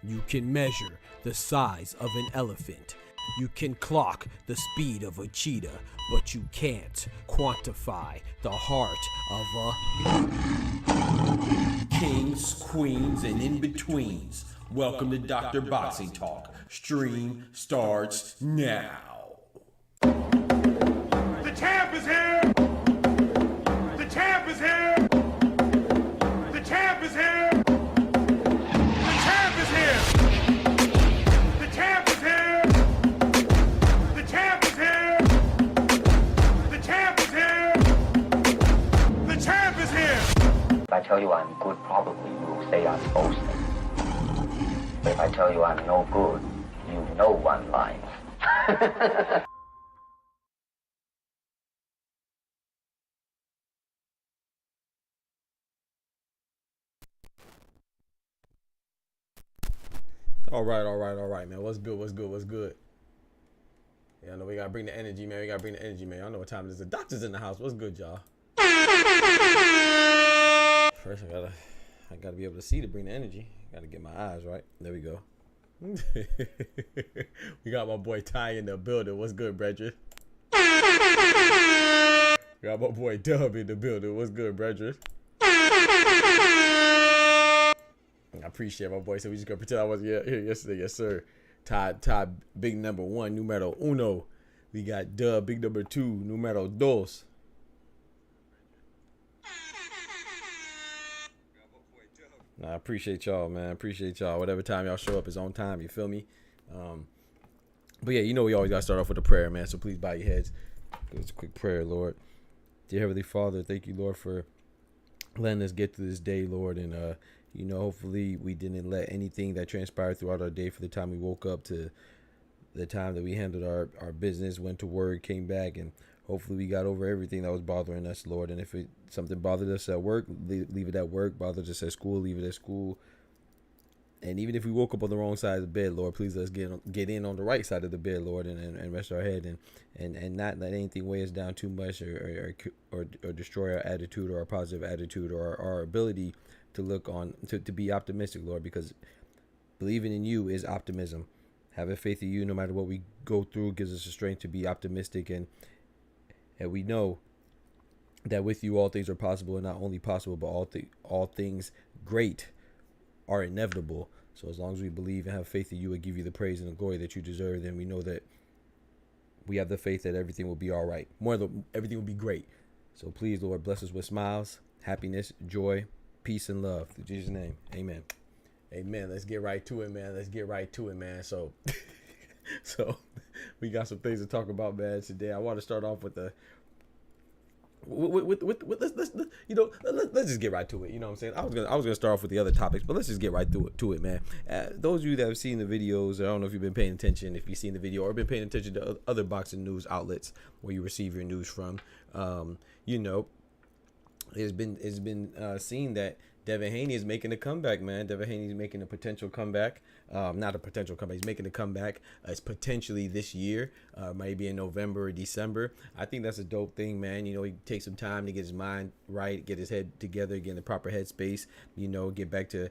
You can measure the size of an elephant. You can clock the speed of a cheetah, but you can't quantify the heart of a kings, queens, and in-betweens. Welcome to Dr. Boxing Talk. Stream starts now. The champ is here! The champ is here! The champ is here! The champ is here! The champ is here! The champ is here! The champ is here! The champ is here! If I tell you I'm good, probably you will say I'm boasting. But if I tell you I'm no good, you know I'm lying. All right, man. What's good? Yeah, I know we gotta bring the energy, man. I don't know what time it is. The doctor's in the house. What's good, y'all? First, I gotta be able to see to bring the energy. Gotta get my eyes right. There we go. We got my boy Ty in the building. What's good, brethren? We got my boy Dub in the building. What's good, brethren? I appreciate my boy. So we just gonna pretend I wasn't here yesterday. Yes, sir. Todd, big number one, numero uno. We got Dub, big number two, numero dos. I appreciate y'all, man. Whatever time y'all show up is on time. You feel me? But yeah, you know we always gotta start off with a prayer, man. So please bow your heads. It's a quick prayer, Lord. Dear Heavenly Father, thank you, Lord, for letting us get through this day, Lord, and you know, hopefully we didn't let anything that transpired throughout our day, from the time we woke up to the time that we handled our business, went to work, came back, and hopefully we got over everything that was bothering us, Lord. And if something bothered us at work, leave it at work. Bothered us at school, leave it at school. And even if we woke up on the wrong side of the bed, Lord, please let's get in on the right side of the bed, Lord, and rest our head and not let anything weigh us down too much or destroy our attitude or our positive attitude or our ability to look on to be optimistic, Lord, because believing in you is optimism. Having faith in you, no matter what we go through, gives us the strength to be optimistic, and we know that with you all things are possible, and not only possible, but all things great are inevitable. So as long as we believe and have faith in you and give you the praise and the glory that you deserve, then we know that we have the faith that everything will be all right. Everything will be great. So please, Lord, bless us with smiles, happiness, joy, peace, and love. In Jesus' name, amen. Amen. Let's get right to it, man. So we got some things to talk about, man, today. I want to start off with let's just get right to it. You know what I'm saying? I was gonna start off with the other topics, but let's just get right to it, man. Those of you that have seen the videos, I don't know if you've been paying attention, if you've seen the video or been paying attention to other boxing news outlets where you receive your news from. You know, it's been seen that Devin Haney is making a comeback, man. Devin Haney is making a potential comeback. Not a potential comeback. He's making a comeback. It's potentially this year, maybe in November or December. I think that's a dope thing, man. You know, he takes some time to get his mind right, get his head together, get in the proper headspace. You know, go back to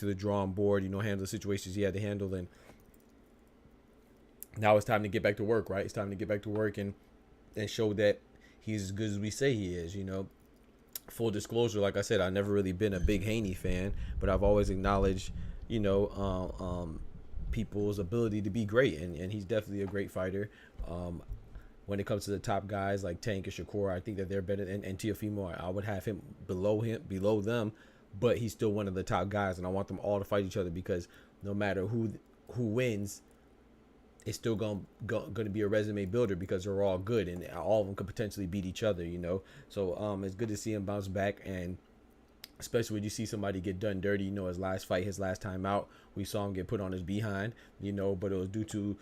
the drawing board. You know, handle the situations he had to handle, and now it's time to get back to work, right? It's time to get back to work and show that he's as good as we say he is. You know. Full disclosure, like I said, I've never really been a big Haney fan, but I've always acknowledged, you know, people's ability to be great, and he's definitely a great fighter. When it comes to the top guys like Tank and Shakur, I think that they're better, and Teofimo, I would have him below them, but he's still one of the top guys, and I want them all to fight each other, because no matter who wins, it's still going to be a resume builder, because they're all good and all of them could potentially beat each other, you know. So it's good to see him bounce back, and especially when you see somebody get done dirty. You know, his last fight, his last time out, we saw him get put on his behind, you know, but it was due to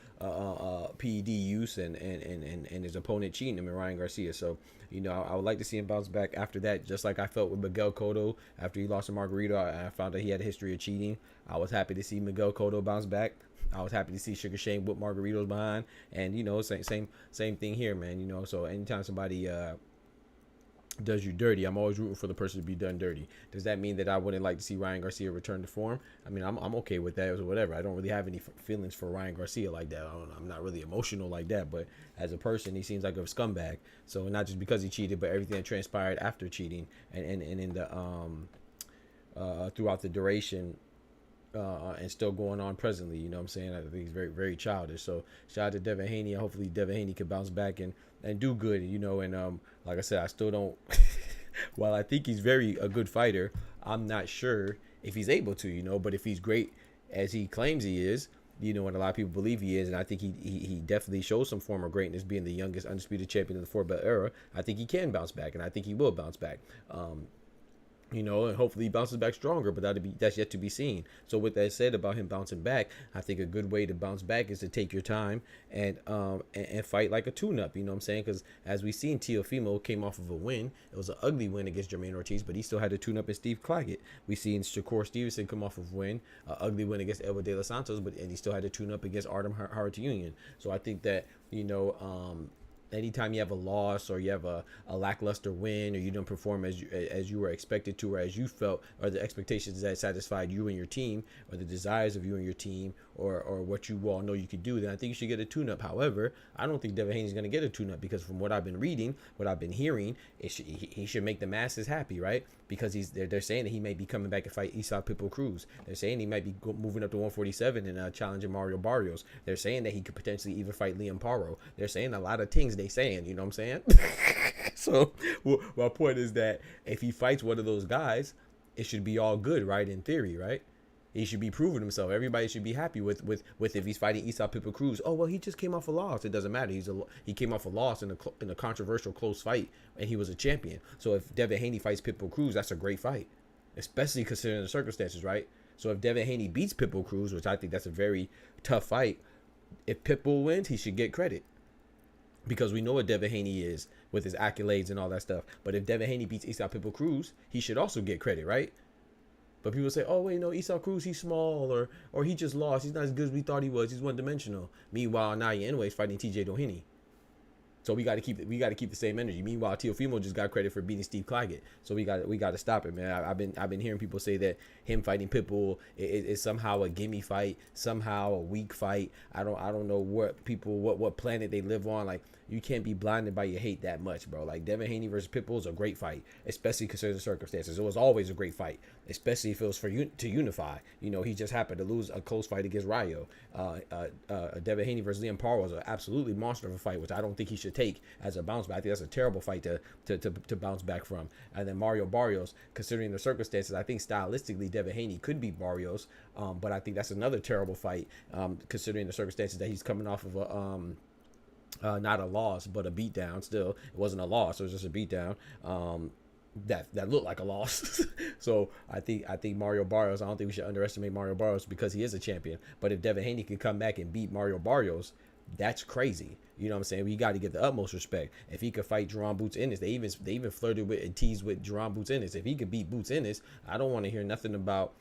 PED use and his opponent cheating him, and Ryan Garcia. So, you know, I would like to see him bounce back after that, just like I felt with Miguel Cotto after he lost to Margarito. I found out he had a history of cheating. I was happy to see Miguel Cotto bounce back. I was happy to see Sugar Shane whip Margaritos behind, and you know, same thing here, man. You know, so anytime somebody does you dirty. I'm always rooting for the person to be done dirty. Does that mean that I wouldn't like to see Ryan Garcia return to form? I mean, I'm okay with that or whatever. I don't really have any feelings for Ryan Garcia like that. I'm not really emotional like that, but as a person, he seems like a scumbag. So not just because he cheated, but everything that transpired after cheating and in the throughout the duration and still going on presently, you know what I'm saying? I think he's very, very childish. So shout out to Devin Haney. Hopefully Devin Haney can bounce back and do good, you know. And like I said, I still don't while I think he's a good fighter, I'm not sure if he's able to, you know. But if he's great as he claims he is, you know, and a lot of people believe he is, and I think he definitely shows some form of greatness, being the youngest undisputed champion in the 4-belt era. I think he can bounce back, and I think he will bounce back. You know, and hopefully he bounces back stronger, but that's yet to be seen. So with that said about him bouncing back, I think a good way to bounce back is to take your time and fight like a tune-up, you know what I'm saying? Because as we seen, Teofimo came off of a win. It was an ugly win against Jermaine Ortiz, but he still had to tune up in Steve Claggett. We seen Shakur Stevenson come off of a win, an ugly win against Edward De Los Santos, and he still had to tune up against Artem Harutyunyan. So I think that, you know, anytime you have a loss or you have a lackluster win or you don't perform as you were expected to or as you felt, or the expectations that satisfied you and your team or the desires of you and your team or what you all know you could do, then I think you should get a tune-up. However, I don't think Devin Haney is going to get a tune-up because from what I've been reading, what I've been hearing, he should make the masses happy, right? Because they're saying that he may be coming back and fight Isaac Pitbull Cruz. They're saying he might be moving up to 147 and challenging Mario Barrios. They're saying that he could potentially even fight Liam Paro. They're saying a lot of things they saying, you know what I'm saying? So my point is that if he fights one of those guys, it should be all good, right? In theory, right? He should be proving himself. Everybody should be happy with if he's fighting Isaac Pitbull Cruz. Oh well, he just came off a loss. It doesn't matter. He came off a loss in a controversial close fight, and he was a champion. So if Devin Haney fights Pitbull Cruz, that's a great fight, especially considering the circumstances, right? So if Devin Haney beats Pitbull Cruz, which I think that's a very tough fight, if Pitbull wins, he should get credit. Because we know what Devin Haney is with his accolades and all that stuff. But if Devin Haney beats Isaac Pitbull Cruz, he should also get credit, right? But people say, oh, wait, no, Isaac Cruz, he's small, or he just lost. He's not as good as we thought he was. He's one-dimensional. Meanwhile, Naya Inoue is fighting TJ Doheny. So we got to keep the same energy. Meanwhile, Teofimo just got credit for beating Steve Claggett. So we got to stop it, man. I've been hearing people say that him fighting Pitbull is somehow a gimme fight, somehow a weak fight. I don't know what planet they live on. Like, you can't be blinded by your hate that much, bro. Like, Devin Haney versus Pitbull is a great fight, especially considering the circumstances. It was always a great fight, especially if it was to unify. You know, he just happened to lose a close fight against Rayo. Devin Haney versus Liam Paro was an absolutely monster of a fight, which I don't think he should take as a bounce back. I think that's a terrible fight to bounce back from. And then Mario Barrios, considering the circumstances, I think stylistically Devin Haney could beat Barrios, but I think that's another terrible fight considering the circumstances that he's coming off of not a loss, but a beatdown. Still, it wasn't a loss; it was just a beatdown. That looked like a loss. So I think Mario Barrios. I don't think we should underestimate Mario Barrios because he is a champion. But if Devin Haney can come back and beat Mario Barrios, that's crazy. You know what I'm saying? We got to get the utmost respect. If he could fight Jerron Boots Ennis, they even flirted with and teased with Jerron Boots Ennis. If he could beat Boots Ennis, I don't want to hear nothing about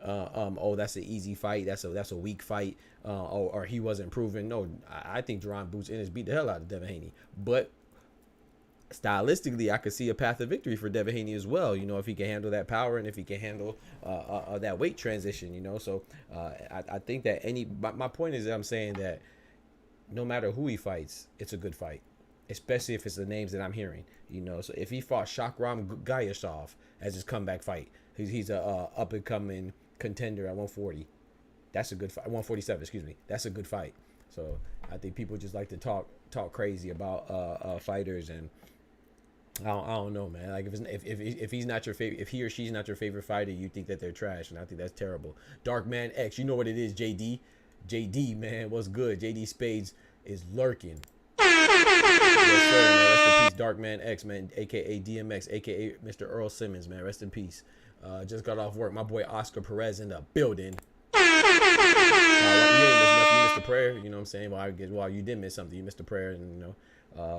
oh, that's an easy fight, that's a weak fight, or he wasn't proven. No, I think Jerron Boots Ennis beat the hell out of Devin Haney. But stylistically, I could see a path of victory for Devin Haney as well. You know, if he can handle that power and if he can handle that weight transition. You know, so I think that my point is that I'm saying that no matter who he fights, it's a good fight, especially if it's the names that I'm hearing. You know, so if he fought Shakram Gayashov as his comeback fight, he's a up and coming contender at 140. That's a good fight. 147, excuse me. That's a good fight. So I think people just like to talk crazy about fighters, and I don't know, man. Like if he's not your favorite, if he or she's not your favorite fighter, you think that they're trash, and I think that's terrible. Dark Man X, you know what it is, JD, man, what's good? JD Spades is lurking. Yes, sir, man. Rest in peace, Dark Man X, man, aka DMX, aka Mr. Earl Simmons, man. Rest in peace. Just got off work. My boy Oscar Perez in the building. You ain't missed nothing. You missed a prayer. You know what I'm saying? Well, you did miss something. You missed a prayer, and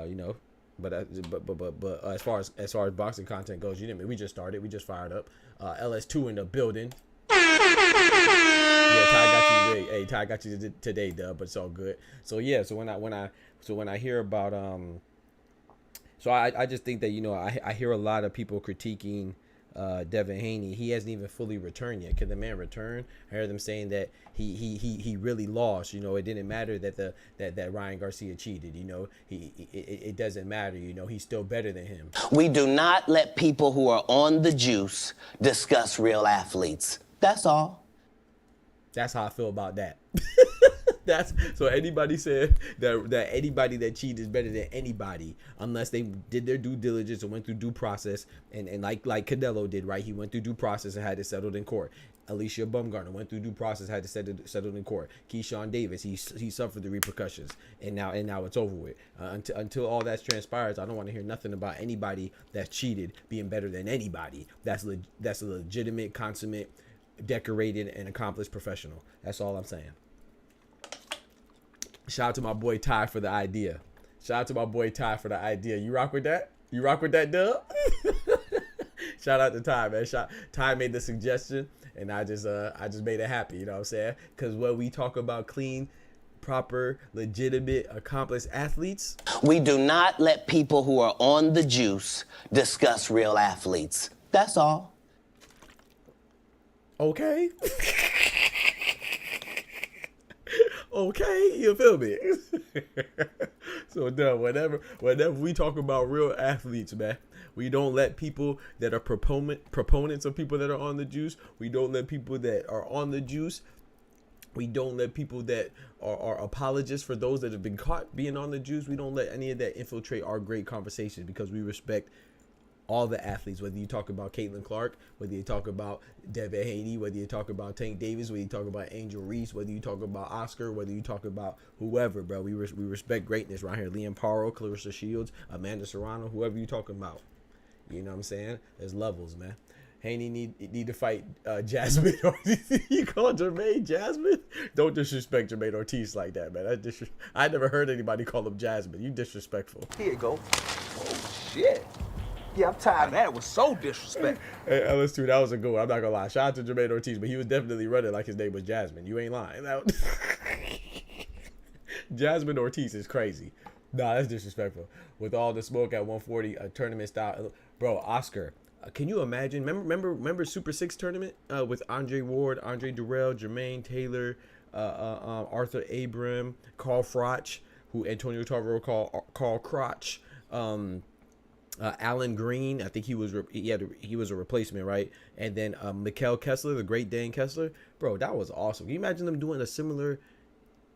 you know. But as far as boxing content goes, you didn't. We just started. We just fired up. LS2 in the building. Yeah, Ty got you today. Hey, Ty got you today, Dub. But it's all good. So yeah. So when I hear about So I just think that, you know, I hear a lot of people critiquing Devin Haney. He hasn't even fully returned yet. Can the man return? I heard them saying that he really lost. You know, it didn't matter that that Ryan Garcia cheated. You know, it doesn't matter. You know, he's still better than him. We do not let people who are on the juice discuss real athletes. That's all. That's how I feel about that. That's so anybody said that anybody that cheated is better than anybody unless they did their due diligence and went through due process and like Canelo did, right? He went through due process and had it settled in court. Alicia Bumgarner went through due process, had to settled in court. Keyshawn Davis, he suffered the repercussions, and now it's over with. Until all that transpires, I don't want to hear nothing about anybody that's cheated being better than anybody. That's a legitimate, consummate, decorated, and accomplished professional. That's all I'm saying. Shout out to my boy Ty for the idea. You rock with that? You rock with that, Dub? Shout out to Ty, man. Ty made the suggestion, and I just made it happy. You know what I'm saying? Because when we talk about clean, proper, legitimate, accomplished athletes, we do not let people who are on the juice discuss real athletes. That's all. Okay. Okay, you feel me? So no, whenever we talk about real athletes, man, we don't let people that are proponents of people that are on the juice. We don't let people that are on the juice. We don't let people that are apologists for those that have been caught being on the juice. We don't let any of that infiltrate our great conversations because we respect all the athletes, whether you talk about Caitlin Clark, whether you talk about Devin Haney, whether you talk about Tank Davis, whether you talk about Angel Reese, whether you talk about Oscar, whether you talk about whoever, bro. We respect greatness right here. Liam Paro, Clarissa Shields, Amanda Serrano, whoever you talking about. You know what I'm saying? There's levels, man. Haney need to fight Jasmine. You call Jermaine Jasmine? Don't disrespect Jermaine Ortiz like that, man. I never heard anybody call him Jasmine. You disrespectful. Here you go. Oh, shit. Yeah, I'm tired of that. It was so disrespectful. Hey, LS2, that was a good one. I'm not gonna lie. Shout out to Jermaine Ortiz, but he was definitely running like his name was Jasmine. You ain't lying. Jasmine Ortiz is crazy. Nah, that's disrespectful. With all the smoke at 140, a tournament style, bro. Oscar, can you imagine? Remember Super 6 tournament with Andre Ward, Andre Durrell, Jermaine Taylor, Arthur Abram, Carl Froch, who Antonio Tarver called Carl Crotch. Alan Green, I think he was a replacement, right? And then Mikkel Kessler, the great Dane Kessler, bro, that was awesome. Can you imagine them doing a similar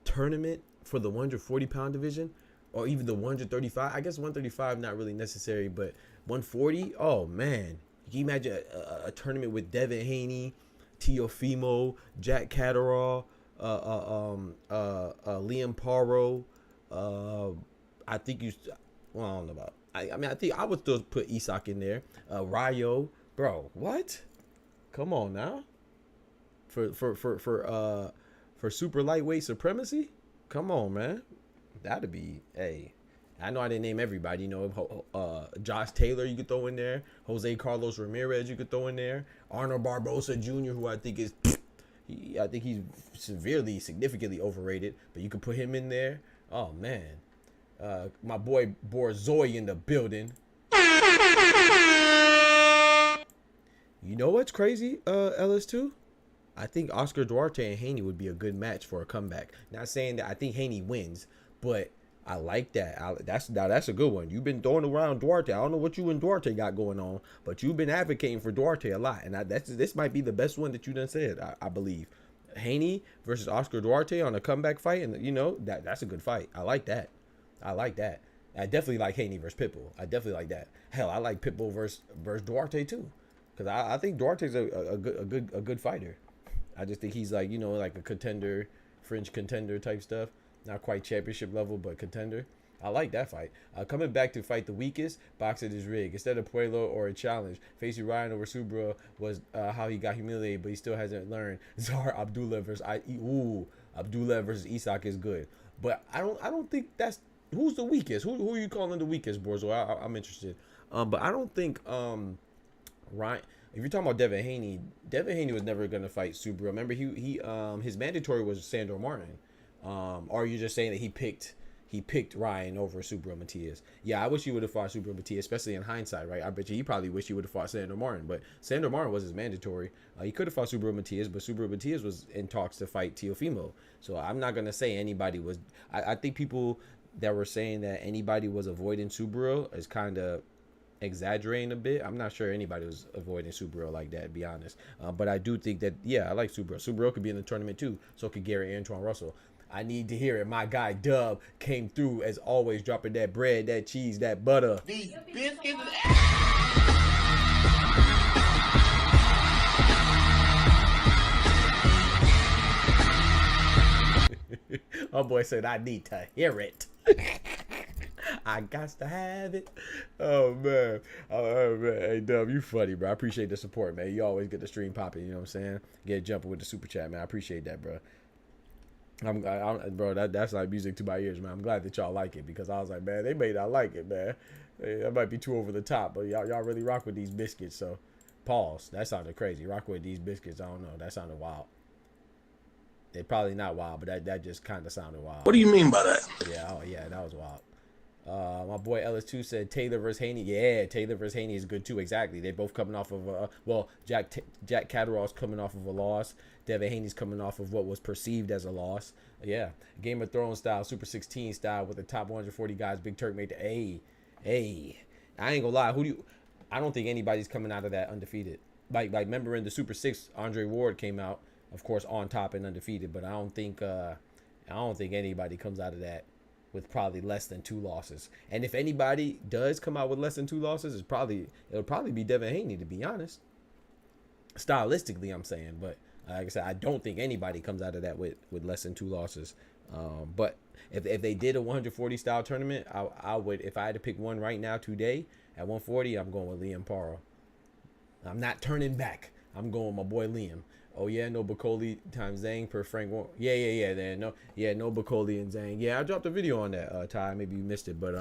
tournament for the 140-pound division, or even the 135? I guess 135 not really necessary, but 140. Oh man, can you imagine a tournament with Devin Haney, Teofimo, Jack Catterall, Liam Paro? I think I don't know about. I mean, I think I would still put Isak in there. Rayo, bro, what? Come on now. For super lightweight supremacy? Come on, man. That'd be, hey. I know I didn't name everybody. You know, Josh Taylor you could throw in there. Jose Carlos Ramirez you could throw in there. Arnold Barbosa Jr., who I think is, I think he's significantly overrated. But you could put him in there. Oh man. My boy Borzoy in the building. You know what's crazy, LS2? I think Oscar Duarte and Haney would be a good match for a comeback. Not saying that I think Haney wins, but I like that. That's a good one. You've been throwing around Duarte. I don't know what you and Duarte got going on, but you've been advocating for Duarte a lot, and this might be the best one that you done said. I believe Haney versus Oscar Duarte on a comeback fight, and you know that's a good fight. I like that. I definitely like Haney versus Pitbull. I definitely like that. Hell, I like Pitbull versus Duarte too, because I think Duarte's a good fighter. I just think he's like, you know, like a contender, fringe contender type stuff. Not quite championship level, but contender. I like that fight. Coming back to fight the weakest, boxing is rigged. Instead of Puello or a challenge, facing Ryan over Subra was how he got humiliated, but he still hasn't learned. Zahar Abdullah versus Abdullah versus Isak is good, but I don't think that's who's the weakest. Who are you calling the weakest, Borzo? I'm interested. But I don't think Ryan. If you're talking about Devin Haney was never gonna fight Subra. Remember, he his mandatory was Sandor Martin. Or you're just saying that he picked he picked Ryan over Subriel Matias. Yeah, I wish he would have fought Subriel Matias, especially in hindsight, right? I bet you he probably wished he would have fought Sandor Martin, but Sandor Martin was his mandatory. He could have fought Subriel Matias, but Subriel Matias was in talks to fight Teofimo. So I'm not gonna say anybody was. I think people that were saying that anybody was avoiding Subriel is kind of exaggerating a bit. I'm not sure anybody was avoiding Subriel like that, to be honest. But I do think that, yeah, I like Subriel. Subriel could be in the tournament too. So could Gary Antoine Russell. I need to hear it. My guy Dub came through as always, dropping that bread, that cheese, that butter. These biscuits. My boy said, I need to hear it. I got to have it. Oh man. Hey Dub, you funny, bro. I appreciate the support, man. You always get the stream popping, you know what I'm saying? Get jumping with the super chat, man. I appreciate that, bro. Bro, that's like music to my ears, man. I'm glad that y'all like it, because I was like, man, they may not like it, man. That might be too over the top, but y'all really rock with these biscuits. So pause. That sounded crazy. Rock with these biscuits. I don't know. That sounded wild. They're probably not wild, but that just kind of sounded wild. What do you mean by that? Yeah, oh yeah, that was wild. My boy Ellis2 said Taylor versus Haney. Yeah, Taylor versus Haney is good too. Exactly. They're both coming off of well, Jack Catterall's coming off of a loss. Devin Haney's coming off of what was perceived as a loss. Yeah, Game of Thrones style, Super 16 style with the top 140 guys. Big Turk made the I ain't gonna lie. I don't think anybody's coming out of that undefeated. Like remember in the Super 6, Andre Ward came out, of course, on top and undefeated. But I don't think anybody comes out of that with probably less than 2 losses. And if anybody does come out with less than 2 losses, it'll probably be Devin Haney, to be honest. Stylistically, I'm saying, but like I said, I don't think anybody comes out of that with less than 2 losses. But if they did a 140 style tournament, I would, if I had to pick one right now today at 140, I'm going with Liam Paro. I'm not turning back. I'm going with my boy Liam. Oh yeah, no Bacoli times Zhang per Frank. Yeah. Then no Bacoli and Zhang. Yeah, I dropped a video on that, Ty. Maybe you missed it, but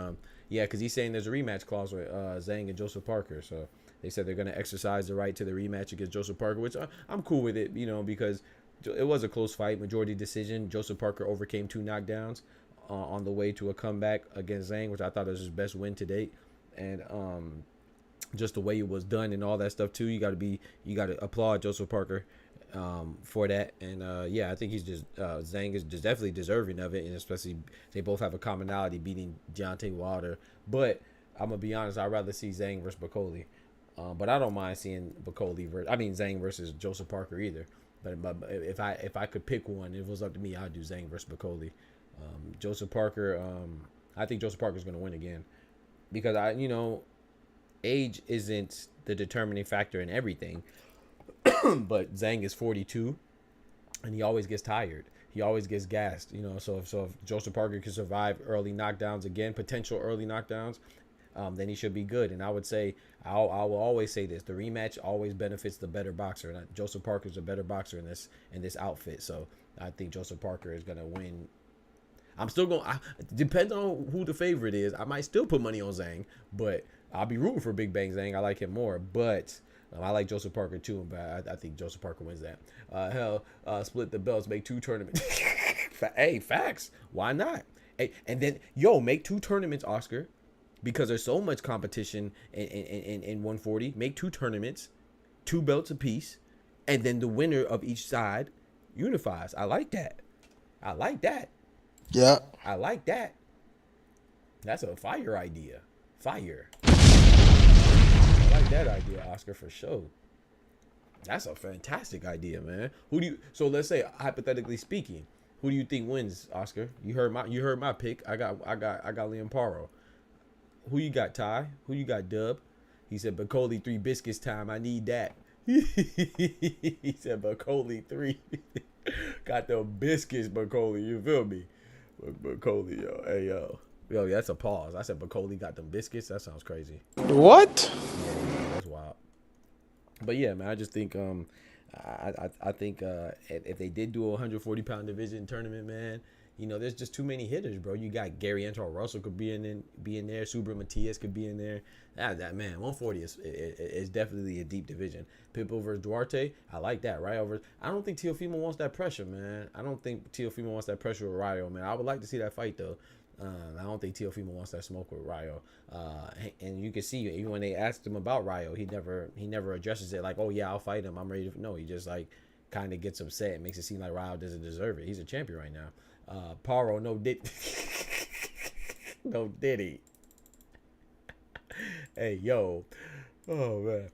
yeah, because he's saying there's a rematch clause with Zhang and Joseph Parker. So they said they're gonna exercise the right to the rematch against Joseph Parker, which I'm cool with it, because it was a close fight, majority decision. Joseph Parker overcame 2 knockdowns on the way to a comeback against Zhang, which I thought was his best win to date, and just the way it was done and all that stuff too. You got to applaud Joseph Parker for that, and yeah, I think he's just Zhang is just definitely deserving of it, and especially they both have a commonality, beating Deontay Wilder. But I'm gonna be honest, I'd rather see Zhang versus Bacoli, but I don't mind seeing Zhang versus Joseph Parker either. But if I could pick one, if it was up to me, I'd do Zhang versus Bacoli. Joseph Parker, I think Joseph Parker's gonna win again, because age isn't the determining factor in everything. But Zhang is 42, and he always gets tired. He always gets gassed, So if Joseph Parker can survive early knockdowns again, potential early knockdowns, then he should be good. And I would say, I will always say this: the rematch always benefits the better boxer. And Joseph Parker is a better boxer in this outfit. So I think Joseph Parker is gonna win. I'm still going. Depends on who the favorite is. I might still put money on Zhang, but I'll be rooting for Big Bang Zhang. I like him more, but I like Joseph Parker too, but I think Joseph Parker wins that. Split the belts, make 2 tournaments. Hey, facts. Why not? Hey, and then make 2 tournaments, Oscar, because there's so much competition in 140. Make 2 tournaments, 2 belts apiece, and then the winner of each side unifies. I like that. Yeah. I like that. That's a fire idea. Fire. I like that idea, Oscar, for sure. That's a fantastic idea, man. So let's say, hypothetically speaking, who do you think wins, Oscar? You heard my pick. I got Liam Paro. Who you got, Ty? Who you got, Dub? He said Bacoli 3 biscuits time. I need that. He said Bacoli 3. Got the biscuits, Bacoli. You feel me? Bacoli, yo. Hey, yo. Yo, that's a pause. I said Bacoli got them biscuits. That sounds crazy. What? Yeah, that's wild. But yeah, man, I just think I think if they did do a 140-pound division tournament, man, there's just too many hitters, bro. You got Gary Antoine Russell could be in there. Subriel Matias could be in there. That man, 140 is definitely a deep division. Pitbull versus Duarte, I like that. Right over. I don't think Teofimo wants that pressure, man. I don't think Teofimo wants that pressure with Ryo, man. I would like to see that fight though. I don't think Teofimo wants that smoke with Ryo. And you can see even when they asked him about Ryo, he never addresses it like, oh yeah, I'll fight him. I'm ready to. No, he just like kind of gets upset. It makes it seem like Ryo doesn't deserve it. He's a champion right now. Paro, no Diddy. Hey, yo. Oh, man.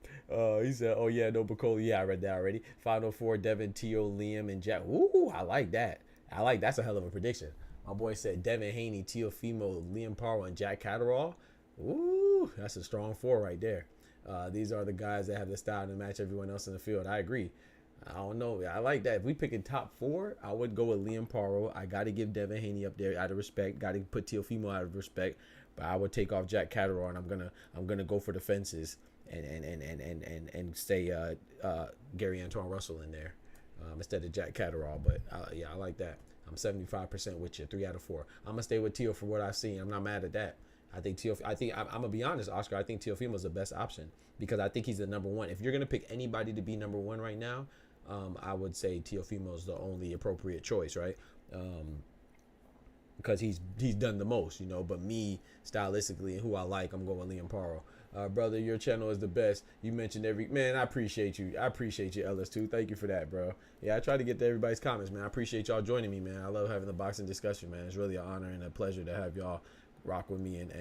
He said, oh, yeah, no Bacoli. Yeah, I read that already. Final four, Devin, Tio, Liam, and Jack. Ooh, I like that. That's a hell of a prediction. My boy said Devin Haney, Teofimo, Liam Paro, and Jack Catterall. Ooh, that's a strong four right there. These are the guys that have the style to match everyone else in the field. I agree. I don't know. I like that. If we pick a top four, I would go with Liam Paro. I got to give Devin Haney up there out of respect. Got to put Teofimo out of respect. But I would take off Jack Catterall, and I'm gonna go for the fences and say Gary Antoine Russell in there instead of Jack Catterall. But yeah, I like that. I'm 75% with you. 3 out of 4. I'm gonna stay with Teo for what I've seen. I'm not mad at that. I'm gonna be honest, Oscar. I think Teofimo is the best option because I think he's the number one. If you're gonna pick anybody to be number one right now, I would say Teofimo is the only appropriate choice, right? Because he's done the most, you know. But me, stylistically, and who I like, I'm going with Liam Paro. Brother, your channel is the best. You mentioned man, I appreciate you. I appreciate you, LS2. Thank you for that, bro. Yeah, I try to get to everybody's comments, man. I appreciate y'all joining me, man. I love having the boxing discussion, man. It's really an honor and a pleasure to have y'all rock with me and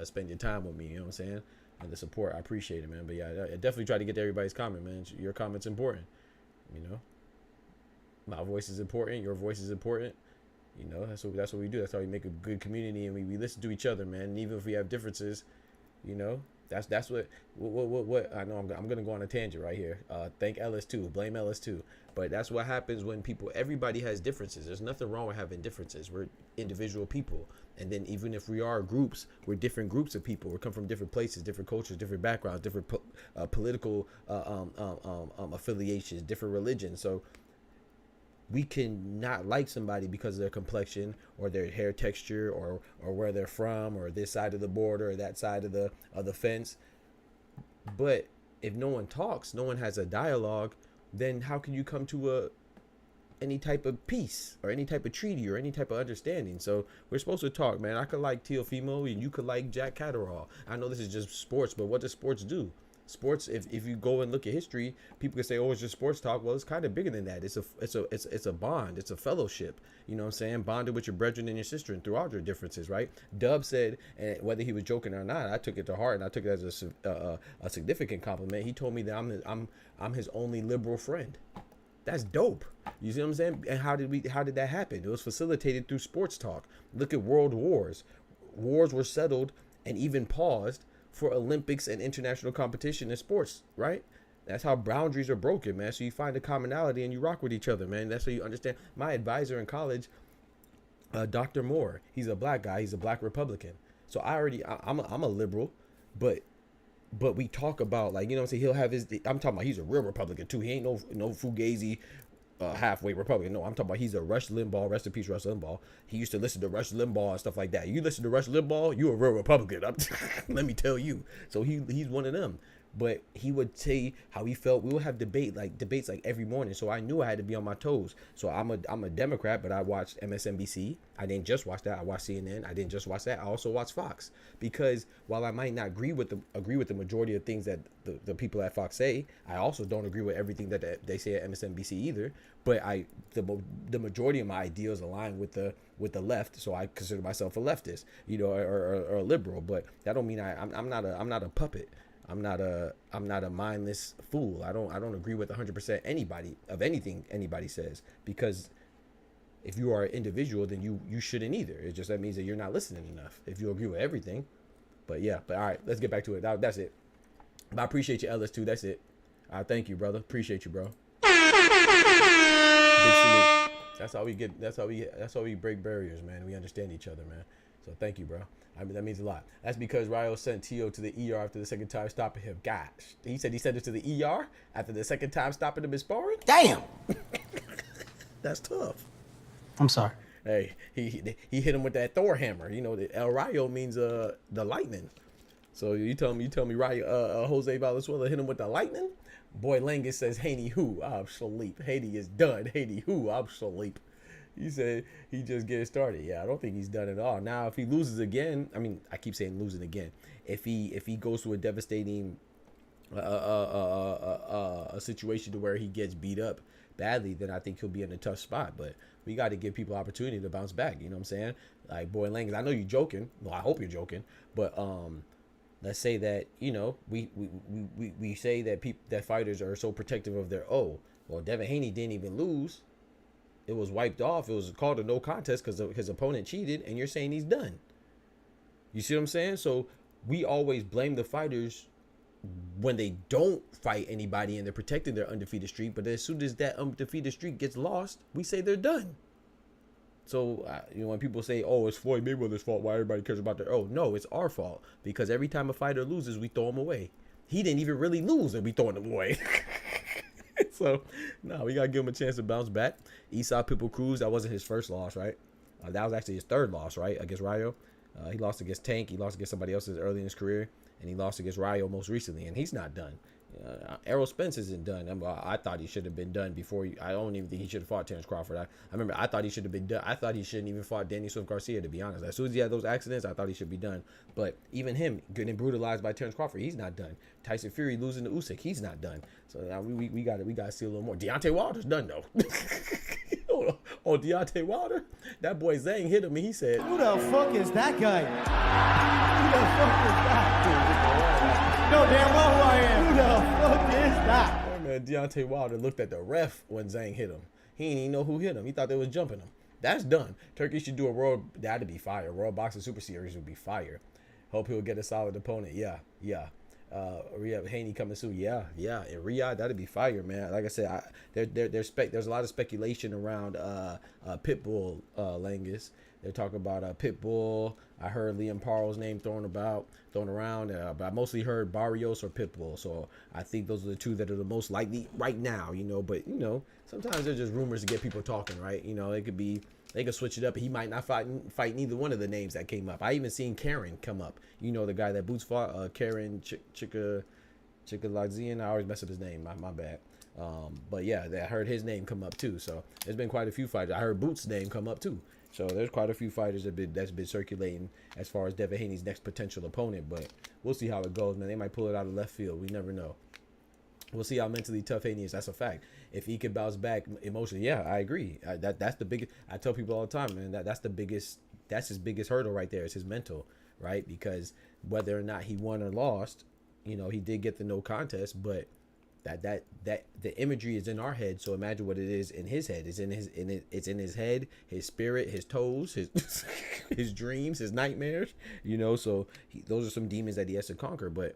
spend your time with me, you know what I'm saying? And the support, I appreciate it, man. But yeah, I definitely try to get to everybody's comment, man. Your comment's important, you know. My voice is important. Your voice is important. You know, that's what we do. That's how we make a good community, and we listen to each other, man. And even if we have differences, you know, that's what I know. I'm gonna go on a tangent right here. Thank LS2, blame LS2. But that's what happens when everybody has differences. There's nothing wrong with having differences. We're individual people, and then even if we are groups, we're different groups of people. We come from different places, different cultures, different backgrounds, different political affiliations, different religions. So we can not like somebody because of their complexion or their hair texture or where they're from or this side of the border or that side of the fence. But if no one talks, no one has a dialogue, then how can you come to any type of peace or any type of treaty or any type of understanding? So we're supposed to talk, man. I could like Teofimo and you could like Jack Catterall. I know this is just sports, but what does sports do? Sports, if you go and look at history, people can say, oh, it's just sports talk. Well, it's kind of bigger than that. It's a bond. It's a fellowship. You know what I'm saying? Bonded with your brethren and your sister and through all your differences, right? Dub said, and whether he was joking or not, I took it to heart and I took it as a significant compliment. He told me that I'm his only liberal friend. That's dope. You see what I'm saying? And how did that happen? It was facilitated through sports talk. Look at world wars. Wars were settled and even paused for Olympics and international competition in sports, right? That's how boundaries are broken, man. So you find a commonality and you rock with each other, man. That's how you understand. My advisor in college, Dr. Moore, he's a black guy. He's a black Republican. So I'm a liberal, but we talk about, like, you know what I'm saying? He'll have I'm talking about he's a real Republican too. He ain't no Fugazi halfway Republican. No, I'm talking about he's a Rush Limbaugh. Rest in peace, Rush Limbaugh. He used to listen to Rush Limbaugh and stuff like that. You listen to Rush Limbaugh, you a real Republican. Let me tell you. So he's one of them. But he would say how he felt. We would have debates like every morning. So I knew I had to be on my toes. So I'm a Democrat, but I watched MSNBC. I didn't just watch that. I watched CNN. I didn't just watch that. I also watched Fox, because while I might not agree with the majority of things that the people at Fox say, I also don't agree with everything that they say at MSNBC either. But the majority of my ideas align with the left, so I consider myself a leftist, you know, or a liberal. But that don't mean I'm not a puppet. I'm not a mindless fool. I don't agree with 100% anything anybody says, because if you are an individual, then you shouldn't either. It just, that means that you're not listening enough if you agree with everything. But yeah, all right, let's get back to it. That's it. But I appreciate you, LS2. That's it. Thank you, brother. Appreciate you, bro. Big salute. That's how we break barriers, man. We understand each other, man. So thank you, bro. I mean, that means a lot. That's because Ryo sent Tio to the ER after the second time stopping him. Gosh, he said he sent it to the ER after the second time stopping him in sparring. Damn. That's tough. I'm sorry. Hey, he hit him with that Thor hammer. You know, the El Rayo means the lightning. So you tell me Ryo, Jose Valenzuela hit him with the lightning. Boy Langus says Haney who obsolete. Haney is done. Haney who obsolete. He said he just getting started. Yeah, I don't think he's done at all. Now, if he loses again, I mean, I keep saying losing again. If he goes to a devastating a situation to where he gets beat up badly, then I think he'll be in a tough spot. But we got to give people opportunity to bounce back. You know what I'm saying? Like Boy Lang, I know you're joking. Well, I hope you're joking. But let's say that, you know, we say that that fighters are so protective of their well, Devin Haney didn't even lose. It was wiped off. It was called a no contest because his opponent cheated, and you're saying he's done. You see what I'm saying? So we always blame the fighters when they don't fight anybody and they're protecting their undefeated streak. But as soon as that undefeated streak gets lost, we say they're done. So, you know, when people say, oh, it's Floyd Mayweather's fault, why everybody cares about their, no, it's our fault. Because every time a fighter loses, we throw him away. He didn't even really lose and we throwing him away. So, no, we got to give him a chance to bounce back. Esau Pitbull Cruz, that wasn't his first loss, right? That was actually his third loss, right, against Rayo. He lost against Tank. He lost against somebody else early in his career. And he lost against Rayo most recently, and he's not done. Errol Spence isn't done. I thought he should have been done before. I don't even think he should have fought Terrence Crawford. I remember I thought he should have been done. I thought he shouldn't even fought Danny Swift Garcia, to be honest. As soon as he had those accidents, I thought he should be done. But even him getting brutalized by Terrence Crawford, he's not done. Tyson Fury losing to Usyk, he's not done. So now we got to see a little more. Deontay Wilder's done though. Oh, Deontay Wilder, that boy Zhang hit him and he said, "Who the fuck is that guy? Who the fuck is that? No damn well who I am. Who the fuck is that?" Oh, man, Deontay Wilder looked at the ref when Zhang hit him. He didn't even know who hit him. He thought they was jumping him. That's done. Turkey should do a that'd be fire. World Boxing Super Series would be fire. Hope he'll get a solid opponent. Yeah. Riyadh Haney coming soon. Yeah. In Riyadh, that'd be fire, man. Like I said, there's a lot of speculation around Pitbull Langus. They're talking about Pitbull. I heard Liam Parl's name thrown around, but I mostly heard Barrios or Pitbull. So I think those are the two that are the most likely right now, you know. But, you know, sometimes they're just rumors to get people talking, right? You know, they could switch it up. He might not fight neither one of the names that came up. I even seen Karen come up. You know, the guy that Boots fought, Karen Chikaladzian. I always mess up his name. My bad. But yeah, I heard his name come up too. So there's been quite a few fighters. I heard Boots' name come up too. So there's quite a few fighters that's been circulating as far as Devin Haney's next potential opponent. But we'll see how it goes, man. They might pull it out of left field. We never know. We'll see how mentally tough Haney is. That's a fact. If he could bounce back emotionally, yeah, I agree. That's the biggest. I tell people all the time, man. That's the biggest. That's his biggest hurdle right there. Is his mental, right? Because whether or not he won or lost, you know, he did get the no contest, but that the imagery is in our head. So imagine what it is in his head. It's in his head, his spirit, his toes, his his dreams, his nightmares. You know, so those are some demons that he has to conquer. But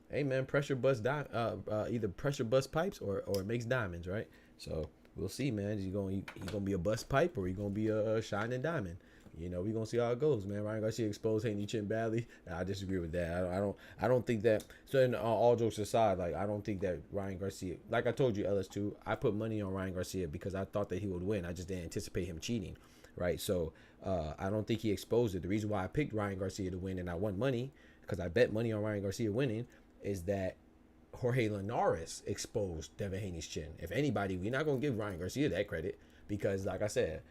hey, man, pressure busts either pressure busts pipes or it makes diamonds, right? So we'll see, man. He gonna be a bust pipe or he gonna be a shining diamond? You know, we gonna see how it goes, man. Ryan Garcia exposed Haney chin badly. I disagree with that. I don't think that. So, in all jokes aside, like I don't think that Ryan Garcia. Like I told you, LS2, I put money on Ryan Garcia because I thought that he would win. I just didn't anticipate him cheating, right? So I don't think he exposed it. The reason why I picked Ryan Garcia to win and I won money because I bet money on Ryan Garcia winning is that Jorge Linares exposed Devin Haney's chin. If anybody, we're not gonna give Ryan Garcia that credit because, like I said,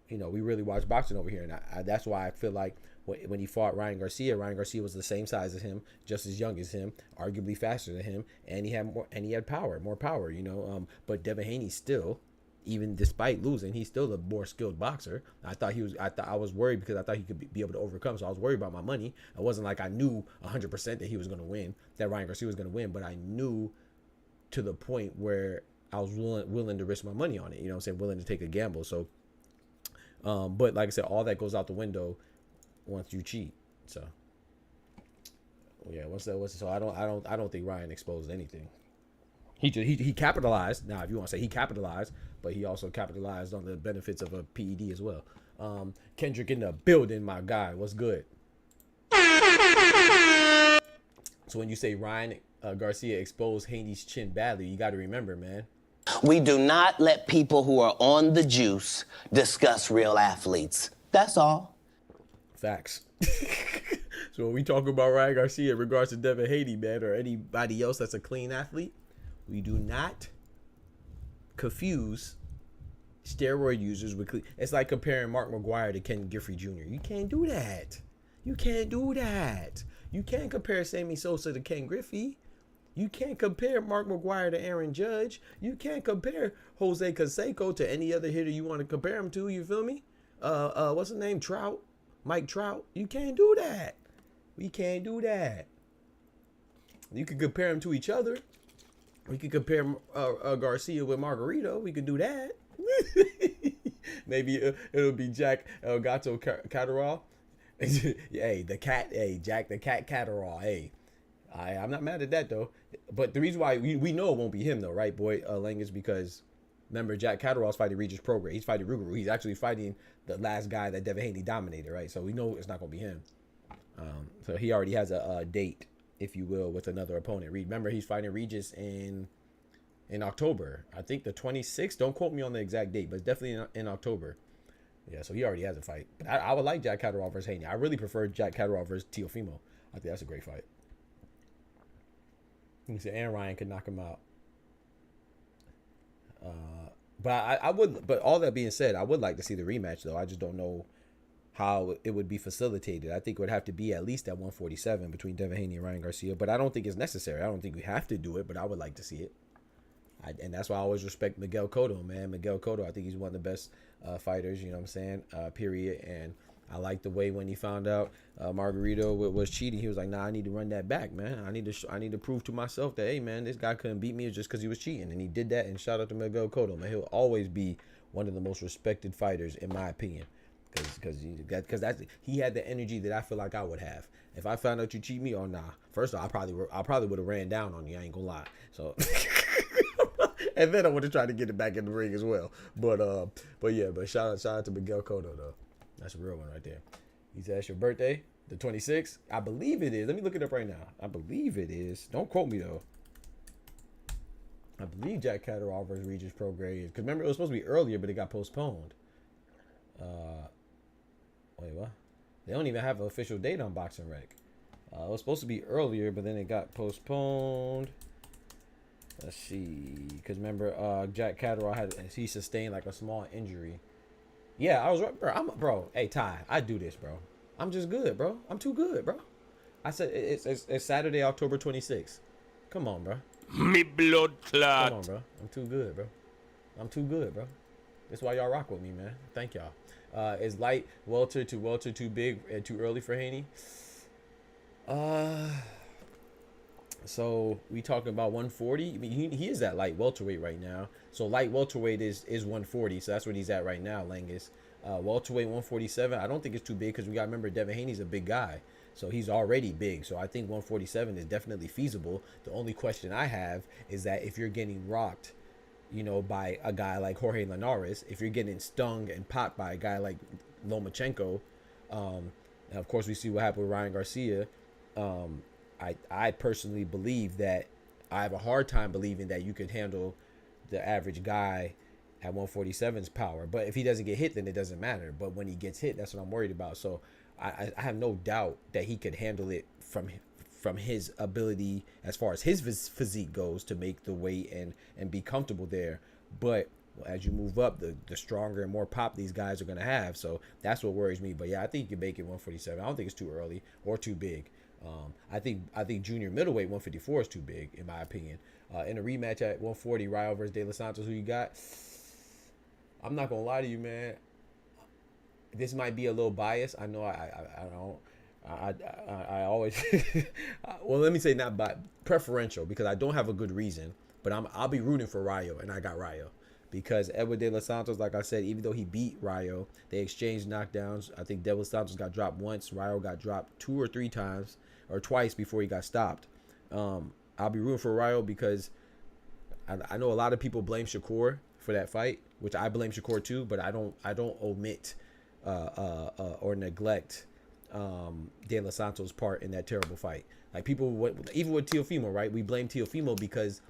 you know, we really watch boxing over here, and that's why I feel like when he fought Ryan Garcia was the same size as him, just as young as him, arguably faster than him, and he had more power, you know. But Devin Haney still, even despite losing, he's still a more skilled boxer. I was worried because I thought he could be able to overcome, so I was worried about my money. It wasn't like I knew 100% that he was going to win, that Ryan Garcia was going to win, but I knew to the point where I was willing to risk my money on it, you know what I'm saying, willing to take a gamble. So but like I said, all that goes out the window once you cheat. So yeah, so I don't think Ryan exposed anything. He capitalized. Now, if you want to say he capitalized, but he also capitalized on the benefits of a PED as well. Kendrick in the building, my guy. What's good? So when you say Ryan Garcia exposed Haney's chin badly, you got to remember, man. We do not let people who are on the juice discuss real athletes. That's all. Facts. So when we talk about Ryan Garcia in regards to Devin Haney, man, or anybody else that's a clean athlete, we do not confuse steroid users with. It's like comparing Mark McGuire to Ken Griffey Jr. You can't do that. You can't do that. You can't compare Sammy Sosa to Ken Griffey. You can't compare Mark McGuire to Aaron Judge. You can't compare Jose Canseco to any other hitter you want to compare him to. You feel me? What's his name? Trout, Mike Trout. You can't do that. We can't do that. You can compare them to each other. We could compare Garcia with Margarito. We could do that. Maybe it'll be Jack El Gato Catterall. Hey, the cat. Hey, Jack the Cat Catterall. Hey, I'm not mad at that though. But the reason why we know it won't be him though, right, boy, Lang, is because remember Jack Catterall's fighting Regis Prograis. He's fighting Rougarou. He's actually fighting the last guy that Devin Haney dominated, right? So we know it's not gonna be him. So he already has a date, if you will, with another opponent. Remember, he's fighting Regis in October. I think the 26th. Don't quote me on the exact date, but it's definitely in October. Yeah, so he already has a fight. But I would like Jack Catterall versus Haney. I really prefer Jack Catterall versus Teofimo. I think that's a great fight. He said, and Ryan could knock him out. But I would. But all that being said, I would like to see the rematch, though. I just don't know how it would be facilitated. I think it would have to be at least at 147 between Devin Haney and Ryan Garcia. But I don't think it's necessary. I don't think we have to do it, but I would like to see it. And that's why I always respect Miguel Cotto, man. Miguel Cotto, I think he's one of the best fighters, you know what I'm saying, period. And I like the way when he found out Margarito was cheating, he was like, nah, I need to run that back, man. I need to prove to myself that, hey, man, this guy couldn't beat me just because he was cheating. And he did that, and shout out to Miguel Cotto, man. He'll always be one of the most respected fighters, in my opinion. Because he had the energy that I feel like I would have. If I found out you cheat me, oh, nah. First of all, I probably would have ran down on you. I ain't gonna lie. So... And then I would have tried to get it back in the ring as well. But yeah, but shout out to Miguel Cotto though. That's a real one right there. He said, that's your birthday, the 26th. I believe it is. Let me look it up right now. I believe it is. Don't quote me though. I believe Jack Catterall versus Regis Prograis is. Because remember, it was supposed to be earlier, but it got postponed. Wait, what? They don't even have an official date on Boxing Rec. It was supposed to be earlier, but then it got postponed. Let's see, because remember, Jack Catterall he sustained like a small injury. Yeah, I was right, bro. Hey, Ty, I do this, bro. I'm just good, bro. I'm too good, bro. I said it's Saturday, October 26th. Come on, bro. Me blood clot. Come on, bro. I'm too good, bro. I'm too good, bro. That's why y'all rock with me, man. Thank y'all. Is light welter to welter too big and too early for Haney? So we talking about 140. I mean, he is at light welterweight right now. So light welterweight is 140. So that's what he's at right now, Langus. Welterweight 147. I don't think it's too big because we got to remember Devin Haney's a big guy. So he's already big. So I think 147 is definitely feasible. The only question I have is that if you're getting rocked, you know, by a guy like Jorge Linares, if you're getting stung and popped by a guy like Lomachenko, and of course we see what happened with Ryan Garcia. I personally believe that I have a hard time believing that you could handle the average guy at 147's power. But if he doesn't get hit, then it doesn't matter. But when he gets hit, that's what I'm worried about. So I have no doubt that he could handle it from his ability as far as his physique goes to make the weight and be comfortable there. But as you move up, the stronger and more pop these guys are going to have. So that's what worries me. But yeah, I think you can make it 147. I don't think it's too early or too big. I think junior middleweight 154 is too big, in my opinion. In a rematch at 140, Rayo versus De Los Santos, who you got? I'm not going to lie to you, man. This might be a little biased. I know I always well, let me say not by preferential, because I don't have a good reason, but I'll be rooting for Rayo, and I got Rayo because Edward De Los Santos, like I said, even though he beat Rayo, they exchanged knockdowns. I think De Los Santos got dropped once, Rayo got dropped 2 or 3 times or twice before he got stopped. I'll be rooting for Rayo because I know a lot of people blame Shakur for that fight, which I blame Shakur too, but I don't omit or neglect De Los Santos' part in that terrible fight. Like people, even with Teofimo, right? We blame Teofimo because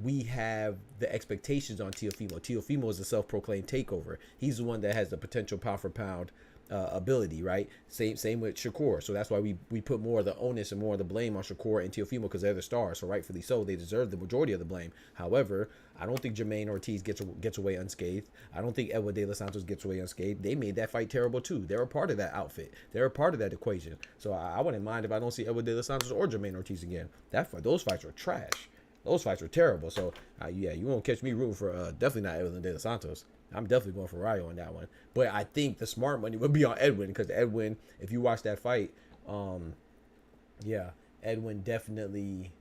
we have the expectations on Teofimo. Teofimo is a self-proclaimed takeover. He's the one that has the potential pound for pound ability, right? Same with Shakur. So that's why we put more of the onus and more of the blame on Shakur and Teofimo because they're the stars. So rightfully so, they deserve the majority of the blame. However, I don't think Jermaine Ortiz gets away unscathed. I don't think Edward De Los Santos gets away unscathed. They made that fight terrible too. They're a part of that outfit. They're a part of that equation. So I wouldn't mind if I don't see Edward De Los Santos or Jermaine Ortiz again. Those fights were trash. Those fights were terrible. So yeah, you won't catch me rooting for definitely not Edwin De Los Santos. I'm definitely going for Rayo on that one. But I think the smart money would be on Edwin because Edwin, if you watch that fight, yeah, Edwin definitely,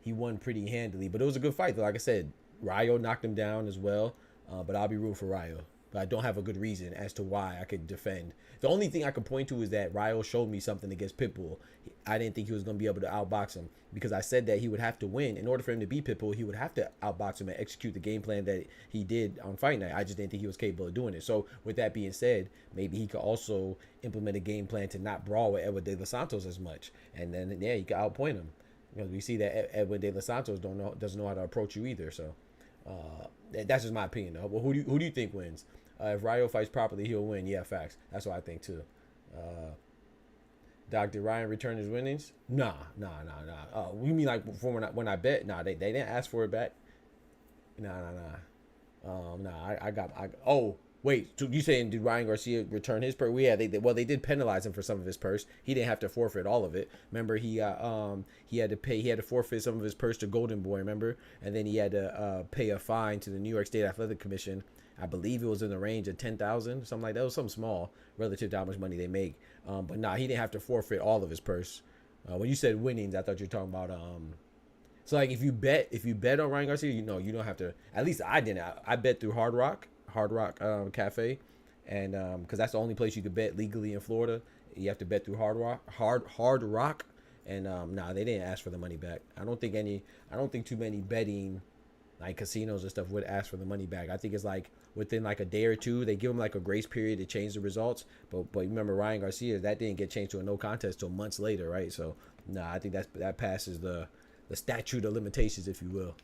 he won pretty handily. But it was a good fight. Like I said, Rayo knocked him down as well. But I'll be rooting for Rayo. But I don't have a good reason as to why I could defend. The only thing I could point to is that Rayo showed me something against Pitbull. I didn't think he was going to be able to outbox him because I said that he would have to win. In order for him to beat Pitbull, he would have to outbox him and execute the game plan that he did on fight night. I just didn't think he was capable of doing it. So with that being said, maybe he could also implement a game plan to not brawl with Edwin De Los Santos as much. And then, yeah, you can outpoint him. Because we see that Edwin De Los Santos doesn't know how to approach you either. So that's just my opinion, though. Well, who do you think wins? If Rayo fights properly, he'll win. Yeah, facts. That's what I think too. Doc, did Ryan return his winnings? Nah. You mean like from when I bet? Nah, they didn't ask for it back. Nah. Oh, wait. So you saying did Ryan Garcia return his purse? Yeah, they did penalize him for some of his purse. He didn't have to forfeit all of it. Remember, he had to forfeit some of his purse to Golden Boy. Remember, and then he had to pay a fine to the New York State Athletic Commission. I believe it was in the range of 10,000, something like that. It was something small relative to how much money they make. But nah, he didn't have to forfeit all of his purse. When you said winnings, I thought you were talking about so like if you bet on Ryan Garcia, you don't have to. At least I didn't. I bet through Hard Rock Cafe, and because that's the only place you could bet legally in Florida. You have to bet through Hard Rock, and nah, they didn't ask for the money back. I don't think too many betting like casinos and stuff would ask for the money back. I think it's like within like a day or two, they give them like a grace period to change the results. But remember Ryan Garcia, that didn't get changed to a no contest till months later, right? So nah, I think that passes the statute of limitations, if you will.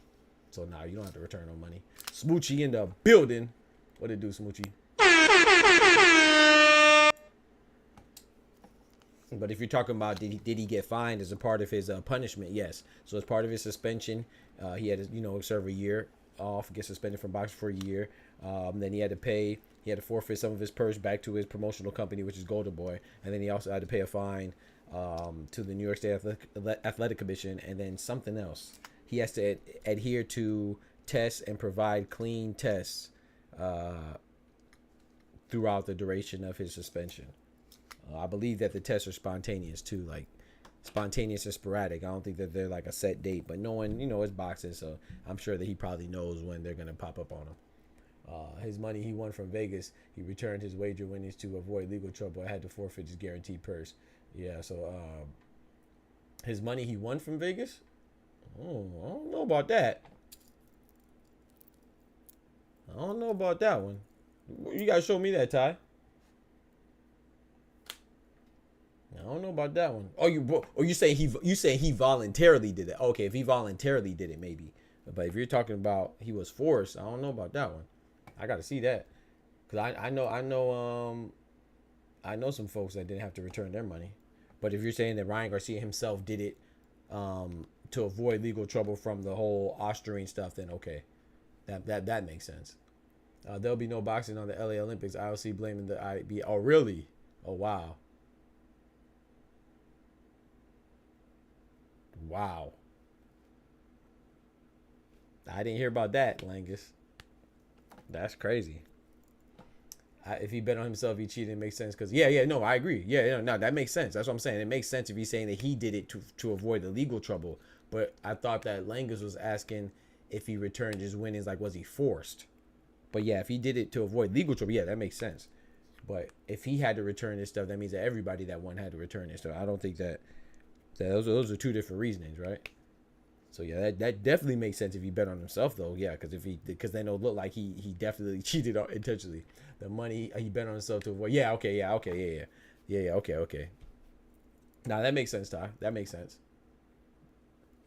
So nah, you don't have to return no money. Smoochie in the building. What it do, Smoochie? But if you're talking about did he get fined as a part of his punishment, yes. So as part of his suspension, he had to serve a year off, get suspended from boxing for a year. Then he had to forfeit some of his purse back to his promotional company, which is Golden Boy, and then he also had to pay a fine to the New York State Athletic Commission, and then something else. He has to adhere to tests and provide clean tests throughout the duration of his suspension. I believe that the tests are spontaneous too, like spontaneous and sporadic. I don't think that they're like a set date, but knowing, it's boxing, so I'm sure that he probably knows when they're gonna pop up on him. His money he won from Vegas, he returned his wager winnings to avoid legal trouble. I had to forfeit his guaranteed purse. Yeah, so his money he won from Vegas. Oh, I don't know about that. I don't know about that one. You gotta show me that, Ty. I don't know about that one. Oh, you say he voluntarily did it? Okay, if he voluntarily did it, maybe. But if you're talking about he was forced, I don't know about that one. I got to see that, because I know some folks that didn't have to return their money. But if you're saying that Ryan Garcia himself did it to avoid legal trouble from the whole Austrian stuff, then okay, that makes sense. There'll be no boxing on the LA Olympics. IOC blaming the IB. Oh, really? Oh, wow. Wow. I didn't hear about that, Langus. That's crazy. If he bet on himself, he cheated. It makes sense. Because, no, I agree. No, that makes sense. That's what I'm saying. It makes sense if he's saying that he did it to avoid the legal trouble. But I thought that Langus was asking if he returned his winnings, like, was he forced? But, yeah, if he did it to avoid legal trouble, yeah, that makes sense. But if he had to return his stuff, that means that everybody that won had to return his stuff. I don't think that those are two different reasonings, right? So yeah, that definitely makes sense if he bet on himself, though. Yeah, because then it'll look like he definitely cheated intentionally. The money he bet on himself to avoid. Yeah, okay. Nah, that makes sense, Ty. That makes sense.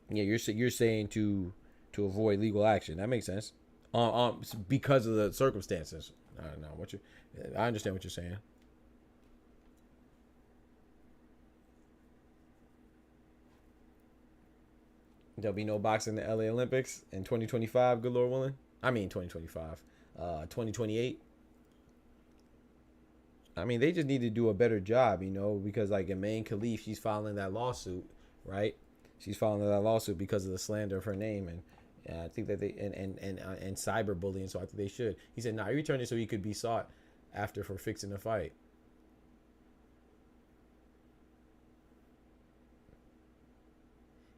Yeah, you're saying to avoid legal action. That makes sense. Because of the circumstances. I don't know I understand what you're saying. There'll be no boxing in the LA Olympics in 2025, good Lord willing. I mean 2025. 2028. I mean, they just need to do a better job, you know, because like Iman Khalif, she's filing that lawsuit, right? She's filing that lawsuit because of the slander of her name, and I think that they and cyberbullying. So I think they should. He said, "Nah, he returned it so he could be sought after for fixing the fight."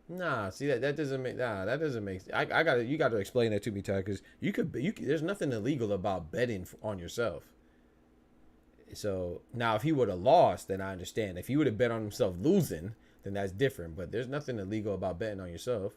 Nah, see that doesn't make that doesn't make. You got to explain that to me, Ty, because there's nothing illegal about betting on yourself. So now, if he would have lost, then I understand. If he would have bet on himself losing, then that's different. But there's nothing illegal about betting on yourself.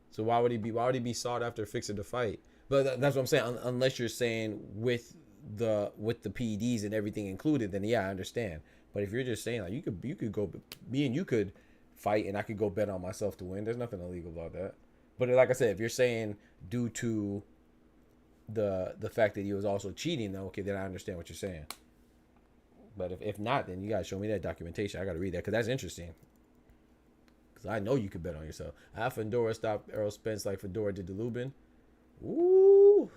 So why would he be sought after fixing the fight? But that's what I'm saying. Unless you're saying with the PEDs and everything included, then yeah, I understand. But if you're just saying like you could go, me and you could fight, and I could go bet on myself to win. There's nothing illegal about that. But like I said, if you're saying due to the fact that he was also cheating, then okay, then I understand what you're saying. But if not, then you gotta show me that documentation. I gotta read that because that's interesting. Because I know you could bet on yourself. I have Fedor stop Errol Spence like Fedor did to Lubin. Ooh,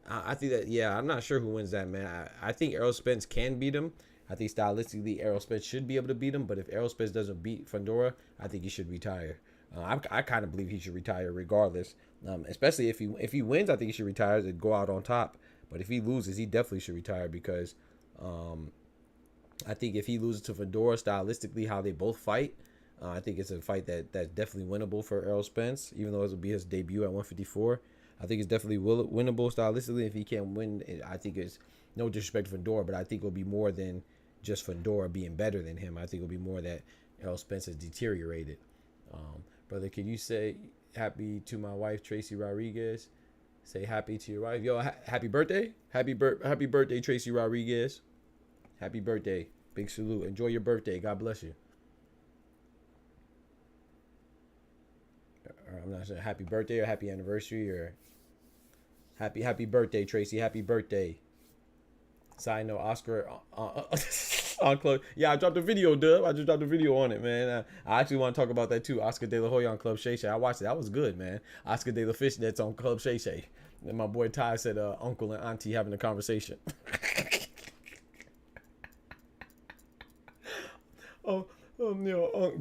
I think that, yeah, I'm not sure who wins that, man. I think Errol Spence can beat him. I think stylistically Errol Spence should be able to beat him. But if Errol Spence doesn't beat Fedor, I think he should retire. I kind of believe he should retire regardless. Especially if he wins, I think he should retire and go out on top. But if he loses, he definitely should retire because I think if he loses to Fedor stylistically, how they both fight, I think it's a fight that's definitely winnable for Errol Spence, even though it will be his debut at 154. I think it's definitely winnable stylistically. If he can't win, I think it's no disrespect to Fedor, but I think it'll be more than just Fedor being better than him. I think it'll be more that Errol Spence has deteriorated. Brother, can you say happy to my wife, Tracy Rodriguez? Say happy to your wife. Yo, happy birthday. Happy birthday, Tracy Rodriguez. Happy birthday. Big salute. Enjoy your birthday. God bless you. I'm not sure. Happy birthday or happy anniversary or happy birthday, Tracy. Happy birthday. Side note, Oscar on Club. Yeah, I dropped a video, Dub. I just dropped a video on it, man. I actually want to talk about that too. Oscar De La Hoya on Club Shay Shay. I watched it. That was good, man. Oscar De La Fish that's on Club Shay Shay. And my boy Ty said uncle and auntie having a conversation.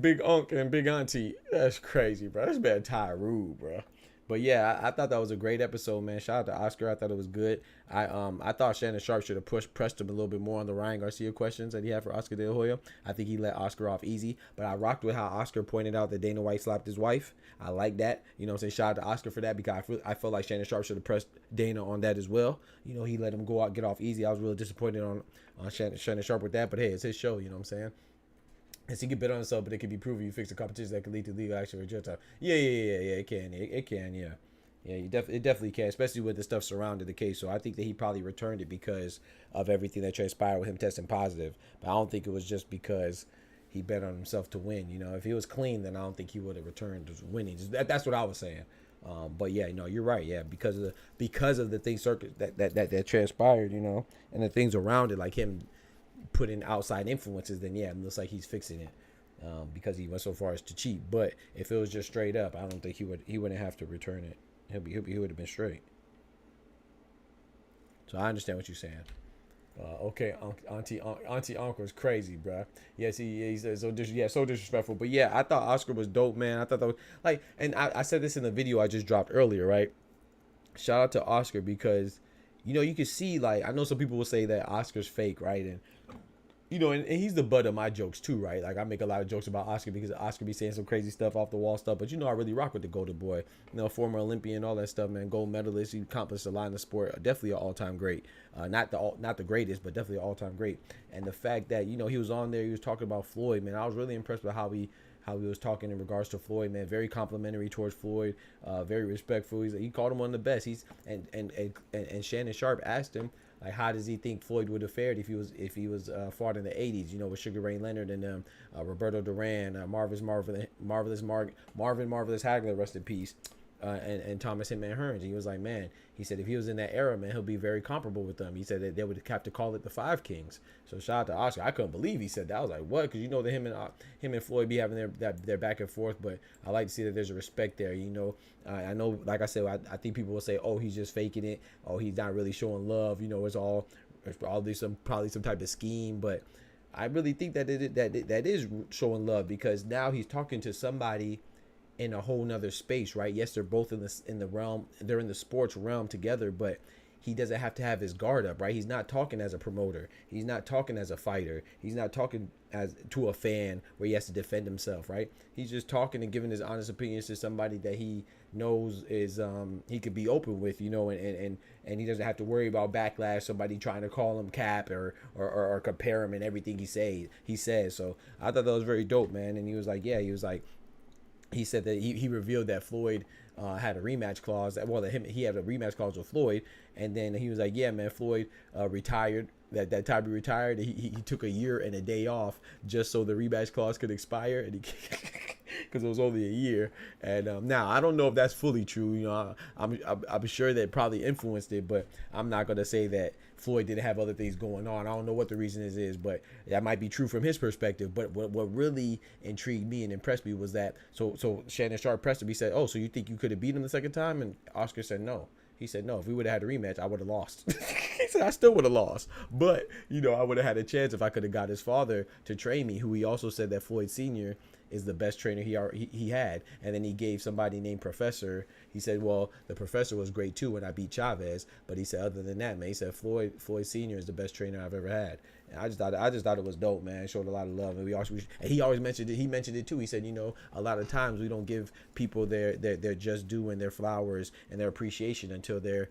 Big Unc and Big Auntie. That's crazy, bro. That's bad Ty rude, bro. But yeah, I thought that was a great episode, man. Shout out to Oscar. I thought it was good. I thought Shannon Sharp should have pressed him a little bit more on the Ryan Garcia questions that he had for Oscar De La Hoya. I think he let Oscar off easy. But I rocked with how Oscar pointed out that Dana White slapped his wife. I like that. You know what I'm saying? Shout out to Oscar for that because I felt like Shannon Sharp should have pressed Dana on that as well. You know, he let him go out, get off easy. I was really disappointed on Shannon Sharp with that. But hey, it's his show. You know what I'm saying? And so you can bet on himself, but it can be proven you fix the competition that could lead to legal action or jail time. Yeah, it can, yeah. Yeah, it definitely can, especially with the stuff surrounding the case. So I think that he probably returned it because of everything that transpired with him testing positive. But I don't think it was just because he bet on himself to win. You know, if he was clean, then I don't think he would have returned to winning. That's what I was saying. But yeah, no, you're right. Yeah, because of the things that transpired, you know, and the things around it, like him put in outside influences, then yeah, it looks like he's fixing it because he went so far as to cheat. But if it was just straight up, I don't think he wouldn't have to return it. He would have been straight. So I understand what you're saying. Okay, Auntie Uncle is crazy, bro. Yes, he said so. So disrespectful. But yeah, I thought Oscar was dope, man. I thought that was like, and I said this in the video I just dropped earlier, right? Shout out to Oscar because, you know, you can see, like, I know some people will say that Oscar's fake, right? And you know, and he's the butt of my jokes too, right? Like I make a lot of jokes about Oscar because Oscar be saying some crazy stuff, off the wall stuff. But you know, I really rock with the Golden Boy, you know, former Olympian, all that stuff, man. Gold medalist, he accomplished a lot in the sport. Definitely an all-time great. Not the greatest, but definitely an all-time great. And the fact that, you know, he was on there, he was talking about Floyd, man. I was really impressed with how he was talking in regards to Floyd, man. Very complimentary towards Floyd, very respectful. He called him one of the best. And Shannon Sharp asked him, like, how does he think Floyd would have fared if he was fought in the 80s, you know, with Sugar Ray Leonard and Roberto Duran, Marvin Marvelous Hagler, rest in peace. and Thomas Hitman Hearns. And he was like, man, he said if he was in that era, man, he'll be very comparable with them. He said that they would have to call it the Five Kings. So shout out to Oscar. I couldn't believe he said that. I was like, what? Because you know that him and Floyd be having their back and forth, but I like to see that there's a respect there. You know, I know, like I said, I think people will say, oh, he's just faking it. Oh, he's not really showing love. You know, it's probably some type of scheme, but I really think that that is showing love, because now he's talking to somebody in a whole nother space, right? Yes, they're both in the realm, they're in the sports realm together, but he doesn't have to have his guard up, right? He's not talking as a promoter, he's not talking as a fighter, he's not talking as to a fan where he has to defend himself, right? He's just talking and giving his honest opinions to somebody that he knows is he could be open with, you know, and he doesn't have to worry about backlash, somebody trying to call him cap or compare him in everything he says. So I thought that was very dope, man. And he was like, he said that he revealed that Floyd had a rematch clause. Well, he had a rematch clause with Floyd, and then he was like, yeah, man, Floyd retired. That time he retired, he took a year and a day off just so the rematch clause could expire, and because it was only a year. And now I don't know if that's fully true. You know, I'm sure that probably influenced it, but I'm not gonna say that Floyd didn't have other things going on. I don't know what the reason is, but that might be true from his perspective. But what really intrigued me and impressed me was that so Shannon Sharp pressed him. He said, "Oh, so you think you could have beat him the second time?" And Oscar said, "No." He said, "No, if we would have had a rematch, I would have lost." He said, "I still would have lost, but you know, I would have had a chance if I could have got his father to train me." Who he also said that Floyd Sr. is the best trainer he had. And then he gave somebody named Professor. He said, well, the Professor was great too when I beat Chavez, but he said other than that, man, he said Floyd Sr. is the best trainer I've ever had. And I just thought it was dope, man. It showed a lot of love, and he always mentioned it. He mentioned it too. He said, you know, a lot of times we don't give people their just due and their flowers and their appreciation until they're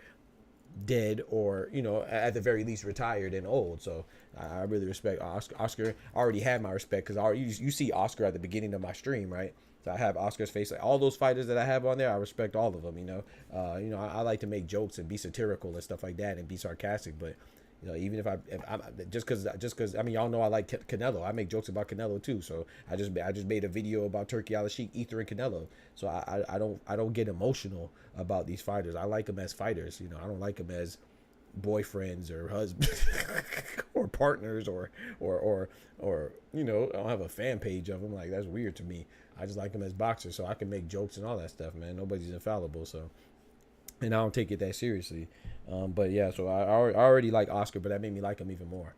dead, or you know, at the very least retired and old. So I really respect Oscar. I already had my respect because you see Oscar at the beginning of my stream, right? So I have Oscar's face. Like all those fighters that I have on there, I respect all of them. You know, I like to make jokes and be satirical and stuff like that and be sarcastic, but you know, even if I'm just because I mean, y'all know I like Canelo. I make jokes about Canelo too. So I just made a video about Turki Alalshikh, Ether, and Canelo. So I don't get emotional about these fighters. I like them as fighters. You know, I don't like them as boyfriends or husbands or partners or you know, I don't have a fan page of them. Like, that's weird to me. I just like them as boxers, so I can make jokes and all that stuff, man. Nobody's infallible, so. And I don't take it that seriously. But yeah, so I already like Oscar, but that made me like him even more.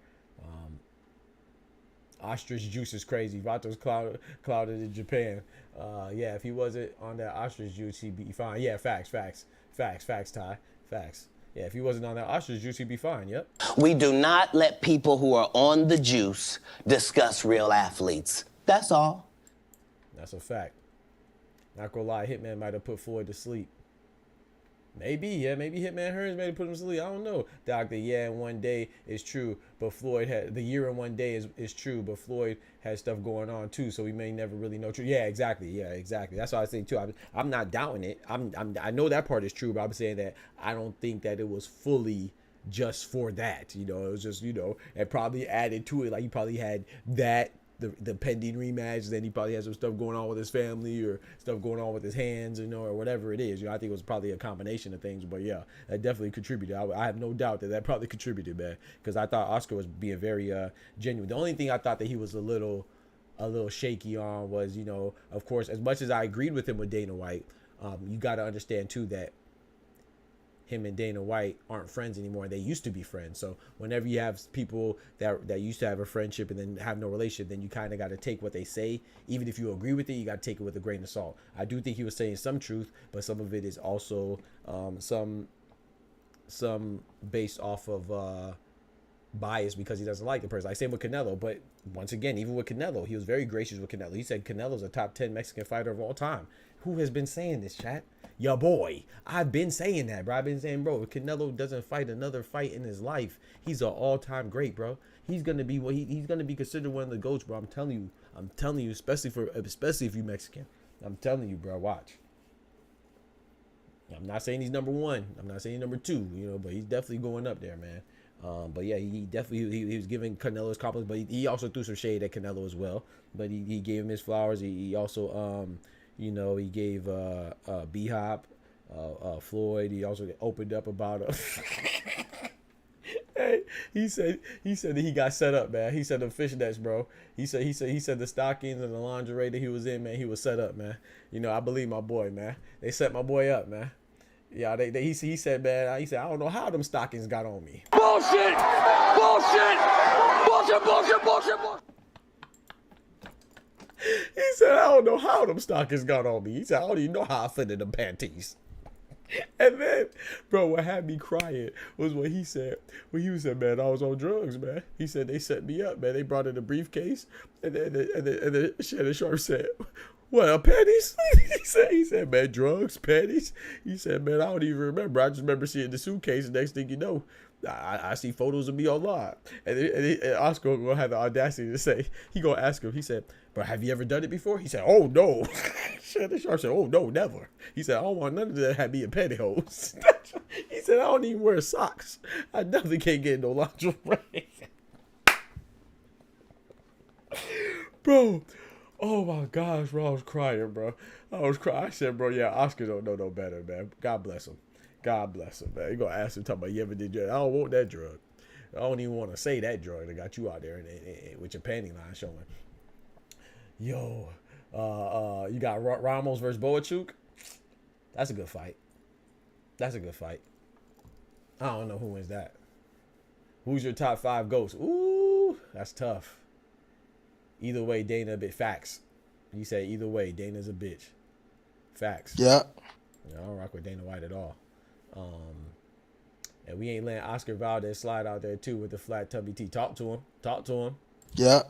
Ostrich juice is crazy. Vato's clouded in Japan. Yeah, if he wasn't on that ostrich juice, he'd be fine. Yeah, facts, Ty. Facts. Yeah, if he wasn't on that ostrich juice, he'd be fine. Yep. We do not let people who are on the juice discuss real athletes. That's all. That's a fact. Not gonna lie, Hitman might have put Floyd to sleep. Maybe Hitman Hearns made it put him to sleep. I don't know, Doctor. Yeah, in one day is true, but Floyd had the year in one day is true, but Floyd has stuff going on too, so we may never really know true. Yeah, exactly. That's what I think too. I'm not doubting it. I know that part is true, but I'm saying that I don't think that it was fully just for that. You know, it was just, you know, it probably added to it. Like, he probably had that. The pending rematch, then he probably has some stuff going on with his family or stuff going on with his hands, you know, or whatever it is. You know, I think it was probably a combination of things, but yeah, that definitely contributed. I have no doubt that probably contributed, man, because I thought Oscar was being very genuine. The only thing I thought that he was a little shaky on was, you know, of course, as much as I agreed with him with Dana White, you got to understand too that him and Dana White aren't friends anymore. They used to be friends. So whenever you have people that used to have a friendship and then have no relationship, then you kind of got to take what they say. Even if you agree with it, you got to take it with a grain of salt. I do think he was saying some truth, but some of it is also some based off of bias because he doesn't like the person. Like same with Canelo, but once again, even with Canelo, he was very gracious with Canelo. He said Canelo's a top 10 Mexican fighter of all time. Who has been saying this, chat? Your boy. I've been saying that, bro. I've been saying, bro, if Canelo doesn't fight another fight in his life, he's an all-time great, bro. He's gonna be he's gonna be considered one of the GOATs, bro. I'm telling you, especially if you Mexican. I'm telling you, bro. Watch. I'm not saying he's number one. I'm not saying he's number two, you know, but he's definitely going up there, man. But yeah, he definitely he was giving Canelo his compliments, but he also threw some shade at Canelo as well. But he gave him his flowers. He also you know, he gave B-Hop Floyd. He also opened up about hey, he said that he got set up, man. He said the fishnets, bro. He said the stockings and the lingerie that he was in, man. He was set up, man. You know, I believe my boy, man. They set my boy up, man. Yeah, he said, man. He said, I don't know how them stockings got on me. Bullshit! Bullshit! Bullshit, bullshit, bullshit, bullshit! He said, I don't know how them stockings got on me. He said, I don't even know how I fit in them panties. And then, bro, what had me crying was what he said. When he said, man, I was on drugs, man. He said, they set me up, man. They brought in a briefcase. And then Shannon Sharp said, what, panties? he said, man, drugs, panties. He said, man, I don't even remember. I just remember seeing the suitcase. And next thing you know, I see photos of me online. And Oscar gonna have the audacity to say, he gonna ask him, he said, bro, have you ever done it before? He said, oh, no. Shannon Sharp said, oh, no, never. He said, I don't want none of that have me in pantyhose. He said, I don't even wear socks. I definitely can't get no lingerie. Bro, oh my gosh, bro, I was crying, bro. I said, bro, yeah, Oscar don't know no better, man. God bless him. God bless him, man. You gonna ask him, talking about, you ever did drugs? I don't want that drug. I don't even want to say that drug that got you out there with your panty line showing. Yo, you got Ramos versus Boachuk. That's a good fight. That's a good fight. I don't know who wins that. Who's your top 5 GOATs? Ooh, that's tough. Either way, Dana a bit. Facts. You say either way, Dana's a bitch. Facts. Yeah. I don't rock with Dana White at all. And we ain't letting Oscar Valdez slide out there too with the flat tubby T. Talk to him. Yeah.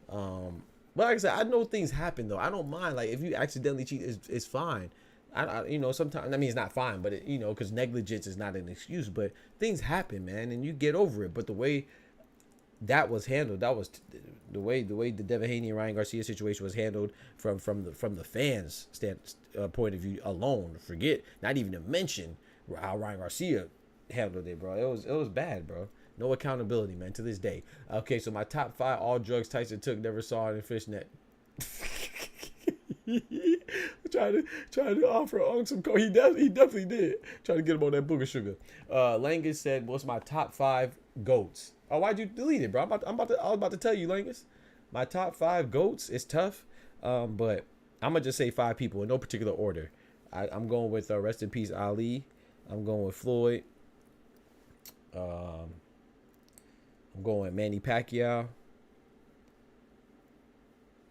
But like I said, I know things happen though. I don't mind. Like if you accidentally cheat, it's fine. I you know, sometimes, I mean, it's not fine, but you know, because negligence is not an excuse. But things happen, man, and you get over it. But the way that was handled, that was the way the Devin Haney and Ryan Garcia situation was handled from the fans' point of view alone. Forget, not even to mention how Ryan Garcia handled it, bro. It was bad, bro. No accountability, man, to this day. Okay, so my top 5 all drugs Tyson took, never saw it in fishnet. trying to offer on some coke. He definitely did. Trying to get him on that booger sugar. Langus said, what's my top 5 GOATs? Oh, why'd you delete it, bro? I was about to tell you, Langus. My top 5 GOATs is tough. But I'm gonna just say 5 people in no particular order. I'm going with rest in peace Ali. I'm going with Floyd. I'm going with Manny Pacquiao.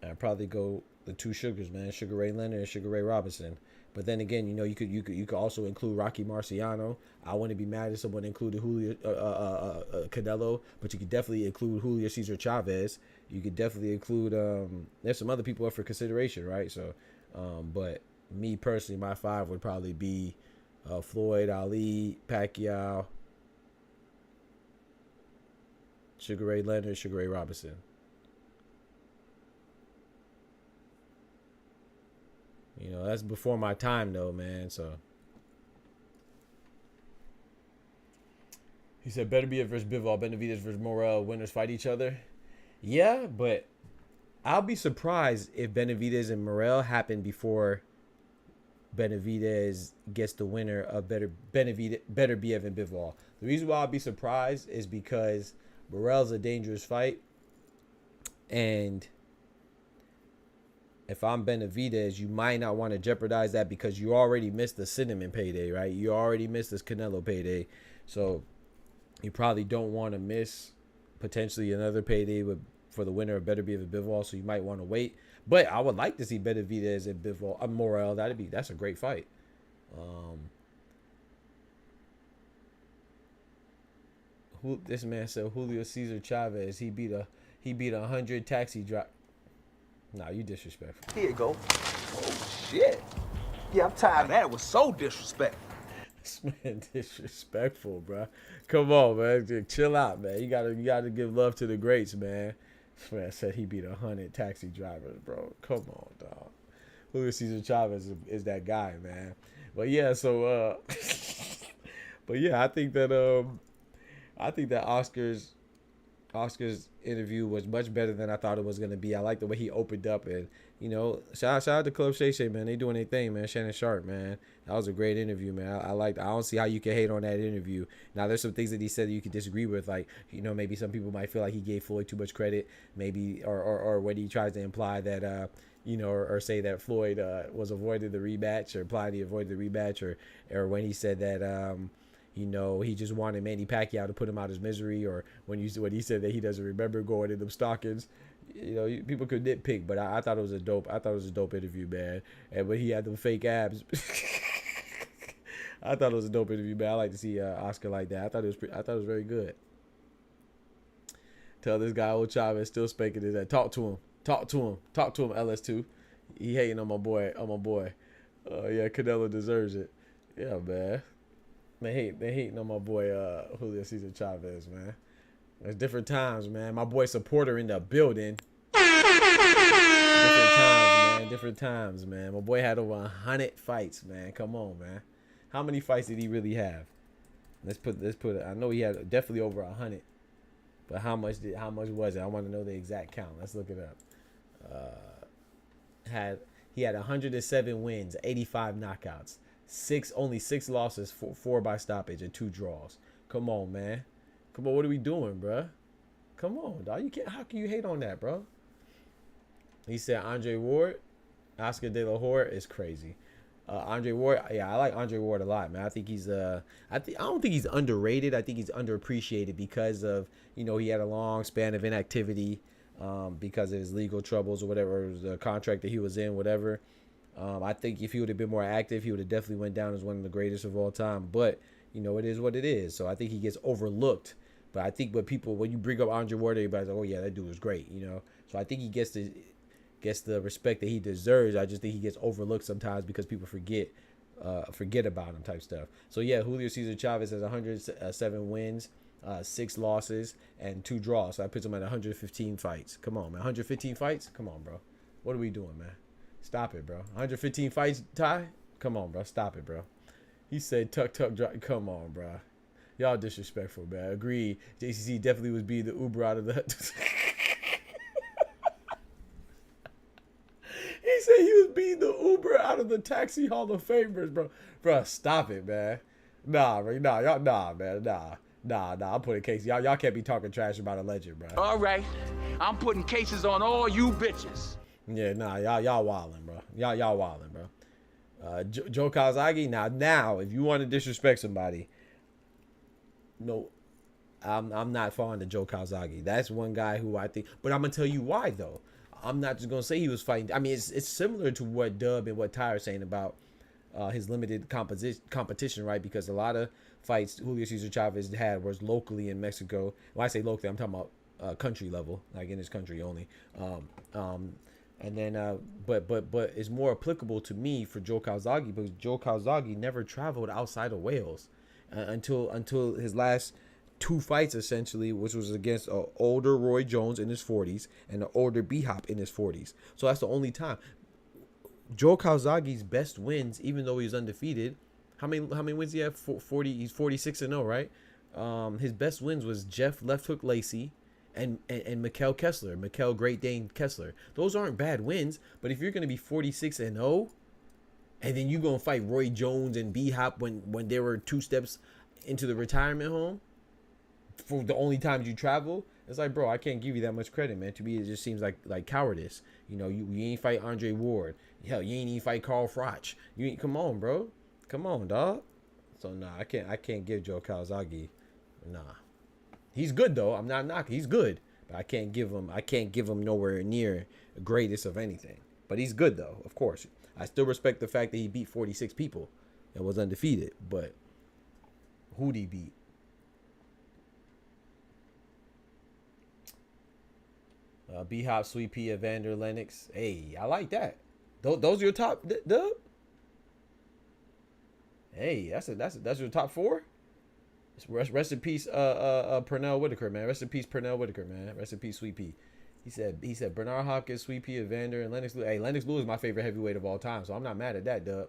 I'd probably go the 2 Sugars, man, Sugar Ray Leonard and Sugar Ray Robinson. But then again, you know, you could also include Rocky Marciano. I wouldn't be mad if someone included Julio Canelo, but you could definitely include Julio Cesar Chavez. You could definitely include there's some other people up for consideration, right? So, but me personally, my 5 would probably be Floyd, Ali, Pacquiao, Sugar Ray Leonard, Sugar Ray Robinson. You know, that's before my time, though, man. So he said, Beterbiev versus Bivol, Benavidez versus Morel, winners fight each other. Yeah, but I'll be surprised if Benavidez and Morel happen before Benavidez gets the winner of Beterbiev and Bivol. The reason why I'll be surprised is because Morel's a dangerous fight, and if I'm Benavidez, you might not want to jeopardize that because you already missed the Cinnamon payday, right? You already missed this Canelo payday. So you probably don't want to miss potentially another payday for the winner of Beterbiev and Bivol. So you might want to wait. But I would like to see Benavidez and Bivol, Morel. That's a great fight. This man said Julio Cesar Chavez. He beat 100 taxi drive. Nah, you disrespectful. Here you go. Oh, shit. Yeah, I'm tired of that. It was so disrespectful. This man disrespectful, bro. Come on, man. Chill out, man. You gotta give love to the greats, man. This man said he beat 100 taxi drivers, bro. Come on, dog. Julio Cesar Chavez is that guy, man. But yeah, so but yeah, I think that Oscar's interview was much better than I thought it was going to be. I like the way he opened up and you know, shout out to Club Shay Shay, man. They doing their thing, man. Shannon Sharp, man. That was a great interview, man. I don't see how you can hate on that interview. Now, there's some things that he said that you could disagree with, like, you know, maybe some people might feel like he gave Floyd too much credit, maybe, or when he tries to imply that, you know, or say that Floyd was avoiding the rematch, or implied he avoided the rematch, or when he said that, you know, he just wanted Manny Pacquiao to put him out of his misery, or when he said that he doesn't remember going in them stockings. You know, people could nitpick, but I thought it was a dope interview, man. And when he had them fake abs, I thought it was a dope interview, man. I like to see Oscar like that. I thought it was very good. Tell this guy old Chavez still spanking his head. Talk to him, LS2. He hating on my boy, yeah, Canelo deserves it. Yeah, man. They hating on my boy Julio Cesar Chavez, man. There's different times, man. My boy supporter in the building. Different times, man. My boy had over 100 fights, man. Come on, man. How many fights did he really have? Let's put it. I know he had definitely over 100. But how much was it? I want to know the exact count. Let's look it up. He had 107 wins, 85 knockouts, only 6 losses, 4 by stoppage, and 2 draws. Come on, man. Come on, what are we doing, bro? Come on, dog. How can you hate on that, bro? He said Andre Ward, Oscar De La Hoya is crazy. Andre Ward, yeah, I like Andre Ward a lot, man. I think he's I don't think he's underrated. I think he's underappreciated because of, you know, he had a long span of inactivity because of his legal troubles or whatever, the contract that he was in, whatever. I think if he would have been more active, he would have definitely went down as one of the greatest of all time. But, you know, it is what it is. So I think he gets overlooked. But I think when you bring up Andre Ward, everybody's like, oh yeah, that dude was great, you know. So I think he gets the respect that he deserves. I just think he gets overlooked sometimes because people forget about him type stuff. So yeah, Julio Cesar Chavez has 107 wins, 6 losses, and 2 draws. So I put him at 115 fights. Come on, man. 115 fights? Come on, bro. What are we doing, man? Stop it, bro. 115 fights, Ty? Come on, bro. Stop it, bro. He said tuck, drop. Come on, bro. Y'all disrespectful, man. Agreed. JCC definitely was being the Uber out of the... He said he was being the Uber out of the Taxi Hall of Famers, bro. Bro, stop it, man. Nah, bro. Nah, man. Nah. I'm putting cases. Y'all can't be talking trash about a legend, bro. All right. I'm putting cases on all you bitches. Yeah, nah. Y'all wildin', bro. Y'all wildin', bro. Joe Calzaghe, now, if you want to disrespect somebody, no, I'm not fond of Joe Calzaghe. That's one guy who I think, but I'm gonna tell you why though. I'm not just gonna say he was fighting. I mean, it's similar to what Dub and what Ty are saying about his limited competition, right? Because a lot of fights Julio Cesar Chavez had was locally in Mexico. When I say locally, I'm talking about country level, like in his country only. And then, but it's more applicable to me for Joe Calzaghe because Joe Calzaghe never traveled outside of Wales until his last 2 fights, essentially, which was against an older Roy Jones in his 40s and an older B-Hop in his 40s. So that's the only time. Joe Calzaghe's best wins, even though he's undefeated, how many wins he have? 40. He's 46-0, right? His best wins was Jeff Left Hook Lacey and Mikkel Kessler, Mikkel Great Dane Kessler. Those aren't bad wins, but if you're going to be 46-0 and then you're going to fight Roy Jones and B-Hop when they were 2 steps into the retirement home for the only times you travel, it's like, bro, I can't give you that much credit, man. To me, it just seems like cowardice. You know, you ain't fight Andre Ward. Hell, you ain't even fight Carl Froch. You ain't, come on, bro. Come on, dog. So nah, I can't give Joe Calzaghe. Nah. He's good though. I'm not knocking. He's good. But I can't give him nowhere near the greatest of anything. But he's good though, of course. I still respect the fact that he beat 46 people and was undefeated. But who'd he beat? B-Hop, Sweet Pea, Evander Lennox. Hey, I like that. Those are your top, Dub? Hey, that's your top 4? Rest in peace, Pernell Whitaker, man. Rest in peace, Pernell Whitaker, man. Rest in pease, Sweet Pea. He said Bernard Hopkins, Sweet Pea, Evander, and Lennox Lewis. Hey, Lennox Lewis is my favorite heavyweight of all time, so I'm not mad at that, Dub.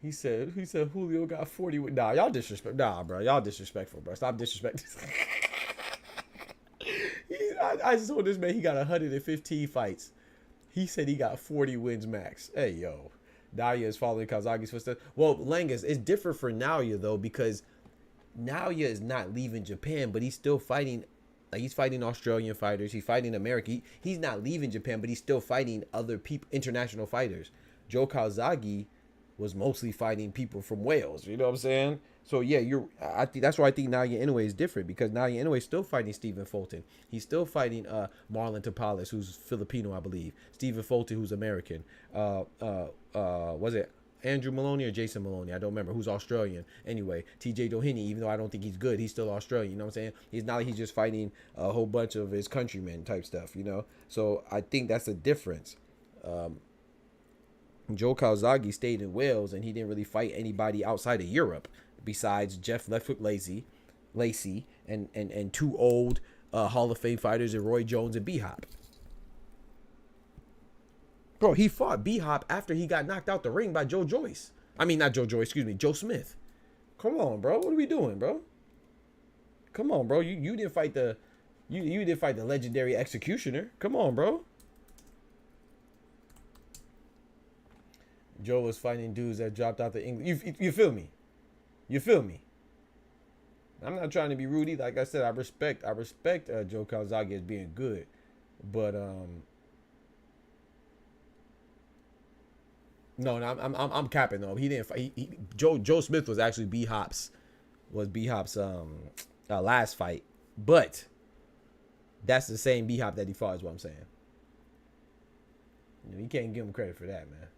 He said Julio got 40. Nah, y'all disrespect. Nah, bro, y'all disrespectful, bro. Stop disrespecting. I just told this man he got 115 fights. He said he got 40 wins max. Hey, yo. Naoya is following Kazagi's footsteps. Well, Langus, it's different for Naoya, though, because Naoya is not leaving Japan, but he's still fighting. Like, he's fighting Australian fighters. He's fighting America. He's not leaving Japan, but he's still fighting other people, international fighters. Joe Calzaghe was mostly fighting people from Wales. You know what I'm saying? So yeah, I think that's why I think Naoya Inoue is different, because Naoya Inoue is still fighting Stephen Fulton. He's still fighting Marlon Tapales, who's Filipino, I believe. Stephen Fulton, who's American. Was it Andrew Maloney or Jason Maloney? I don't remember. Who's Australian? Anyway, TJ Doheny, even though I don't think he's good, he's still Australian. You know what I'm saying? He's not like he's just fighting a whole bunch of his countrymen type stuff. You know, so I think that's the difference. Joe Calzaghe stayed in Wales, and he didn't really fight anybody outside of Europe besides Jeff Leftfoot Lacey and two old Hall of Fame fighters, and Roy Jones and B-Hop. Bro, he fought B-Hop after he got knocked out the ring by Joe Joyce. I mean, not Joe Joyce, excuse me, Joe Smith. Come on, bro. What are we doing, bro? Come on, bro. You didn't fight the you didn't fight the legendary Executioner. Come on, bro. Joe was fighting dudes that dropped out the English. You feel me? You feel me? I'm not trying to be rude either. Like I said, I respect Joe Calzaghe as being good, but no, I'm capping though. He didn't fight. Joe Smith was actually B-Hop's last fight, but that's the same B-Hop that he fought, is what I'm saying. You can't give him credit for that, man.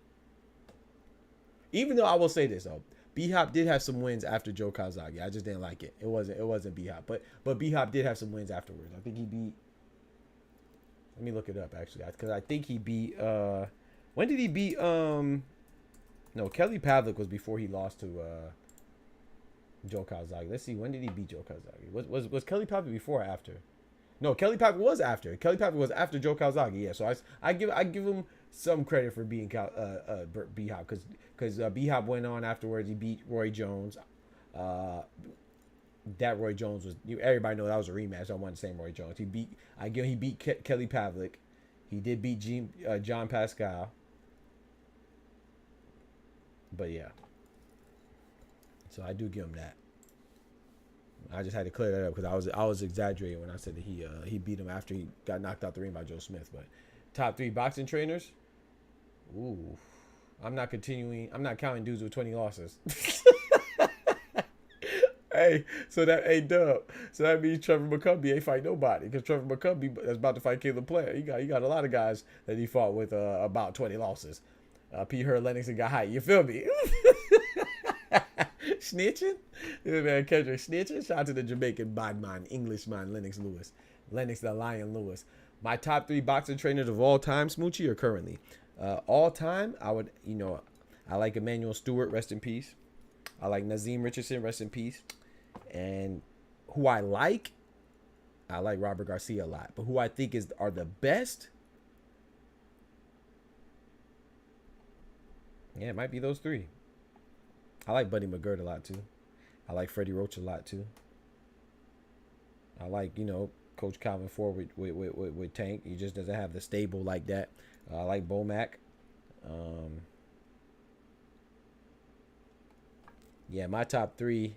Even though I will say this though, B-Hop did have some wins after Joe Calzaghe. I just didn't like it. It wasn't B-Hop, but B-Hop did have some wins afterwards. I think he beat. Let me look it up actually, because I think he beat. When did he beat? No, Kelly Pavlik was before he lost to Joe Calzaghe. Let's see, when did he beat Joe Calzaghe? Was Kelly Pavlik before or after? No, Kelly Pavlik was after. Kelly Pavlik was after Joe Calzaghe. Yeah, so I give him some credit for being B-Hop, because B-Hop went on afterwards. He beat Roy Jones. That Roy Jones was, everybody know that was a rematch. I wasn't the same Roy Jones. He beat Kelly Pavlik. He did beat John Pascal. But yeah, so I do give him that. I just had to clear that up because I was exaggerating when I said that he beat him after he got knocked out the ring by Joe Smith. But top 3 boxing trainers. Ooh, I'm not counting dudes with 20 losses. So that means Trevor McCumbee ain't fight nobody, because Trevor McCumbee is about to fight Caleb Plant. He got a lot of guys that he fought with about 20 losses. P. Hurd, Lennox, and got height. You feel me? Snitching? Yeah, man, Kendrick snitching. Shout out to the Jamaican bad man, Englishman, Lennox Lewis. Lennox the Lion Lewis. My top 3 boxing trainers of all time, Smoochie, or currently? All time, I would, I like Emmanuel Stewart, rest in peace. I like Nazim Richardson, rest in peace. And who I like Robert Garcia a lot. But who I think are the best, yeah, it might be those 3. I like Buddy McGirt a lot too. I like Freddie Roach a lot too. I like, Coach Calvin Ford with Tank. He just doesn't have the stable like that. I like Bomac. Yeah, my top 3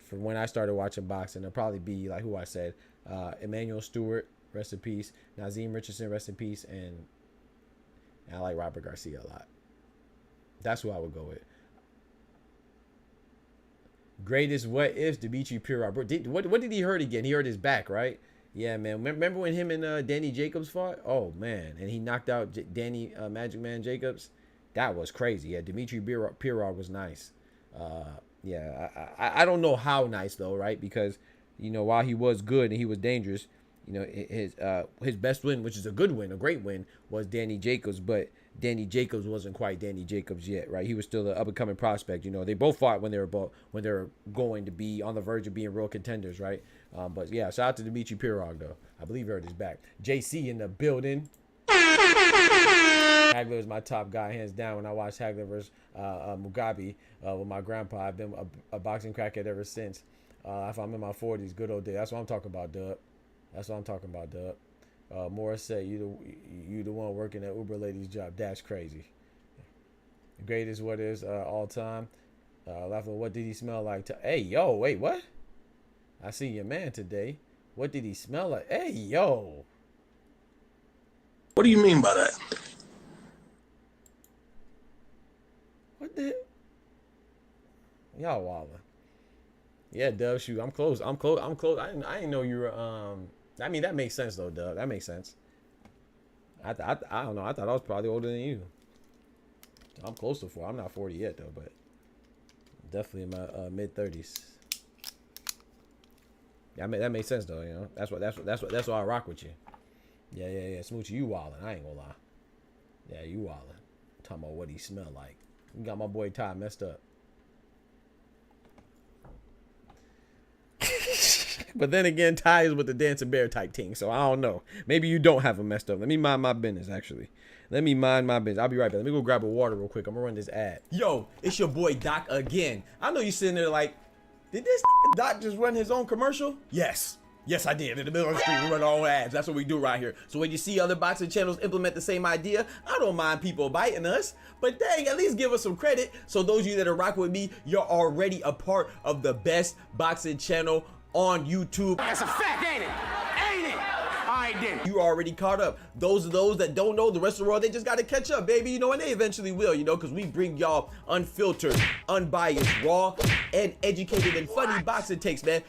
from when I started watching boxing, it'll probably be like who I said. Emmanuel Stewart, rest in peace. Nazim Richardson, rest in peace. And I like Robert Garcia a lot. That's who I would go with. Greatest what ifs, Dimitri Pirog. What did he hurt again? He hurt his back, right? Yeah, man. Remember when him and Danny Jacobs fought? Oh, man. And he knocked out Danny Magic Man Jacobs? That was crazy. Yeah, Dimitri Pirog was nice. Yeah, I don't know how nice, though, right? Because, while he was good and he was dangerous, his best win, which is a good win, a great win, was Danny Jacobs. But Danny Jacobs wasn't quite Danny Jacobs yet, right? He was still an up-and-coming prospect. They both fought when they were going to be on the verge of being real contenders, right? But yeah, shout out to Dimitri Pirog, though. I believe he hurt his back. JC in the building. Hagler is my top guy, hands down. When I watched Hagler versus Mugabe with my grandpa, I've been a boxing crackhead ever since. If I'm in my 40s, good old day. That's what I'm talking about, Dub. That's what I'm talking about, Dub. Morris said, you the one working at Uber lady's job. That's crazy. Greatest what is all time. Laughing, what did he smell like? Hey, yo, wait, what? I see your man today. What did he smell like? Hey, yo. What do you mean by that? What the? Y'all wildin'. Yeah, Dub, shoot, I'm close. I'm close. I didn't know you were. I mean, that makes sense though, Dub. That makes sense. I don't know. I thought I was probably older than you. I'm close to 40. I'm not 40 yet though, but definitely in my mid 30s. Yeah, I mean, that makes sense though. You know, that's why I rock with you. Yeah. Smoochie, you wildin'. I ain't gonna lie. Yeah, you wildin'. Talking about what he smell like. You got my boy Ty messed up. But then again, Ty is with the dancing bear type thing, so I don't know. Maybe you don't have him messed up. Let me mind my business, actually. Let me mind my business. I'll be right back. Let me go grab a water real quick. I'm gonna run this ad. Yo, it's your boy Doc again. I know you sitting there like, did this Doc just run his own commercial? Yes. Yes, I did. In the middle of the street, we run our own ads. That's what we do right here. So when you see other boxing channels implement the same idea, I don't mind people biting us. But dang, at least give us some credit. So those of you that are rocking with me, you're already a part of the best boxing channel on YouTube. That's a fact, ain't it? Ain't it? All right, then. You already caught up. Those that don't know, the rest of the world, they just got to catch up, baby. You know, and they eventually will, you know, because we bring y'all unfiltered, unbiased, raw, and educated and funny boxing takes, man,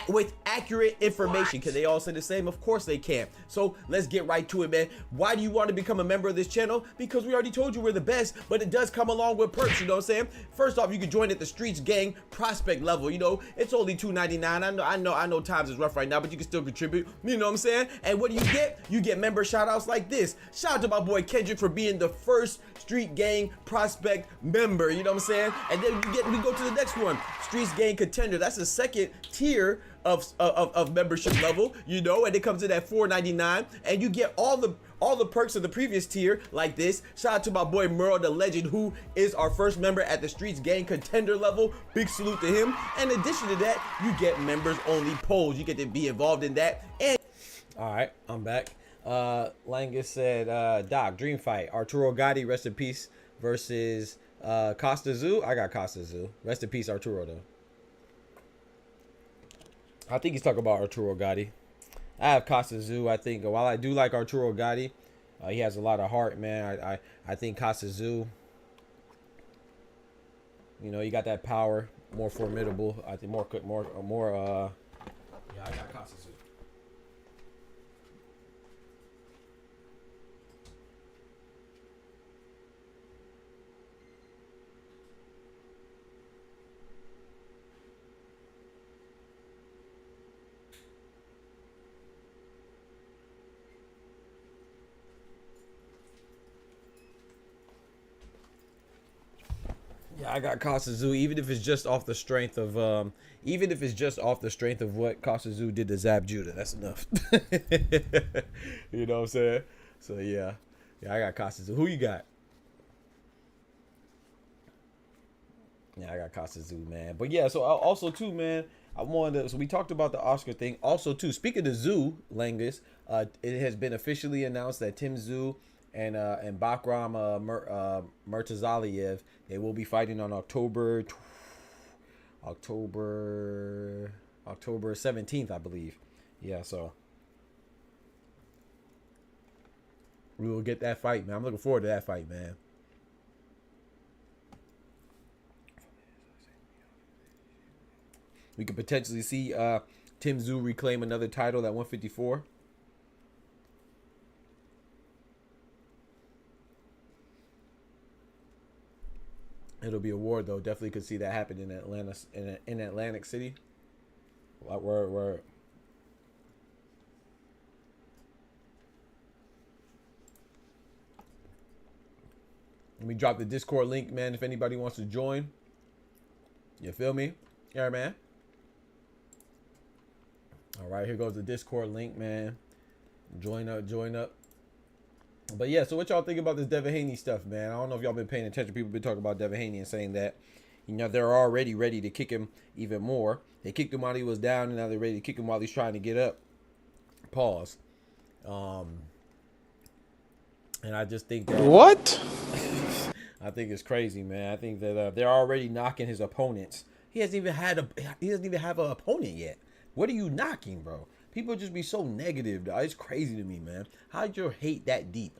with accurate information. Can they all say the same? Of course they can. So let's get right to it, man. Why do you want to become a member of this channel? Because we already told you we're the best, but it does come along with perks, you know what I'm saying? First off, you can join at the Streets Gang prospect level. You know, it's only $2.99. I know times is rough right now, but you can still contribute, you know what I'm saying? And what do you get? You get member shout outs like this. Shout out to my boy Kendrick for being the first Street Gang prospect member, you know what I'm saying? And then we go to the next one, Streets Gang contender. That's the second tier of membership level, you know, and it comes in at $4.99, and you get all the perks of the previous tier like this. Shout out to my boy Merle the Legend, who is our first member at the Streets Gang contender level. Big salute to him. In addition to that, you get members only polls. You get to be involved in that. And all right, I'm back. Langus said, Doc, dream fight, Arturo Gatti, rest in peace, versus Costa Zoo. I got Costa Zoo. Rest in peace, Arturo, though. I think he's talking about Arturo Gatti. I have Costa Zoo. I think while I do like Arturo Gatti, he has a lot of heart, man. I think Costa Zoo, you know, he got that power, more formidable. I think more. Yeah, I got Costa Zoo. Yeah, I got Costa Zoo, even if it's just off the strength of what Costa Zoo did to Zab Judah. That's enough. You know what I'm saying? So yeah, I got Costa Zoo. Who you got? Yeah, I got Costa Zoo, man. But yeah, so also too, man, I wanted to, so we talked about the Oscar thing. Also too, speaking of Zoo, Langus, it has been officially announced that Tim Zoo and Bakram Murtazaliev, they will be fighting on October 17th, I believe. Yeah, so we will get that fight, man. I'm looking forward to that fight, man. We could potentially see Tim Zoo reclaim another title at 154. It'll be a war, though. Definitely could see that happen in Atlanta, in Atlantic City. Where let me drop the Discord link, man, if anybody wants to join. You feel me? Yeah, man. All right, here goes the Discord link, man. Join up. But yeah, so what y'all think about this Devin Haney stuff, man? I don't know if y'all been paying attention. People been talking about Devin Haney and saying that, you know, they're already ready to kick him even more. They kicked him while he was down, and now they're ready to kick him while he's trying to get up. Pause. And I just think that What? I think it's crazy, man. I think that they're already knocking his opponents. He doesn't even have an opponent yet. What are you knocking, bro? People just be so negative, dog. It's crazy to me, man. How'd your hate that deep?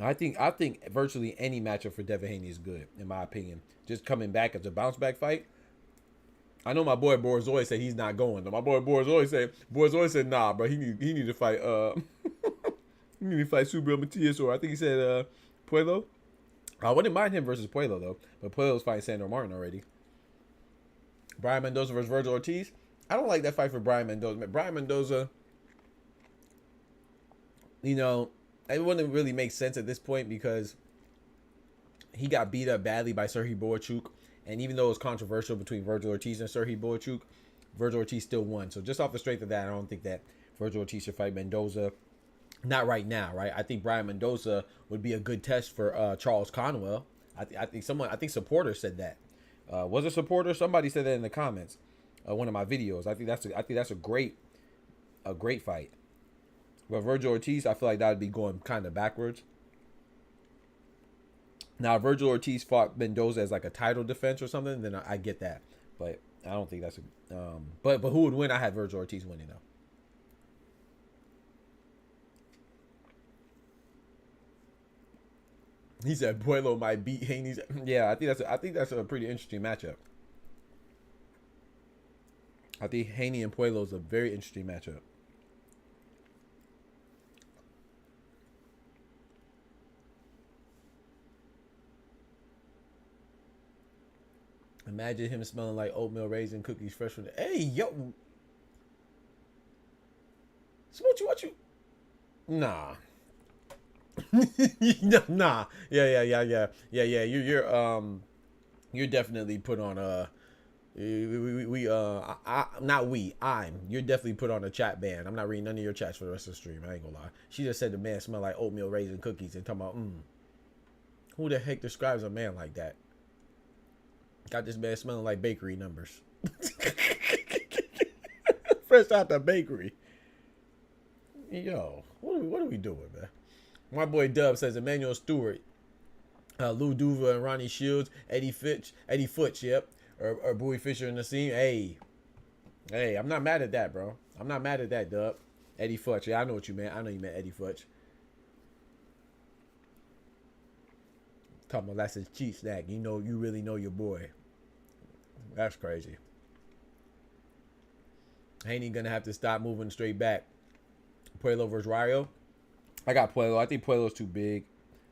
I think virtually any matchup for Devin Haney is good, in my opinion. Just coming back as a bounce back fight. I know my boy Borzoi said he's not going. My boy Borzoi said nah, bro. He need to fight he need to fight Subriel Matias, or I think he said Puello. I wouldn't mind him versus Puello though, but Puello's fighting Sandor Martin already. Brian Mendoza versus Virgil Ortiz. I don't like that fight for Brian Mendoza. Brian Mendoza, you know, it wouldn't really make sense at this point because he got beat up badly by Serhiy Boachuk. And even though it was controversial between Virgil Ortiz and Serhiy Boachuk, Virgil Ortiz still won. So just off the strength of that, I don't think that Virgil Ortiz should fight Mendoza. Not right now, right? I think Brian Mendoza would be a good test for Charles Conwell. I think Supporter said that. Was it Supporter? Somebody said that in the comments. One of my videos. I think that's a great fight. But Virgil Ortiz, I feel like that would be going kind of backwards. Now, Virgil Ortiz fought Mendoza as like a title defense or something, then I get that. But I don't think that's a... But who would win? I had Virgil Ortiz winning, though. He said Puello might beat Haney's. Yeah, I think that's a pretty interesting matchup. I think Haney and Puello is a very interesting matchup. Imagine him smelling like oatmeal raisin cookies fresh from the... Hey, yo. Smoochie, what you... Nah. Nah. Yeah. You're definitely put on a... You're definitely put on a chat ban. I'm not reading none of your chats for the rest of the stream. I ain't gonna lie. She just said the man smelled like oatmeal raisin cookies and talking about, who the heck describes a man like that? Got this man smelling like bakery numbers. Fresh out the bakery. Yo, what are we doing, man? My boy Dub says Emmanuel Stewart, Lou Duva and Ronnie Shields, Eddie Futch, yep, or Bowie Fisher and Nassim. Hey, I'm not mad at that, bro. I'm not mad at that, Dub. Eddie Futch, yeah, I know what you meant. I know you meant Eddie Futch. Talking about that's his cheat snack. You know, you really know your boy. That's crazy. Haney gonna have to stop moving straight back. Puello versus Rayo. I got Puello. I think Puello's too big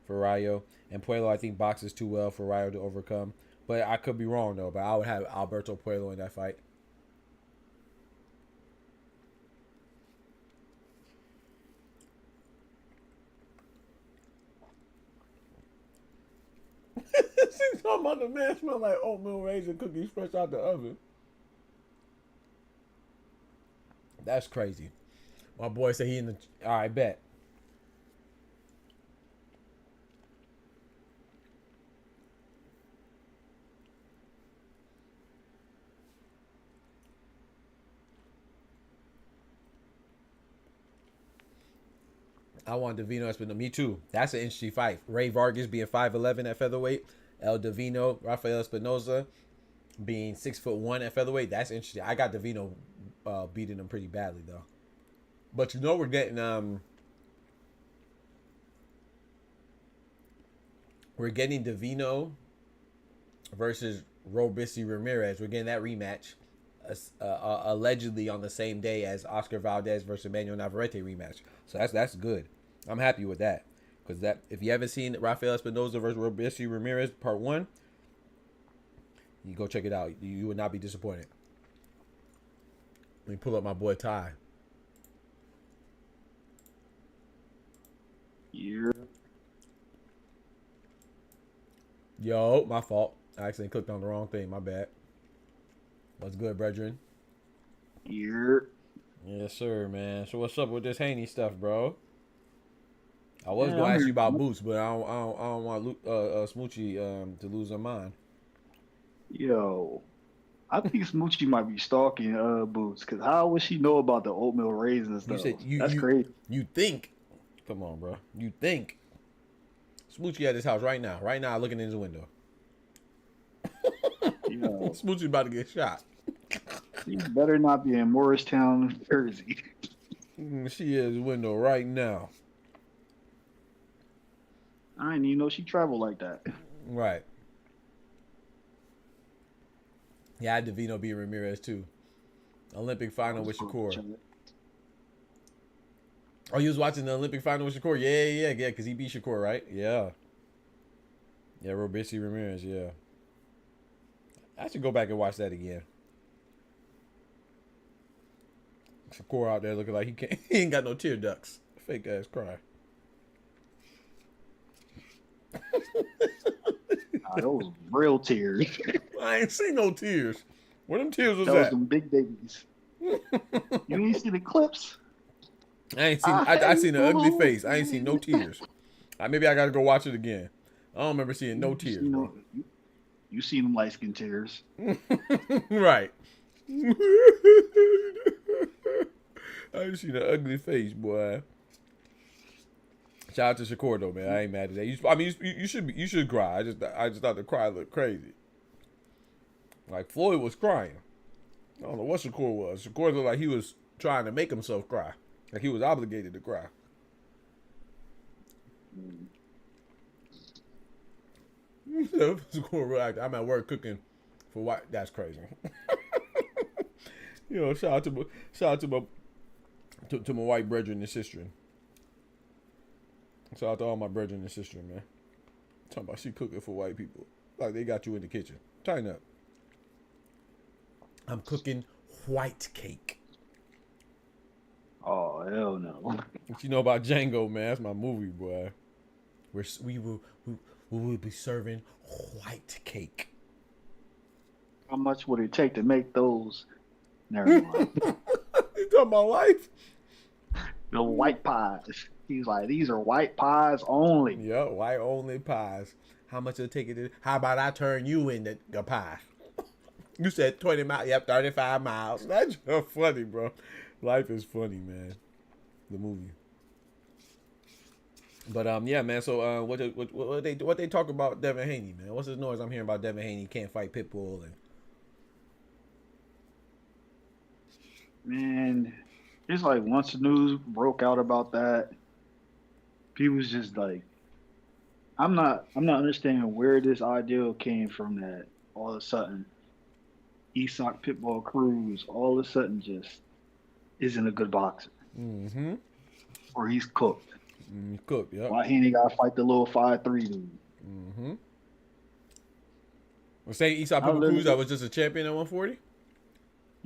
for Rayo. And Puello, I think, boxes too well for Rayo to overcome. But I could be wrong, though. But I would have Alberto Puello in that fight. She's talking about the man smell like oatmeal raisin cookies fresh out the oven. That's crazy. My boy said he in the... All right, bet. I want Divino Espinosa. Me too. That's an interesting fight. Ray Vargas being 5'11" at featherweight. El Divino, Rafael Espinosa being 6'1" at featherweight. That's interesting. I got Divino beating him pretty badly though. But you know we're getting Divino versus Robisi Ramirez. We're getting that rematch. Allegedly on the same day as Oscar Valdez versus Emmanuel Navarrete rematch. So that's good. I'm happy with that. Because that, if you haven't seen Rafael Espinosa versus Robisi Ramirez part 1, you go check it out. You would not be disappointed. Let me pull up my boy Ty. Yeah. Yo, my fault. I accidentally clicked on the wrong thing. My bad. What's good, brethren? Yeah. Yes, sir, man. So what's up with this Haney stuff, bro? I was gonna ask you about Boots, but I don't want Smoochie to lose her mind. Yo, I think Smoochie might be stalking Boots, because how would she know about the oatmeal raisins though? You said That's crazy. You think? Come on, bro. You think? Smoochie at his house right now. Right now, looking in his window. Smoochie about to get shot. She better not be in Morristown, Jersey. She is window right now. I didn't even know she traveled like that. Right. Yeah, I had Devino beat Ramirez too. Olympic final with Shakur. Oh, you was watching the Olympic final with Shakur? Yeah, because he beat Shakur, right? Yeah. Yeah, Robisi Ramirez, yeah. I should go back and watch that again. Shakur out there looking like he ain't got no tear ducts. Fake ass cry. Those real tears. I ain't seen no tears. Where them tears was That was at? them big babies. You ain't see the clips? I ain't seen. I seen an ugly face. I ain't seen no tears. Maybe I gotta go watch it again. I don't remember seeing no tears. You seen them light skin tears. Right. I just seen an ugly face, boy. Shout out to Shakur though, man. I ain't mad at that. You should cry. I just thought the cry looked crazy. Like Floyd was crying. I don't know what Shakur was. Shakur looked like he was trying to make himself cry. Like he was obligated to cry. I'm at work cooking for what? That's crazy. Shout out to my white brethren and sister. Shout out to all my brethren and sister, man. Talking about she cooking for white people. Like they got you in the kitchen. Tighten up. I'm cooking white cake. Oh, hell no. What you know about Django, man? That's my movie, boy. We will be serving white cake. How much would it take to make those? Never mind. You talking about life? The white pies. He's like, these are white pies only. Yeah, white only pies. How much it'll take it? How about I turn you into a pie? You said 20 miles. Yep, 35 miles. That's just funny, bro. Life is funny, man. The movie. But yeah, man. So what they talk about Devin Haney, man? What's this noise I'm hearing about Devin Haney can't fight Pitbull and? Man, it's like once the news broke out about that, people was just like, I'm not understanding where this idea came from that all of a sudden Isak Pitbull Cruz all of a sudden just isn't a good boxer. Mm-hmm. Or he's cooked. Cooked, yeah. Why Haney gotta fight the little 5'3" dude? Mm-hmm. We're saying Isak Pitbull Cruz that was just a champion at 140?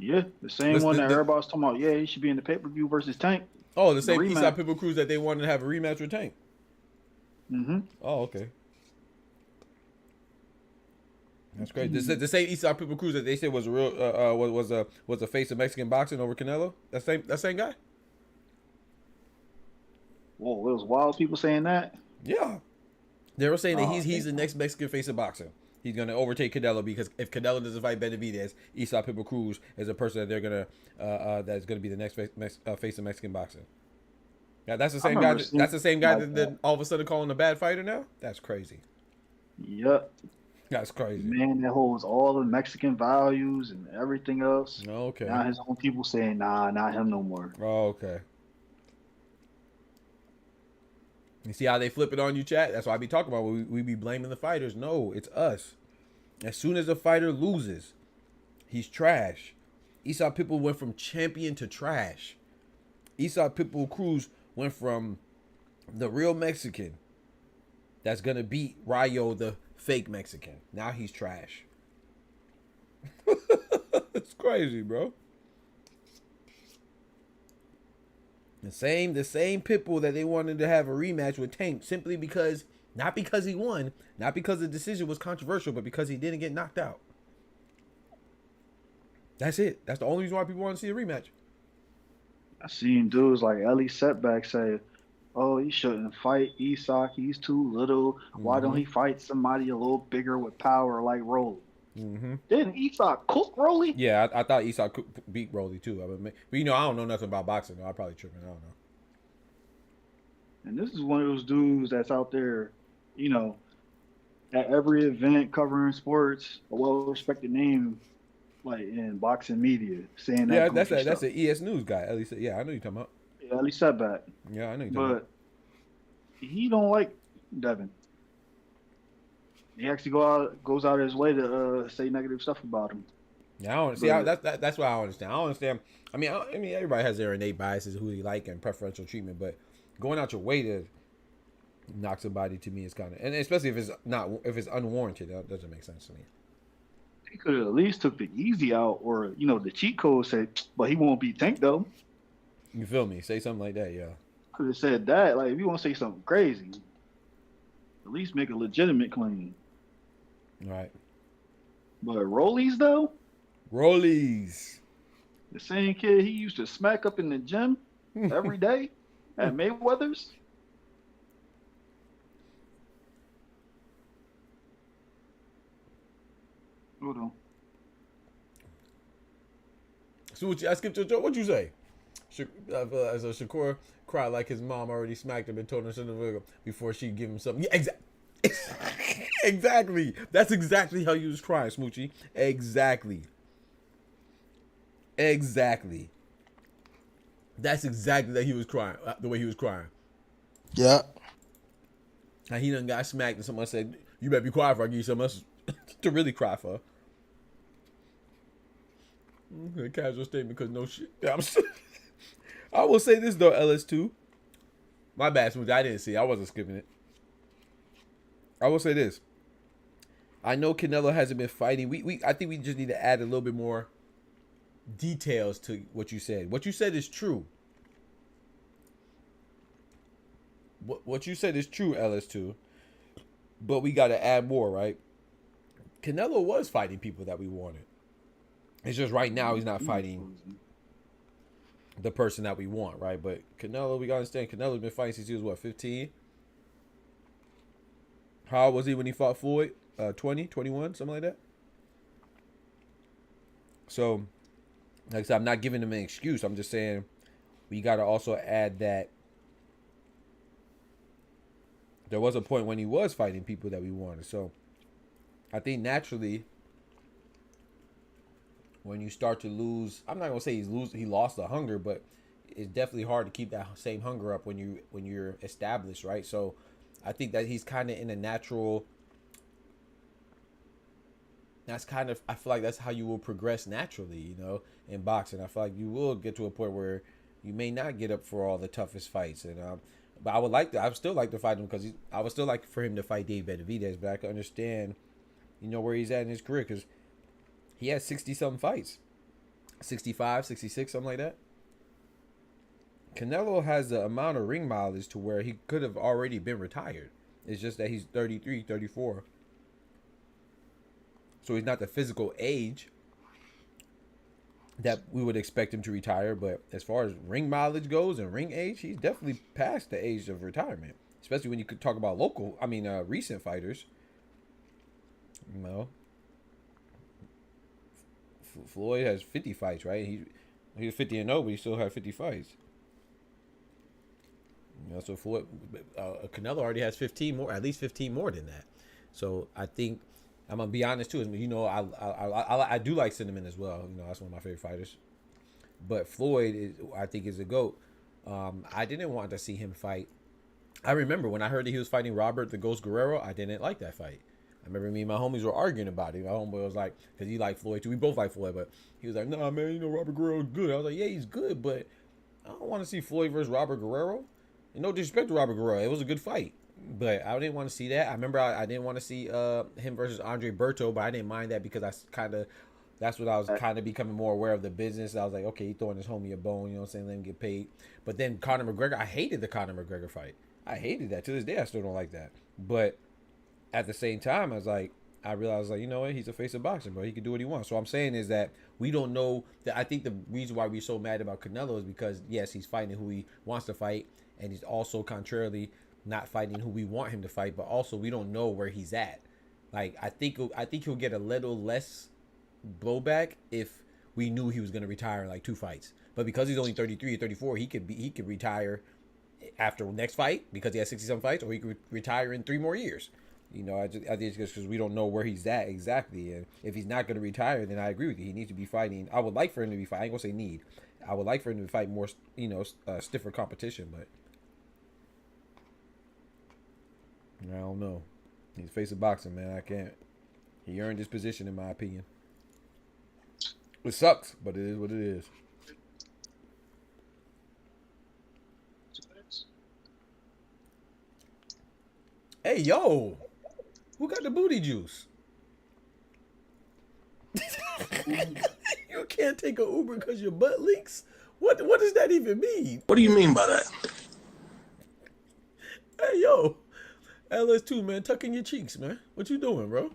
Yeah, the same one that everybody's talking about. Yeah, he should be in the pay-per-view versus Tank. Oh, the same Isak Pitbull Cruz that they wanted to have a rematch with Tank. Mm-hmm. Oh, okay. That's great. The same Isak Pitbull Cruz that they said was a real was a face of Mexican boxing over Canelo. That same guy. Whoa, it was wild people saying that. Yeah, they were saying that he's the next Mexican face of boxing. He's gonna overtake Canelo because if Canelo doesn't fight Benavidez, Isak Pitbull Cruz is a person that they're gonna that's gonna be the next face of Mexican boxing. Yeah, that's the same guy. That's the same guy that all of a sudden calling a bad fighter now. That's crazy. Yep. That's crazy. Man that holds all the Mexican values and everything else. Okay. Now his own people saying, nah, not him no more. Oh, okay. You see how they flip it on you, chat? That's why I be talking about. We be blaming the fighters. No, it's us. As soon as a fighter loses, he's trash. Isak Pitbull went from champion to trash. Isak Pitbull Cruz went from the real Mexican that's gonna beat Rayo, the fake Mexican. Now he's trash. It's crazy, bro. The same Pitbull that they wanted to have a rematch with Tank simply because, not because he won, not because the decision was controversial, but because he didn't get knocked out. That's it. That's the only reason why people want to see a rematch. I seen dudes like Ellie Setback say, oh, he shouldn't fight Isak. He's too little. Why don't he fight somebody a little bigger with power like Roland? Didn't Isak cook Rolly? Yeah, I thought Esau beat Rolly too. But you know, I don't know nothing about boxing. Though. I probably tripping. I don't know. And this is one of those dudes that's out there, you know, at every event covering sports, a well-respected name, like in boxing media, saying that. Yeah, goofy that's stuff. an ES News guy. At least, yeah, I know you're talking about. Yeah, at least setback. Yeah, I know you're talking about. But he don't like Devin. He actually goes out of his way to say negative stuff about him. Yeah, I don't see. That's what I don't understand. I don't understand. I mean, everybody has their innate biases, who they like, and preferential treatment. But going out your way to knock somebody, to me, is kind of, and especially if it's unwarranted, that doesn't make sense to me. He could have at least took the easy out, or the cheat code said, but he won't be tanked though. You feel me? Say something like that, yeah. Could have said that. Like, if you want to say something crazy, at least make a legitimate claim. Right. But Rollies though, Rollies. the same kid he used to smack up in the gym every day at Mayweather's. Hold on. So I skipped your joke. What'd you say? As a Shakur cried like his mom already smacked him and told him something before she give him something. Yeah, exactly. That's exactly how you was crying, Smoochie. Exactly. That's exactly that he was crying. The way he was crying. Yeah. And he done got smacked and someone said, "You better be quiet for I give you something else to really cry for." A casual statement because no shit. Yeah, I will say this though, LS2. My bad, Smoothie. I didn't see it. I wasn't skipping it. I will say this. I know Canelo hasn't been fighting. I think we just need to add a little bit more details to what you said. What you said is true. What you said is true, LS2. But we got to add more, right? Canelo was fighting people that we wanted. It's just right now he's not fighting the person that we want, right? But Canelo, we got to understand, Canelo's been fighting since he was, what, 15? How old was he when he fought Floyd? 20, 21, something like that? So, like I said, I'm not giving him an excuse. I'm just saying we got to also add that there was a point when he was fighting people that we wanted. So, I think naturally, when you start to lose, I'm not gonna say he lost the hunger, but it's definitely hard to keep that same hunger up when you're established, right? So I think that he's kind of in a natural. I feel like that's how you will progress naturally, in boxing. I feel like you will get to a point where you may not get up for all the toughest fights, and but I would still like to fight him because I would still like for him to fight Dave Benavidez, but I can understand, where he's at in his career because he has 60-something fights. 65, 66, something like that. Canelo has the amount of ring mileage to where he could have already been retired. It's just that he's 33, 34. So he's not the physical age that we would expect him to retire. But as far as ring mileage goes and ring age, he's definitely past the age of retirement. Especially when you could talk about recent fighters. Floyd has 50 fights, right? He was 50-0, but he still had 50 fights. So Floyd, Canelo already has 15 more, at least 15 more than that. So I think I'm gonna be honest too. I do like Cinnamon as well. That's one of my favorite fighters. But Floyd I think is a GOAT. I didn't want to see him fight. I remember when I heard that he was fighting Robert the Ghost Guerrero. I didn't like that fight. I remember me and my homies were arguing about it. My homeboy was like, because he liked Floyd too. We both like Floyd, but he was like, "Nah, man, Robert Guerrero's good." I was like, "Yeah, he's good, but I don't want to see Floyd versus Robert Guerrero." And no disrespect to Robert Guerrero, it was a good fight, but I didn't want to see that. I remember I didn't want to see him versus Andre Berto, but I didn't mind that because that's what I was kind of becoming more aware of the business. I was like, okay, he throwing his homie a bone, let him get paid. But then Conor McGregor, I hated the Conor McGregor fight. I hated that. To this day, I still don't like that. But at the same time, I realized, you know what? He's a face of boxing, bro. He can do what he wants. So I'm saying is that we don't know that. I think the reason why we're so mad about Canelo is because, yes, he's fighting who he wants to fight, and he's also contrarily not fighting who we want him to fight, but also we don't know where he's at. Like I think he'll get a little less blowback if we knew he was gonna retire in like 2 fights. But because he's only 33 or 34, he could retire after next fight because he has 67 fights, or he could retire in 3 more years. You know, I think it's just because we don't know where he's at exactly. And if he's not going to retire, then I agree with you. He needs to be fighting. I would like for him to be fighting. I ain't going to say need. I would like for him to fight more, stiffer competition. But I don't know. He's facing boxing, man. I can't. He earned his position, in my opinion. It sucks, but it is what it is. Hey, yo. Who got the booty juice? You can't take an Uber because your butt leaks? What does that even mean? What do you mean by that? Hey, yo. LS2, man. Tuck in your cheeks, man. What you doing, bro?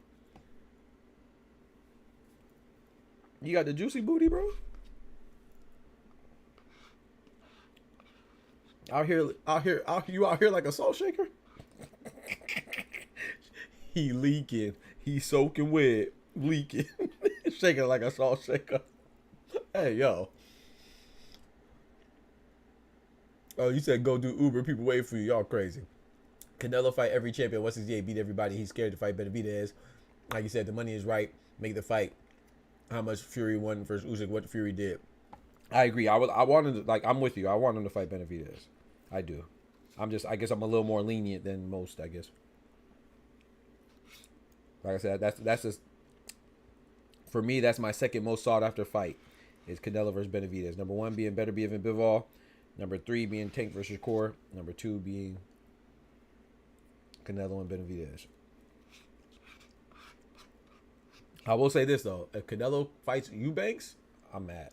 You got the juicy booty, bro? You out here like a salt shaker? He leaking. He soaking wet. Leaking. Shaking like a salt shaker. Hey, yo. Oh, you said go do Uber. People wait for you. Y'all crazy. Canelo fight every champion. 168 beat everybody. He's scared to fight Benavidez. Like you said, the money is right. Make the fight. How much Fury won versus Usyk. What Fury did. I agree. I'm with you. I want him to fight Benavidez. I do. I guess I'm a little more lenient than most, I guess. Like I said, that's just, for me, that's my second most sought after fight is Canelo versus Benavidez. Number 1 being Beterbiev and Bivol. Number 3 being Tank versus Core. Number 2 being Canelo and Benavidez. I will say this though, if Canelo fights Eubanks, I'm mad.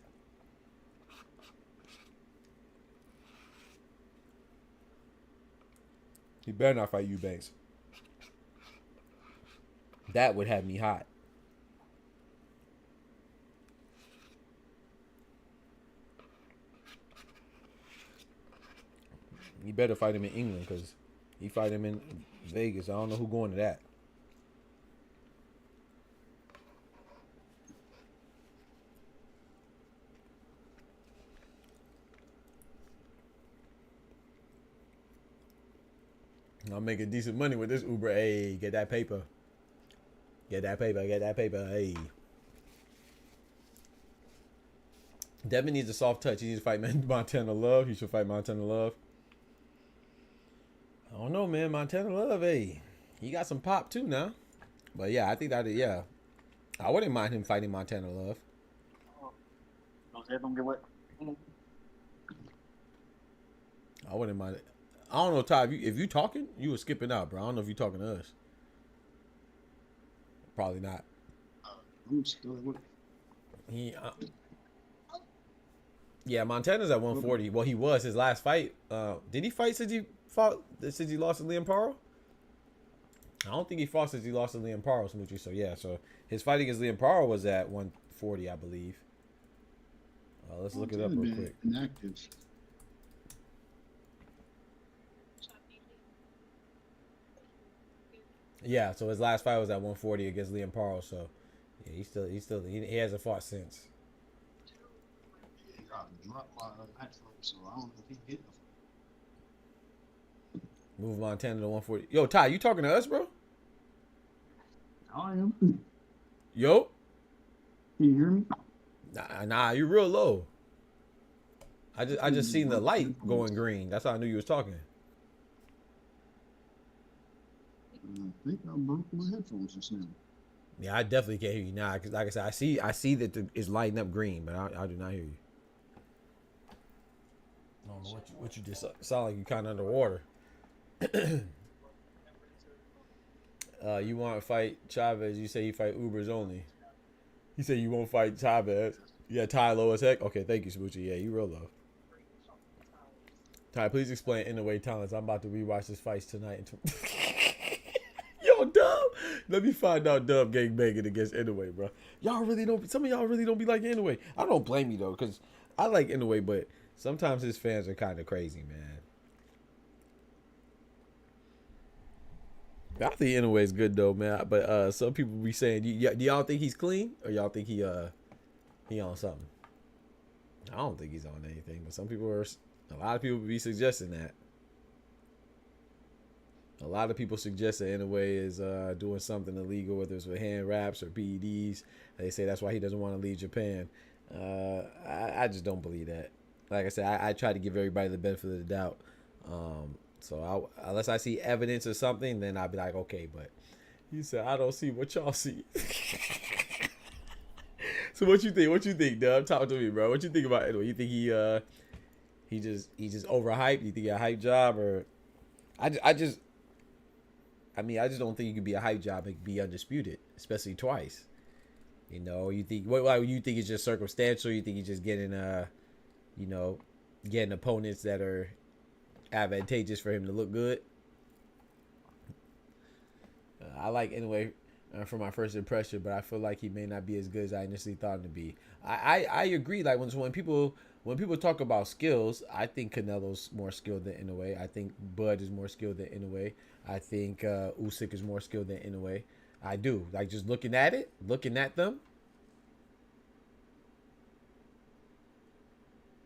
He better not fight Eubanks. That would have me hot. You better fight him in England because he fight him in Vegas. I don't know who going to that. I'm making decent money with this Uber. Hey, get that paper. Get that paper. Get that paper. Hey. Devin needs a soft touch. He needs to fight Montana Love. He should fight Montana Love. I don't know, man. Montana Love, hey. He got some pop, too, now. But, yeah, I think that, yeah. I wouldn't mind him fighting Montana Love. I wouldn't mind it. I don't know, Ty. If you talking, you were skipping out, bro. I don't know if you talking to us. Probably not. Yeah, Montana's at 140. Well, he was his last fight. Did he fight since he lost to Liam Paro? I don't think he fought since he lost to Liam Paro, Smoochie. So yeah, so his fight against Liam Paro was at 140, I believe. Let's look it up real quick. Inactive. Yeah, so his last fight was at 140 against Liam Paro. So yeah, he hasn't fought since. Move Montana to 140. Yo, Ty, you talking to us, bro? I am. Yo? Can you hear me? Nah, you real low. I just seen the light going green. That's how I knew you was talking. I think I broke my headphones just now. Yeah, I definitely can't hear you now. Cause like I said, I see that it's lighting up green, but I do not hear you. I don't know what you just sound like. You kind of underwater. You want to fight Chavez? You say you fight Ubers only. You say you won't fight Chavez. Yeah, Ty low as heck. Okay, thank you, Smoochie. Yeah, you real low. Ty, please explain Inoue talents. I'm about to rewatch this fight tonight. Yo, Dub. Let me find out Dub gang banging against Inoue, bro. Some of y'all really don't be like Inoue. I don't blame you though, cause I like Inoue, but sometimes his fans are kind of crazy, man. I think Inoue is good though, man. But some people be saying, do y'all think he's clean, or y'all think he on something? I don't think he's on anything, but a lot of people be suggesting that. A lot of people suggest that Inoue is doing something illegal, whether it's with hand wraps or PEDs. They say that's why he doesn't want to leave Japan. I just don't believe that. Like I said, I try to give everybody the benefit of the doubt. So unless I see evidence or something, then I'll be like, okay. But he said, I don't see what y'all see. So what you think? What you think, Dub? Talk to me, bro. What you think about Inoue? You think he just overhyped? You think he a hype job, or I just don't think you could be a hype job and be undisputed, especially twice. You know, you think you think it's just circumstantial? You think he's just getting getting opponents that are advantageous for him to look good? I like Inoue for my first impression, but I feel like he may not be as good as I initially thought him to be. I agree. Like when people talk about skills, I think Canelo's more skilled than Inoue. I think Bud is more skilled than Inoue. I think Usyk is more skilled than Inoue. I do. Like just looking at them.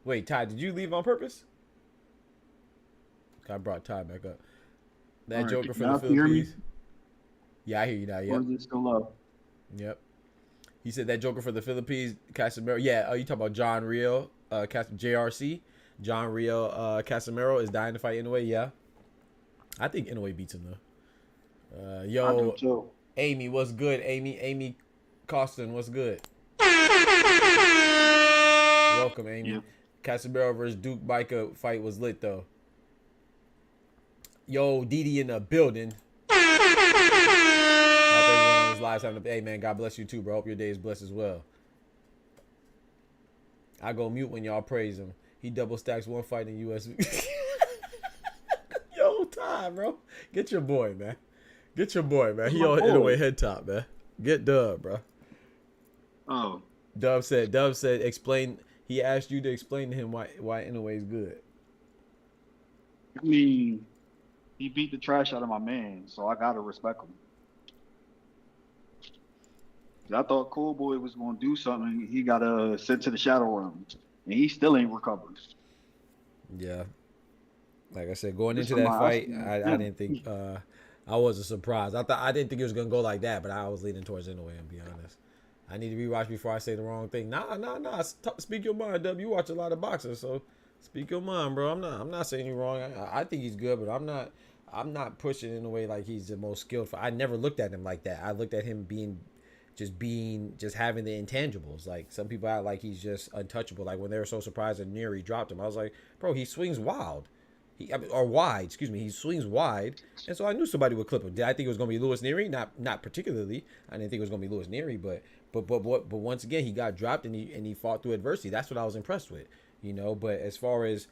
Wait, Ty, did you leave on purpose? I brought Ty back up. That right, Joker for the Philippines. Yeah, I hear you now. Yep. Or is it still up? Yep. He said that Joker for the Philippines, Casemiro. Yeah, you talking about John Rio, JRC. John Rio Casemiro is dying to fight Inoue. Yeah. I think Inoue beats him though. Yo, I do too. Amy, what's good? Amy Costin, what's good? Welcome, Amy. Yeah. Casemiro versus Duke Micah fight was lit though. Yo, Didi in the building. I hope everyone on this live having hey man, God bless you too, bro. Hope your day is blessed as well. I go mute when y'all praise him. He double stacks one fight in US. Yo, Ty, bro. Get your boy, man. Get your boy, man. He on Inoue head top, man. Get Dub, bro. Oh. Dub said, explain. He asked you to explain to him why Inoue is good. I mean, he beat the trash out of my man, so I gotta respect him. I thought Cool Boy was gonna do something. He got sent to the shadow realm, and he still ain't recovered. Yeah. Like I said, going into that fight, I didn't think I wasn't surprised. I didn't think it was gonna go like that, but I was leaning towards Inoue, to be honest. I need to rewatch before I say the wrong thing. Nah. Speak your mind, W. You watch a lot of boxing, so speak your mind, bro. I'm not saying you wrong. I think he's good, but I'm not pushing in a way like he's the most skilled. I never looked at him like that. I looked at him just having the intangibles. Like some people act like he's just untouchable. Like when they were so surprised that Neri dropped him, I was like, bro, he swings wild. Wide, he swings wide, and so I knew somebody would clip him. Did I think it was gonna be Louis Neri? Not particularly. I didn't think it was gonna be Louis Neri, but once again he got dropped and he fought through adversity. That's what I was impressed with, you know. But as far as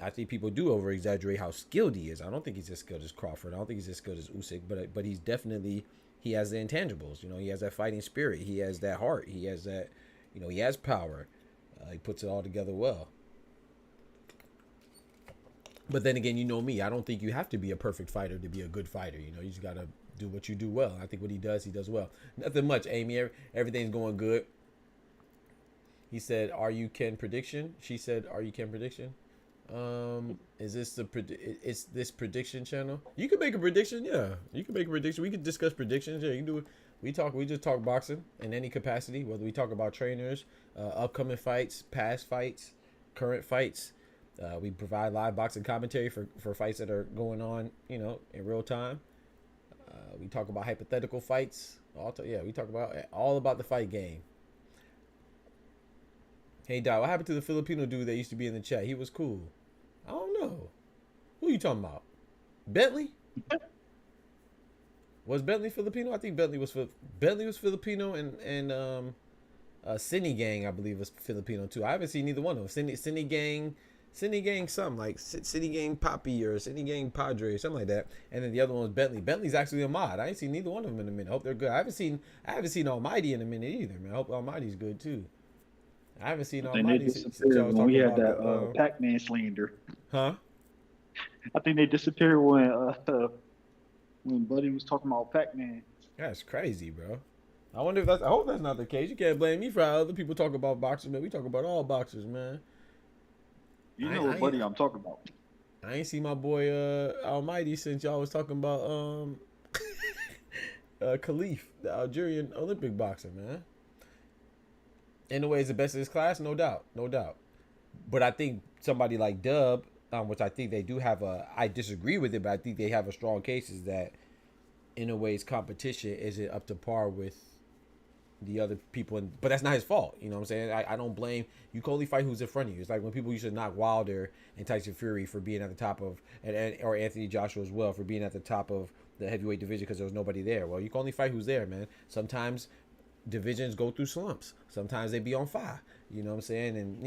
I think people do over exaggerate how skilled he is. I don't think he's as skilled as Crawford. I don't think he's as skilled as Usyk, but he's definitely, he has the intangibles. You know, he has that fighting spirit. He has that heart. He has that, you know, he has power. He puts it all together well. But then again, you know me. I don't think you have to be a perfect fighter to be a good fighter. You know, you just got to do what you do well. I think what he does well. Nothing much, Amy. Everything's going good. He said, "Are you Ken prediction?" She said, "Are you Ken prediction?" Is this it's this prediction channel? You can make a prediction. Yeah, you can make a prediction. We can discuss predictions. Yeah, you can do it. We just talk boxing in any capacity, whether we talk about trainers, upcoming fights, past fights, current fights. We provide live boxing commentary for fights that are going on, you know, in real time. We talk about hypothetical fights. We talk about all about the fight game. Hey, Doc, what happened to the Filipino dude that used to be in the chat? He was cool. I don't know. Who you talking about? Bentley? Was Bentley Filipino? I think Bentley was Filipino, and Cine Gang, I believe, was Filipino too. I haven't seen neither one of them. Cine Gang, something like Cine Gang Papi or Cine Gang Padre or something like that. And then the other one was Bentley. Bentley's actually a mod. I ain't seen neither one of them in a minute. I hope they're good. I haven't seen Almighty in a minute either, man. I hope Almighty's good too. I haven't seen Almighty since y'all was when we had about that Pac-Man slander. Huh? I think they disappeared when when Buddy was talking about Pac-Man. That's crazy, bro. I wonder if that's. I hope that's not the case. You can't blame me for how other people talk about boxers, man. We talk about all boxers, man. You know what Buddy I'm talking about. I ain't seen my boy Almighty since y'all was talking about Khalif, the Algerian Olympic boxer, man. In a way, he's the best of his class, no doubt, no doubt. But I think somebody like Dub, which I think they do have I disagree with it, but I think they have a strong case is that, in a way, his competition isn't up to par with the other people, but that's not his fault. You know what I'm saying? I don't blame you. Can only fight who's in front of you. It's like when people used to knock Wilder and Tyson Fury for being at the top of, or Anthony Joshua as well for being at the top of the heavyweight division because there was nobody there. Well, you can only fight who's there, man. Sometimes divisions go through slumps. Sometimes they be on fire. You know what I'm saying? And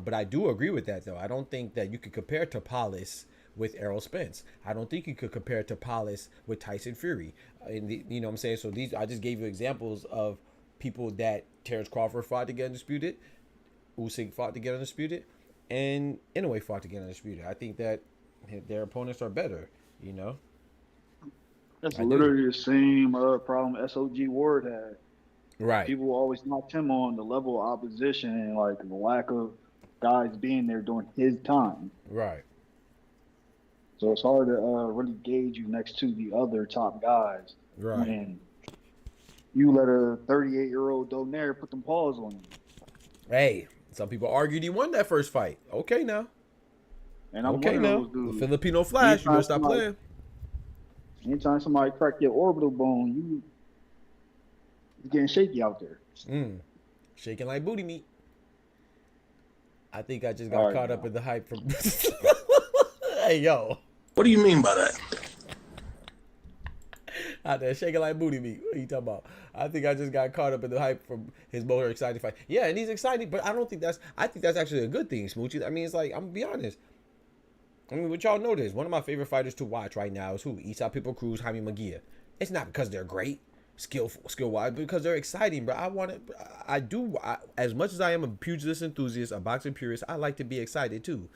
but I do agree with that though. I don't think that you could compare Topalis with Errol Spence. I don't think you could compare Topalis with Tyson Fury. You know what I'm saying? So I just gave you examples of people that Terrence Crawford fought to get undisputed, Usyk fought to get undisputed, and Inoue fought to get undisputed. I think that their opponents are better, you know? That's literally the same problem SOG Ward had. Right. People always knocked him on the level of opposition and like the lack of guys being there during his time. Right. So it's hard to really gauge you next to the other top guys. Right. And you let a 38-year-old Donaire put them paws on you. Hey, some people argued he won that first fight. Okay, now. And I'm okay, one now. of those dudes. The Filipino Flash, you better stop playing. Anytime somebody crack your orbital bone, you getting shaky out there. Shaking like booty meat. I think I just got caught up in the hype from... Hey, yo. What do you mean by that? Out there shaking like booty meat. What are you talking about? I think I just got caught up in the hype from his more exciting fight. Yeah, and he's excited, but I think that's actually a good thing, Smoochie. I mean, it's like, I'm gonna be honest. I mean, what y'all know this. One of my favorite fighters to watch right now is who? Isaac Pitbull Cruz, Jaime Munguia. It's not because they're great, skill-wise, but because they're exciting, bro. As much as I am a pugilist enthusiast, a boxing purist, I like to be excited too.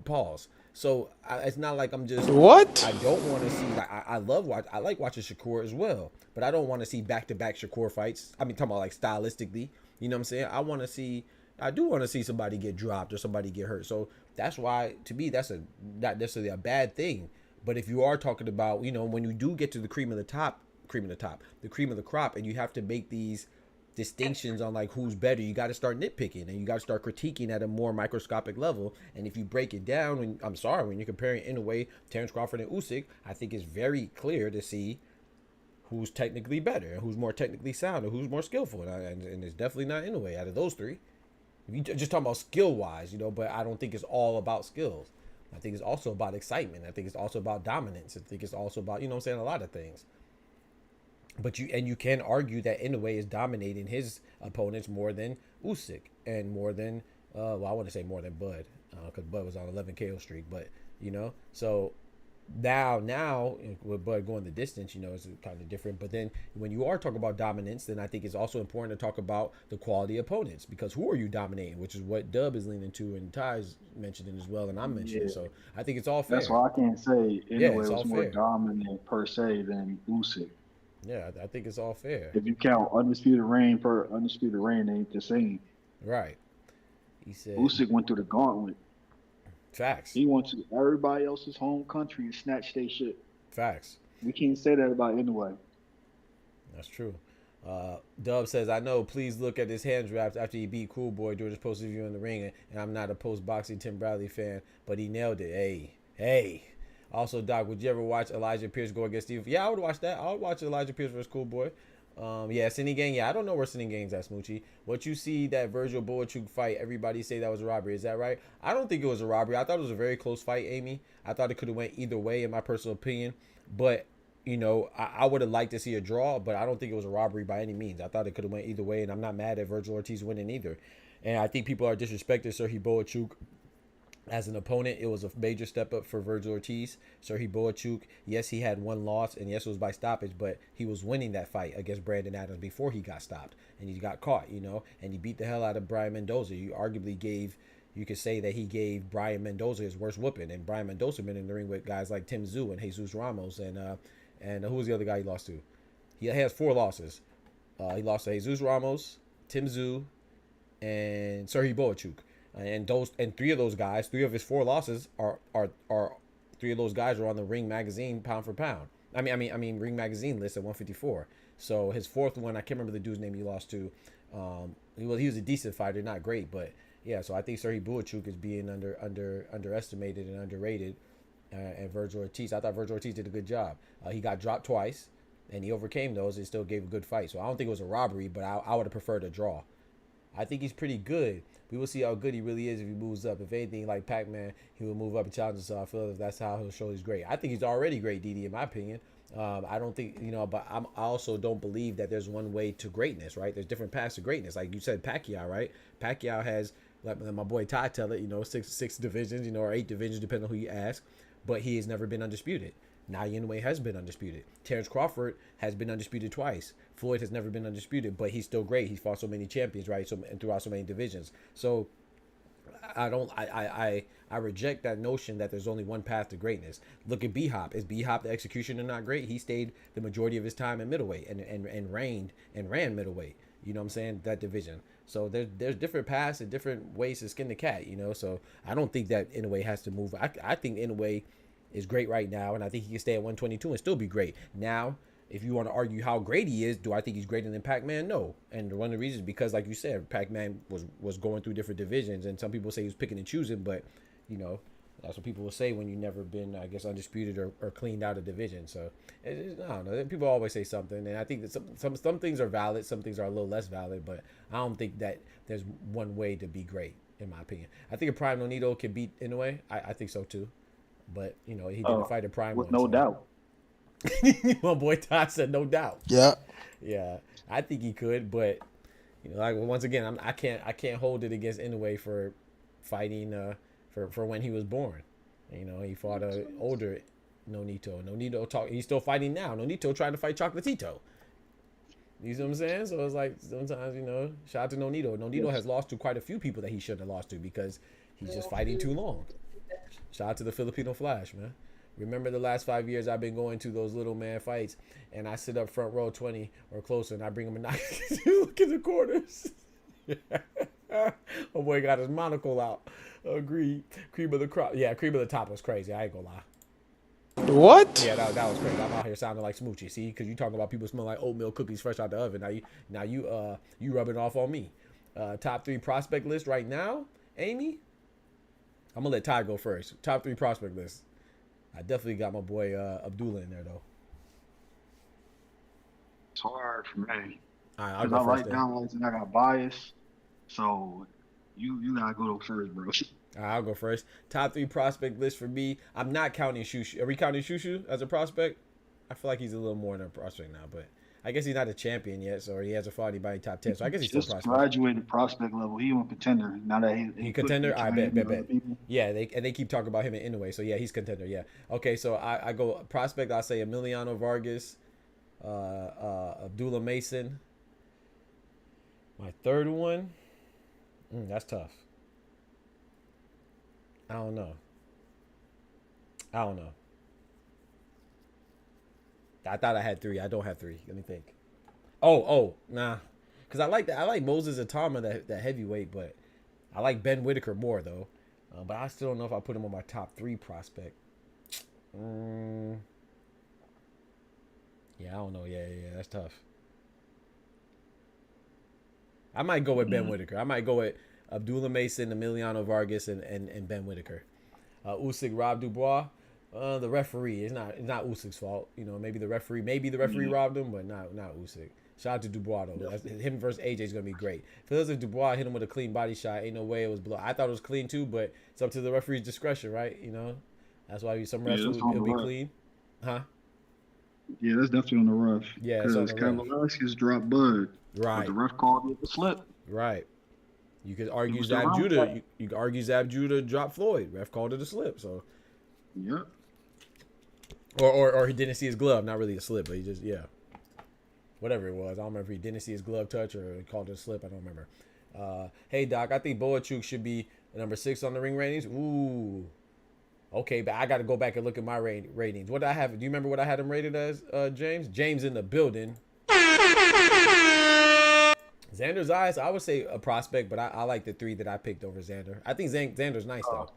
Pause. So it's not like I'm just what I don't want to see. I like watching Shakur as well, but I don't want to see back-to-back Shakur fights. I mean, talking about like stylistically, you know what I'm saying? I do want to see somebody get dropped or somebody get hurt. So that's why, to me, that's not necessarily a bad thing. But if you are talking about, you know, when you do get to the cream of the crop, and you have to make these distinctions on like who's better, you got to start nitpicking and you got to start critiquing at a more microscopic level. And if you break it down, when you're comparing in a way Terrence Crawford and Usyk, I think it's very clear to see who's technically better and who's more technically sound and who's more skillful. And it's definitely not in a way out of those three. If you just talking about skill wise, you know, but I don't think it's all about skills. I think it's also about excitement. I think it's also about dominance. I think it's also about, you know what I'm saying, a lot of things. But you can argue that Inoue is dominating his opponents more than Usyk and more than I want to say more than Bud, because Bud was on 11 KO streak. But you know, so now with Bud going the distance, you know, it's kind of different. But then when you are talking about dominance, then I think it's also important to talk about the quality opponents, because who are you dominating, which is what Dub is leaning to and Ty's mentioning as well, and I'm mentioning. So I think it's all fair. That's why I can't say Inoue was more dominant per se than Usyk. Yeah, I think it's all fair. If you count undisputed reign ain't the same. Right. He said Usyk went through the gauntlet. Facts. He went to everybody else's home country and snatched their shit. Facts. We can't say that about Inoue. That's true. Dub says, I know, please look at his hands wrapped after he beat Cool Boy during his post-interview in the ring, and I'm not a post-boxing Tim Bradley fan, but he nailed it. Hey. Also, Doc, would you ever watch Elijah Pierce go against Steve? Yeah, I would watch that. I would watch Elijah Pierce versus Cool Boy. Yeah, Sinning Gang. Yeah, I don't know where Sinning Gang's at, Smoochie. What you see that Virgil Boachuk fight, everybody say that was a robbery. Is that right? I don't think it was a robbery. I thought it was a very close fight, Amy. I thought it could have went either way, in my personal opinion. But, you know, I would have liked to see a draw, but I don't think it was a robbery by any means. I thought it could have went either way, and I'm not mad at Virgil Ortiz winning either. And I think people are disrespecting Sergey Boachuk as an opponent. It was a major step up for Virgil Ortiz. Sergey Boachuk, yes, he had one loss, and yes, it was by stoppage, but he was winning that fight against Brandon Adams before he got stopped, and he got caught, you know, and he beat the hell out of Brian Mendoza. You could say that he gave Brian Mendoza his worst whooping, and Brian Mendoza been in the ring with guys like Tim Tszyu and Jesus Ramos and And who was the other guy he lost to? He has 4 losses. He lost to Jesus Ramos, Tim Tszyu, and Serhii Boachuk. And 3 of those guys, 3 of his 4 losses are 3 of those guys are on the Ring Magazine pound for pound. I mean Ring Magazine list at 154. So his 4th one, I can't remember the dude's name he lost to. He was a decent fighter, not great, but yeah. So I think Serhii Boachuk is being underestimated and underrated. And Vergil Ortiz, I thought Vergil Ortiz did a good job. He got dropped twice, and he overcame those and still gave a good fight. So I don't think it was a robbery, but I would have preferred a draw. I think he's pretty good. We will see how good he really is if he moves up. If anything, like Pac-Man, he will move up and challenge himself. I feel if that's how he'll show he's great. I think he's already great, DD, in my opinion. I don't think, but I also don't believe that there's one way to greatness, right? There's different paths to greatness. Like you said, Pacquiao, right? Pacquiao has, like my boy Ty tell it, 6 divisions, or 8 divisions, depending on who you ask. But he has never been undisputed. Now Inoue has been undisputed. Terrence Crawford has been undisputed twice. Floyd has never been undisputed, but he's still great. He's fought so many champions, right? And throughout so many divisions. So I reject that notion that there's only one path to greatness. Look at B-Hop. Is B-Hop the executioner not great? He stayed the majority of his time in middleweight and ran middleweight. You know what I'm saying? That division. So there's different paths and different ways to skin the cat, So I don't think that Inoue has to move. I think Inoue is great right now, and I think he can stay at 122 and still be great. Now, if you want to argue how great he is, do I think he's greater than Pac-Man? No. And one of the reasons is because, like you said, Pac-Man was going through different divisions, and some people say he was picking and choosing, but, that's what people will say when you've never been, I guess, undisputed or cleaned out of division. So, I don't know. People always say something, and I think that some things are valid, some things are a little less valid, but I don't think that there's one way to be great, in my opinion. I think a Prime Nonito can beat Inoue. I think so, too. But, he didn't fight a Prime with one. No doubt. My boy Todd said no doubt. Yeah. Yeah, I think he could, but like once again, I can't hold it against Inoue for fighting for when he was born. He fought a older Nonito. Nonito he's still fighting now. Nonito trying to fight Chocolatito. You see what I'm saying? So it's like sometimes, shout out to Nonito. Nonito has lost to quite a few people that he shouldn't have lost to because he's just fighting too long. Shout out to the Filipino Flash, man. Remember the last 5 years I've been going to those little man fights, and I sit up front row 20 or closer, and I bring him a knife. Look in the corners. My boy got his monocle out. Agreed. Cream of the crop. Yeah, cream of the top was crazy. I ain't gonna lie. What? Yeah, that was crazy. I'm out here sounding like Smoochie. See, because you talking about people smell like oatmeal cookies fresh out the oven. Now you rubbing off on me. Top 3 prospect list right now, Amy. I'm gonna let Ty go first. Top 3 prospect list. I definitely got my boy Abdullah in there though. It's hard for me. All right, I'll go first. Downloads and I got bias, so you gotta go first, bro. All right, I'll go first. Top 3 prospect list for me. I'm not counting Shushu. Are we counting Shushu as a prospect? I feel like he's a little more than a prospect now, but I guess he's not a champion yet, so he hasn't fought anybody top 10. So I guess he's still prospect. Graduated prospect level. He won contender. Now that he contender. I bet. Yeah, they keep talking about him in Inoue. So yeah, he's contender. Yeah. Okay, so I go prospect. I say Emiliano Vargas, Abdullah Mason. My 3rd one. That's tough. I don't know. I thought I had 3. I don't have 3. Let me think. Oh, nah. Because I like Moses Atama, that heavyweight, but I like Ben Whitaker more, though. But I still don't know if I put him on my top 3 prospect. Yeah, I don't know. Yeah, that's tough. I might go with Ben Whitaker. I might go with Abdullah Mason, Emiliano Vargas, and Ben Whitaker. Usyk, Rob Dubois. The referee. It's not Usyk's fault. Maybe the referee robbed him, but not Usyk. Shout out to Dubois though. Him versus AJ is gonna be great. Feels like Dubois hit him with a clean body shot. Ain't no way it was blow. I thought it was clean too, but it's up to the referee's discretion, right? That's why some refs it'll be clean. Huh? Yeah, that's definitely on the ref. Yeah, because Kavaliauskas dropped Bud. Right. But the ref called it the slip. Right. You could argue Zab Judah. You could argue Zab Judah dropped Floyd. Ref called it a slip. So. Yep. Or he didn't see his glove. Not really a slip, but he just whatever it was. I don't remember if he didn't see his glove touch or he called it a slip. I don't remember. Hey Doc, I think Boachuk should be number 6 on the ring ratings. Ooh. Okay, but I got to go back and look at my ratings. What did I have? Do you remember what I had him rated as, James? James in the building. Xander's eyes, I would say a prospect, but I like the 3 that I picked over Xander. I think Xander's nice, though.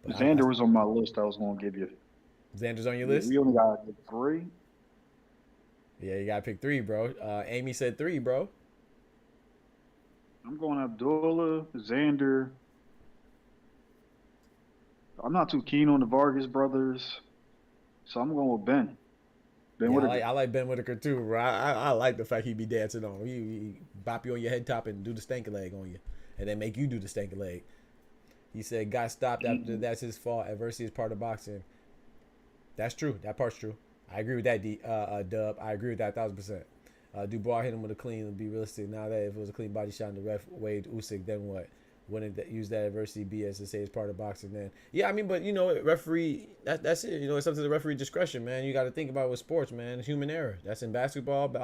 But Xander was on my list I was going to give you. Xander's on your list? We only got 3. Yeah, you got to pick 3, bro. Amy said 3, bro. I'm going Abdullah, Xander. I'm not too keen on the Vargas brothers, so I'm going with Ben. I like Ben Whitaker too, bro. I like the fact he be dancing on. He bop you on your head top and do the stanky leg on you, and then make you do the stanky leg. He said, "Got stopped after that's his fault. Adversity is part of boxing." That's true. That part's true. I agree with that, Dub. I agree with that 1,000%. Dubois hit him with a clean. Be realistic. Now that if it was a clean body shot and the ref waved Usyk, then what? Wouldn't use that adversity BS to say it's part of boxing then? Yeah, I mean, but you know, referee, that's it. You know, it's up to the referee discretion, man. You got to think about it with sports, man. It's human error. That's in basketball.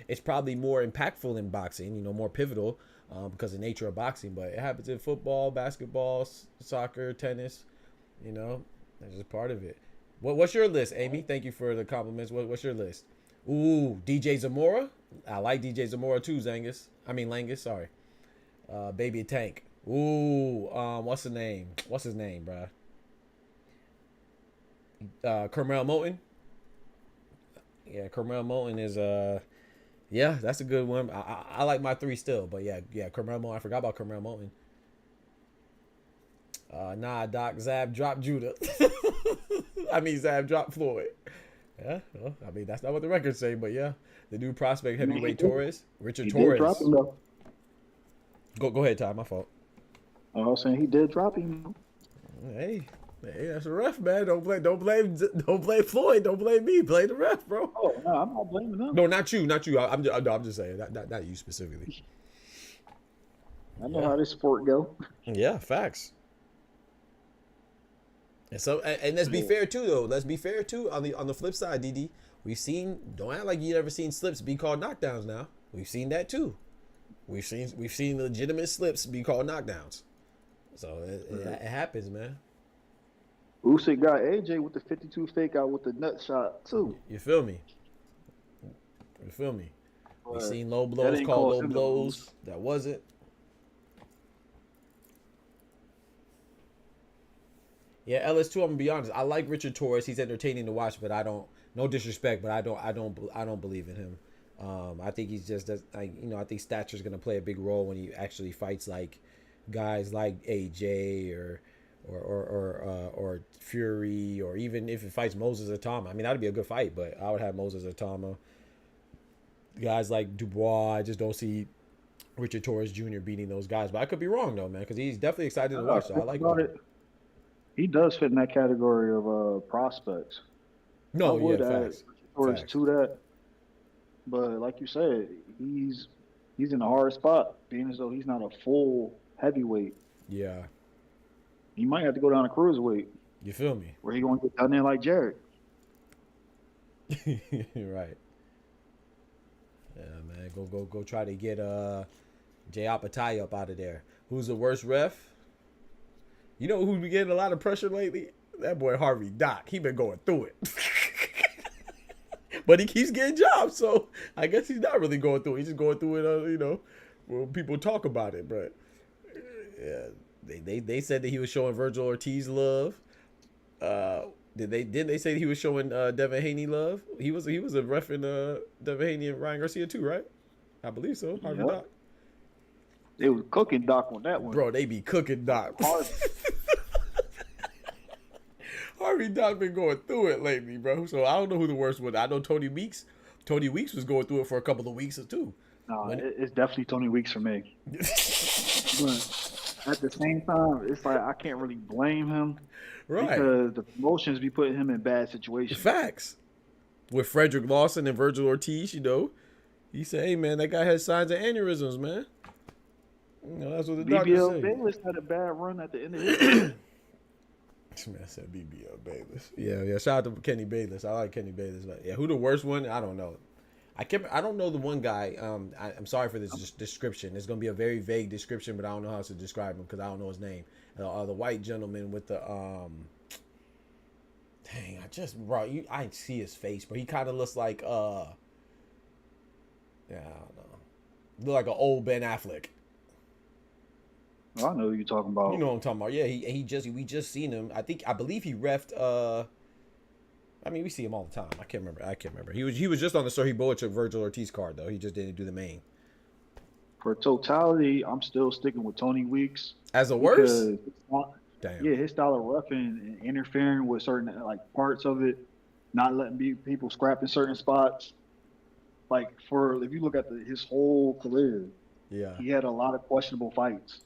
It's probably more impactful in boxing. You know, more pivotal because of the nature of boxing. But it happens in football, basketball, soccer, tennis. You know, that's just part of it. What's your list, Amy? Thank you for the compliments. What's your list? Ooh, DJ Zamora. I like DJ Zamora too, Langus. Sorry. Baby Tank. Ooh, what's his name, bro? Carmel Moulton. Yeah, Carmel Moulton is yeah, that's a good one. I like my 3 still, but yeah, Carmel Moulton. I forgot about Carmel Moulton. Doc, Zab dropped Judah. Zab dropped Floyd. Yeah, well, I mean that's not what the records say, but yeah, the new prospect heavyweight Torres, Richard Torres. Go ahead, Ty. My fault. I was saying he did drop him. Hey, that's a ref, man. Don't blame Floyd. Don't blame me. Blame the ref, bro. Oh no, I'm not blaming him. No, not you. I'm just saying not you specifically. I know how this sport go. Yeah, facts. And so, and let's be fair too, though. Let's be fair too. On the flip side, DD, we've seen. Don't act like you never seen slips be called knockdowns. Now we've seen that too. We've seen legitimate slips be called knockdowns. So it happens, man. Usyk got AJ with the 52 fake out with the nut shot too. You feel me? We've seen low blows called low blows. That wasn't. Yeah, LS2. I'm gonna be honest. I like Richard Torres. He's entertaining to watch, but I don't. No disrespect, but I don't believe in him. I think he's just I think stature is gonna play a big role when he actually fights like guys like AJ or Fury, or even if it fights Moses Atama. I mean, that'd be a good fight, but I would have Moses Atama. Guys like Dubois. I just don't see Richard Torres Jr. beating those guys, but I could be wrong though, man, because he's definitely excited to watch. So I like it. He does fit in that category of prospects. No, I would yeah, add Torres to that. But like you said, he's in a hard spot, being as though he's not a full heavyweight. Yeah. He might have to go down to cruiserweight. You feel me? Where he going to get done there like Jared. You're right. Yeah, man. Go try to get Jay Apatow up out of there. Who's the worst ref? You know who's been getting a lot of pressure lately? That boy Harvey Doc. He been going through it. But he keeps getting jobs, so I guess he's not really going through it. He's just going through it, when people talk about it. But yeah, they said that he was showing Virgil Ortiz love. Didn't they say he was showing Devin Haney love? He was a ref in Devin Haney and Ryan Garcia too, right? I believe so. Harvey Doc. They was cooking Doc on that one. Bro, they be cooking Doc. Harvey Doc been going through it lately, bro. So I don't know who the worst one. I know Tony Weeks. Tony Weeks was going through it for a couple of weeks or two. No, it's definitely Tony Weeks for me. But at the same time, it's like I can't really blame him. Right. Because the promotions be putting him in bad situations. Facts. With Frederick Lawson and Virgil Ortiz, he said, hey, man, that guy has signs of aneurysms, man. That's what the doctor said. BBL Bayless had a bad run at the end of his career. Man said BBL Bayless. Yeah. Shout out to Kenny Bayless. I like Kenny Bayless. But yeah, who the worst one? I don't know. I don't know the one guy. I'm sorry for this description. It's gonna be a very vague description, but I don't know how to describe him because I don't know his name. The white gentleman with the Dang, I see his face, but he kind of looks like yeah, I don't know. Look like an old Ben Affleck. I know who you're talking about. You know what I'm talking about. Yeah, we just seen him. I believe he refed I mean, we see him all the time. I can't remember. He was just on the Sergio Bullet took Virgil Ortiz card though. He just didn't do the main. For totality, I'm still sticking with Tony Weeks. As a worst? Damn. Yeah, his style of roughing and interfering with certain like parts of it, not letting people scrap in certain spots. Like if you look at his whole career, yeah, he had a lot of questionable fights.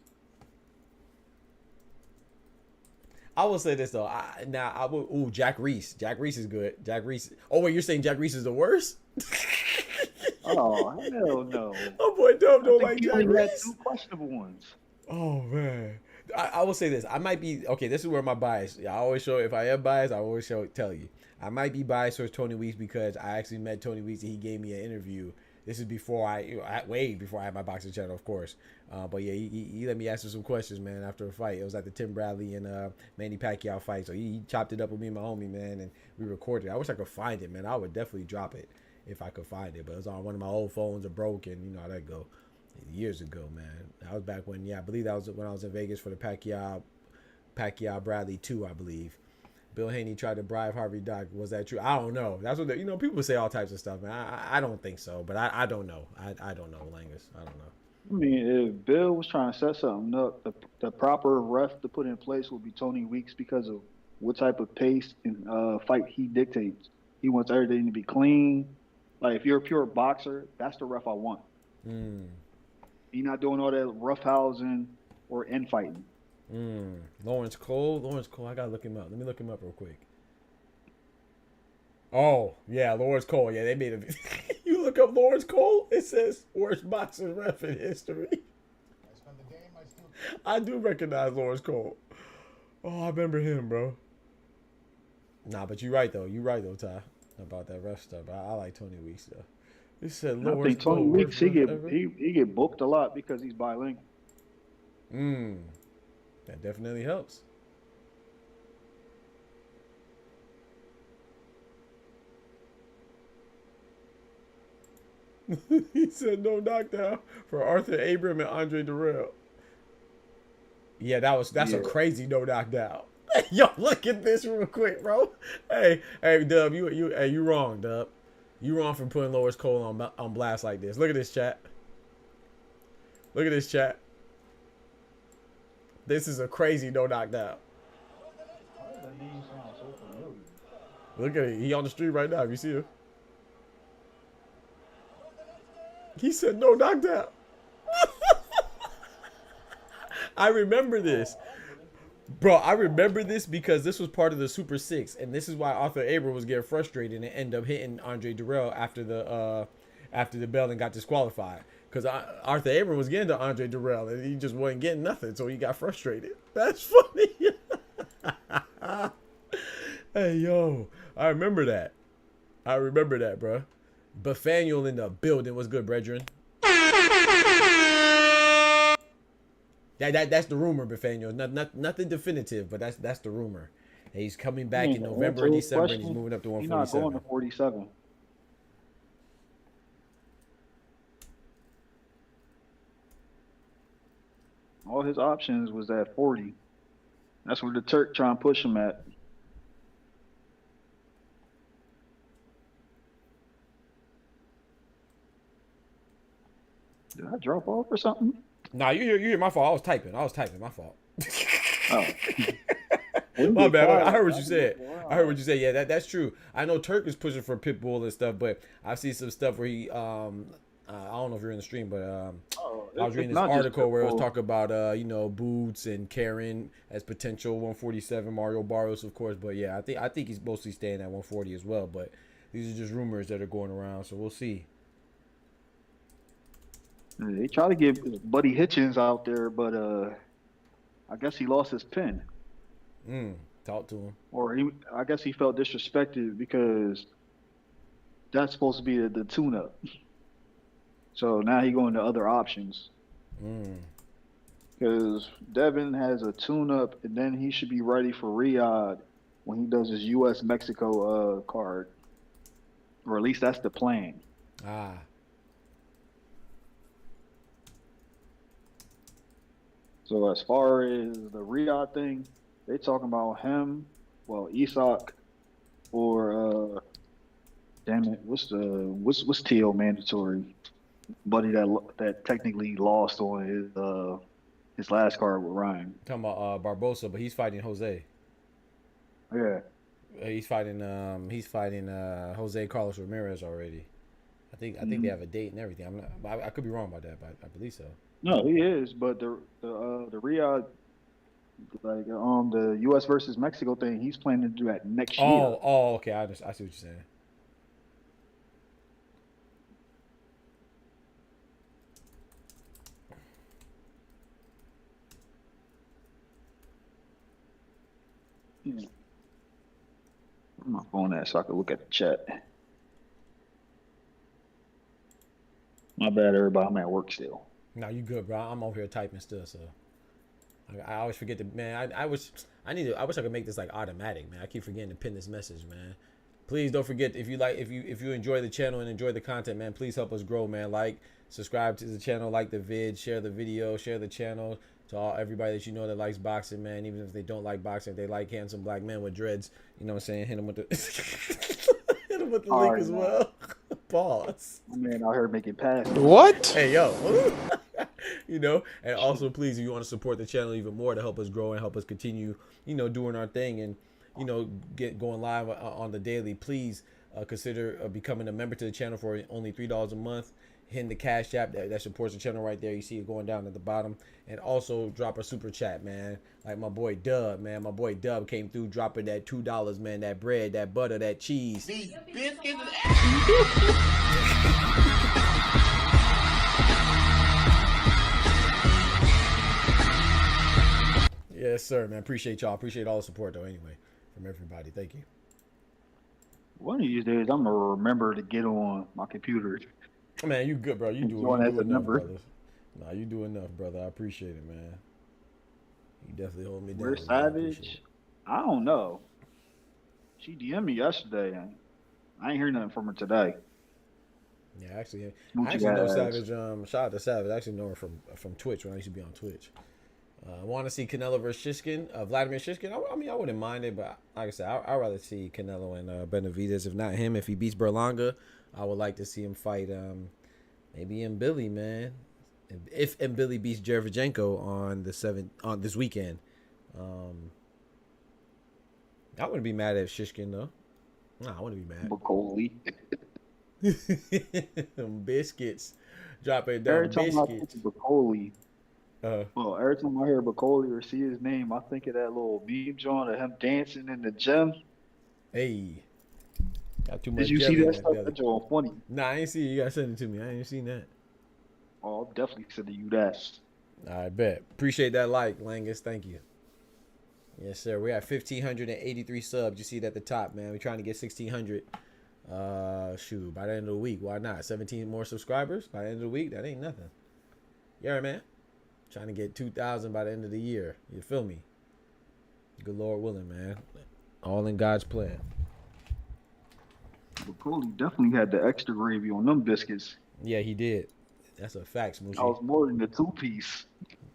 I will say this though. Jack Reese. Jack Reese is good. Jack Reese. Oh wait, you're saying Jack Reese is the worst? Oh hell no! Oh boy, Dub don't like Jack Reese. Had two questionable ones. Oh man, I will say this. I might be okay. This is where my bias. I always show. If I am biased, I always tell you. I might be biased towards Tony Weeks because I actually met Tony Weeks and he gave me an interview. This is before way before I had my boxing channel, of course. But yeah, he let me ask him some questions, man, after a fight. It was at the Tim Bradley and Manny Pacquiao fight. So he chopped it up with me and my homie, man, and we recorded it. I wish I could find it, man. I would definitely drop it if I could find it. But it was on one of my old phones that broke, and you know how that go. Years ago, man. That was back when, I believe that was when I was in Vegas for the Pacquiao Bradley 2, I believe. Bill Haney tried to bribe Harvey Dock. Was that true? I don't know. That's what people say all types of stuff, man. I don't think so, but I don't know. I don't know, Langus. I don't know. I mean, if Bill was trying to set something up, the proper ref to put in place would be Tony Weeks because of what type of pace and fight he dictates. He wants everything to be clean. Like, if you're a pure boxer, that's the ref I want. He's not doing all that roughhousing or infighting. Lawrence Cole, I gotta look him up. Let me look him up real quick. Oh, yeah, Lawrence Cole. Yeah, they made a you look up Lawrence Cole, it says worst boxing ref in history. I do recognize Lawrence Cole. Oh, I remember him, bro. Nah, but you're right though, Ty, about that ref stuff. I like Tony Weeks though. He said Lawrence I think Tony Cole, Weeks, he get booked a lot because he's bilingual. That definitely helps. He said no knockdown for Arthur Abram and Andre Durrell. Yeah, that's a crazy no knockdown. Yo, look at this real quick, bro. Hey, Dub, you wrong, Dub. You wrong for putting Lawrence Cole on blast like this. Look at this chat. Look at this chat. This is a crazy no knockdown. Look at it. He on the street right now. If you see him. He said no knockdown. I remember this. Bro, I remember this because this was part of the Super 6. And this is why Arthur Abram was getting frustrated and ended up hitting Andre Durrell after the bell and got disqualified. Because Arthur Abram was getting to Andre Durrell and he just wasn't getting nothing. So he got frustrated. That's funny. Hey, yo. I remember that. Bro. Bafaniel in the building. What's good, brethren? That's the rumor, Bafaniel. Nothing definitive, but that's the rumor. And he's coming back in November or December, and he's moving up to 147. He's not going to 47. All his options was at 40. That's where the Turk trying to push him at. Did I drop off or something? Nah, you hear my fault. I was typing. My fault. Oh. My bad. I heard what you said. Yeah, that's true. I know Turk is pushing for Pitbull and stuff, but I've seen some stuff where he I don't know if you're in the stream, but I was reading this article where it was talking about Boots and Karen as potential 147, Mario Barrios, of course. But yeah, I think he's mostly staying at 140 as well. But these are just rumors that are going around, so we'll see. They try to get Buddy Hitchens out there, but I guess he lost his pen. Talk to him. Or I guess he felt disrespected because that's supposed to be the tune-up. So now he going to other options. Because Devin has a tune-up, and then he should be ready for Riyadh when he does his U.S. Mexico card, or at least that's the plan. Ah. So as far as the Riyadh thing, they talking about him, well, Isak, or damn it, what's Teal mandatory? Buddy that technically lost on his last card with Ryan. Talking about Barbosa, but he's fighting Jose. Yeah. He's fighting Jose Carlos Ramirez already. I think they have a date and everything. I could be wrong about that, but I believe so. No, he is, but the Riyadh, like the U.S. versus Mexico thing, he's planning to do that next year. Oh, okay. I see what you're saying. Put my phone at so I can look at the chat. My bad, everybody. I'm at work still. No, you good, bro. I'm over here typing still, so I always forget to, man. I wish I could make this like automatic, man. I keep forgetting to pin this message, man. Please don't forget, if you enjoy the channel and enjoy the content, man, please help us grow, man. Like, subscribe to the channel, like the vid, share the video, share the channel to everybody that you know that likes boxing, man. Even if they don't like boxing, if they like handsome black men with dreads, you know what I'm saying? Hit them with the hit them with the link as well. Pause. Man, out here making passes. What? Hey, yo. You know, and also please, if you want to support the channel even more to help us grow and help us continue, you know, doing our thing and, you know, get going live on the daily, please consider becoming a member to the channel for only $3 a month. Hitting the Cash App that supports the channel right there. You see it going down at the bottom. And also drop a super chat, man. Like my boy Dub, man. My boy Dub came through dropping that $2, man. That bread, that butter, that cheese. These biscuits Yes, sir, man. Appreciate y'all. Appreciate all the support, though, anyway, from everybody. Thank you. One of these days, I'm going to remember to get on my computer. Man, you good, bro. You do enough, brother. Nah, you do enough, brother. I appreciate it, man. You definitely hold me down. Where's Savage? I don't know. She DM'd me yesterday. I ain't hear nothing from her today. Yeah, I actually know Savage. Shout out to Savage. I actually know her from Twitch when I used to be on Twitch. I want to see Canelo versus Shishkin, Vladimir Shishkin. I mean, I wouldn't mind it, but like I said, I'd rather see Canelo and Benavidez. If not him, if he beats Berlanga, I would like to see him fight maybe Billy, man. If Billy beats Derevyanchenko on this weekend, I wouldn't be mad at Shishkin though. Nah, I wouldn't be mad. Bacoli. Biscuits, dropping down biscuits. Bacoli. Well, every time I hear Bacoli or see his name, I think of that little meme joint of him dancing in the gym. Hey, got too much. Did you see that stuff? That joint funny. Nah, I ain't see it. You gotta send it to me. I ain't seen that. Oh, I'll definitely send you that. I bet. Appreciate that like, Langus. Thank you. Yes, sir. We're at 1,583 subs. You see it at the top, man. We're trying to get 1,600. Shoot, by the end of the week. Why not? 17 more subscribers by the end of the week. That ain't nothing. Yeah, man. Trying to get 2,000 by the end of the year. You feel me? Good Lord willing, man. All in God's plan. Bacoli definitely had the extra gravy on them biscuits. Yeah, he did. That's a fact, Smoochie. I was more than the two-piece.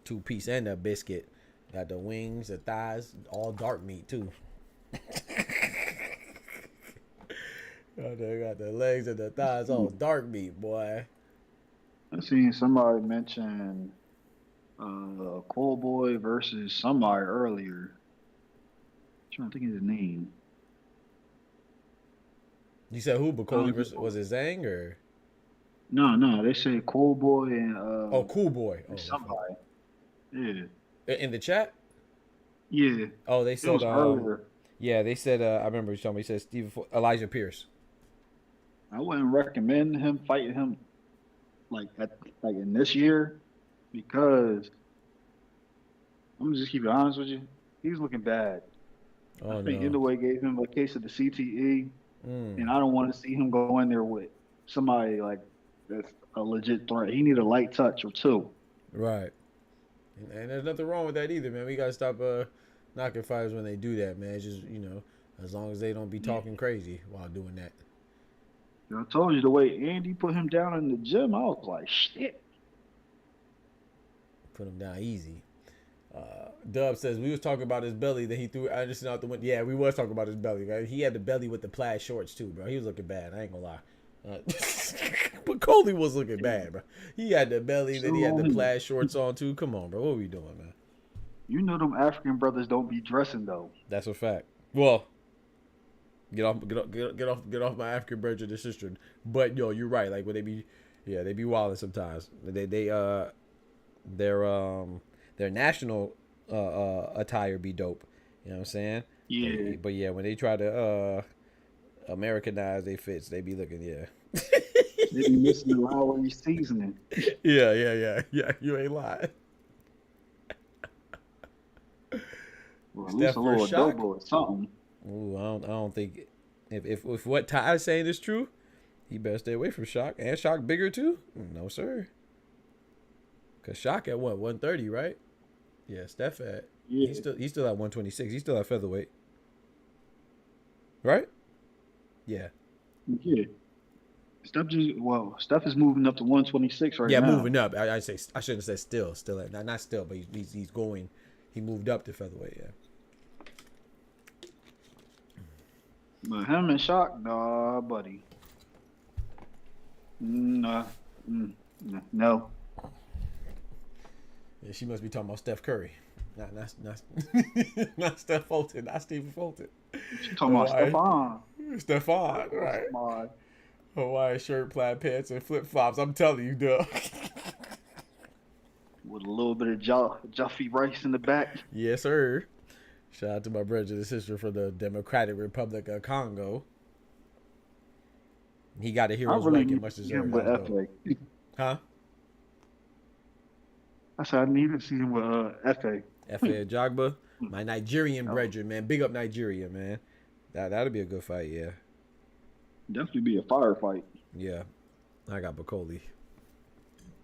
Two-piece and a biscuit. Got the wings, the thighs, all dark meat, too. Got the legs and the thighs, all dark meat, boy. I seen somebody mention Cool Boy versus somebody earlier. I'm trying to think of his name. You said who? Bacoli versus, was it Zhang or? No, they say Cool Boy and Cool Boy. Oh, somebody. Yeah. In the chat? Yeah. Oh, they said earlier. Yeah, they said I remember you told me. He said Elijah Pierce. I wouldn't recommend him fighting him like in this year because I'm gonna just keep it honest with you. He's looking bad. I think Inoue gave him a case of the CTE, and I don't want to see him go in there with somebody like that's a legit threat. He need a light touch or two. Right. And there's nothing wrong with that either, man. We gotta stop knocking fighters when they do that, man. It's just, you know, as long as they don't be talking crazy while doing that. I told you the way Andy put him down in the gym, I was like, shit. Put him down easy. Dub says we was talking about his belly, then he threw Anderson out the window. Yeah, we was talking about his belly, right? He had the belly with the plaid shorts too, bro. He was looking bad. I ain't gonna lie. But Coley was looking bad, bro. He had the belly, then he had the plaid shorts on too. Come on, bro. What are we doing, man? You know them African brothers don't be dressing though. That's a fact. Well, get off my African brother and sister. But yo, you're right. Like when they be wilding sometimes. Their national attire be dope. You know what I'm saying? Yeah. But yeah, when they try to Americanize their fits, they be looking, yeah. They be missing the Lowry seasoning. Yeah. You ain't lying. Well, at least a little adobo or something. Ooh, I don't think if what Ty is saying is true, he better stay away from Shock. And Shock bigger too? No, sir. Cause Shock at what, 130, right? Yeah, Steph at he's still at 126. He's still at featherweight. Right? Yeah. Yeah. Steph is moving up to 126 right now. Yeah, moving up. I shouldn't say still at not still, but he's going. He moved up to featherweight. Yeah. But him and Shock, nah, buddy. No. Yeah, she must be talking about Steph Curry. Not Steph Fulton, not Stephen Fulton. She talking about Stephon, right? Hawaii shirt, plaid pants, and flip flops. I'm telling you, duh. With a little bit of Jaffe Rice in the back. Yes, sir. Shout out to my brother and sister from the Democratic Republic of Congo. He got a hero's ranking, much deserved. Huh? I said I need to see him with F.A. F.A. Ajagba, my Nigerian brethren, man. Big up Nigeria, man. That'll be a good fight, yeah. Definitely be a firefight. Yeah. I got Bacoli.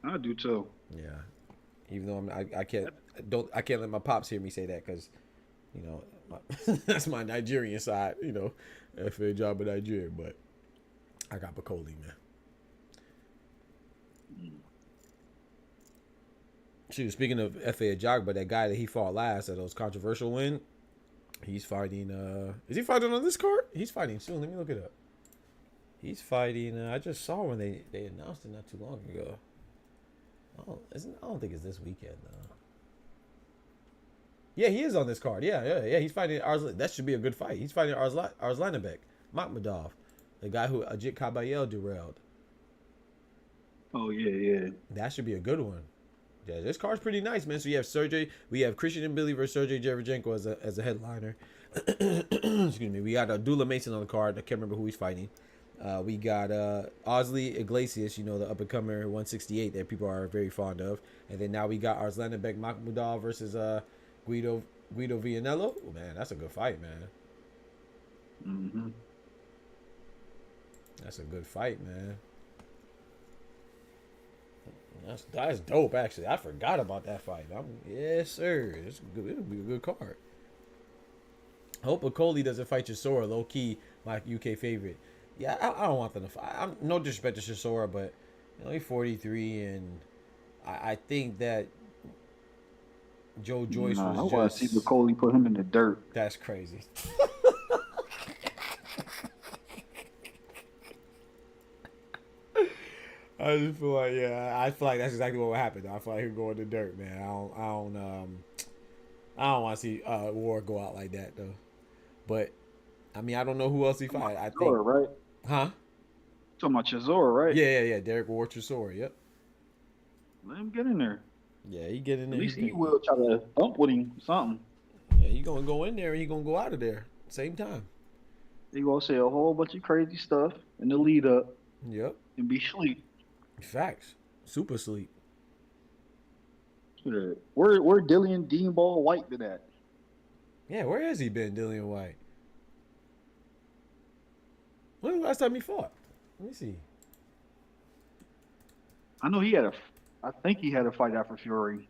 I do too. Yeah. Even though I can't let my pops hear me say that because, you know, that's my Nigerian side, you know, F.A. Ajagba Nigeria, but I got Bacoli, man. Shoot, speaking of F.A. Ajagba, that guy that he fought last at those controversial win, he's fighting. Is he fighting on this card? He's fighting soon. Let me look it up. He's fighting. I just saw when they announced it not too long ago. I don't think it's this weekend though. Yeah, he is on this card. Yeah. He's fighting Arslan. That should be a good fight. He's fighting Arslanabek Makhmudov, the guy who Ajit Kabayel derailed. Oh yeah. That should be a good one. Yeah, this card's pretty nice, man. So you have we have Christian and Billy versus Sergey Derevchenko as a headliner. Excuse me. We got Abdullah Mason on the card. I can't remember who he's fighting. We got Osley Iglesias, you know, the up-and-comer 168 that people are very fond of. And then now we got Arslanabek Makhmudov versus Guido Vianello. Oh, man, that's a good fight, man. Mm-hmm. That's a good fight, man. That's dope, actually. I forgot about that fight. Yes, sir. It'll be a good card. I hope Okoli doesn't fight Chisora, low-key, my UK favorite. Yeah, I don't want them to fight. I'm no disrespect to Chisora, but you know, he's 43, and I think that Joe Joyce was I want to see Okoli put him in the dirt. That's crazy. I just feel like, I feel like that's exactly what would happen. I feel like he'll go in the dirt, man. I don't want to see War go out like that though. But I mean, I don't know who else he fight. I think, right? Huh? Talking about Chisora, right? Yeah. Derek War Chisora. Yep. Let him get in there. Yeah, he get in there. At least he will try to bump with him something. Yeah, he gonna go in there and he gonna go out of there same time. He gonna say a whole bunch of crazy stuff in the lead up. Yep. And be sleep. Facts. Super sleep. Where Dillian Deanball White been at? Yeah, where has he been, Dillian White? When was the last time he fought? Let me see. I know I think he had a fight after Fury.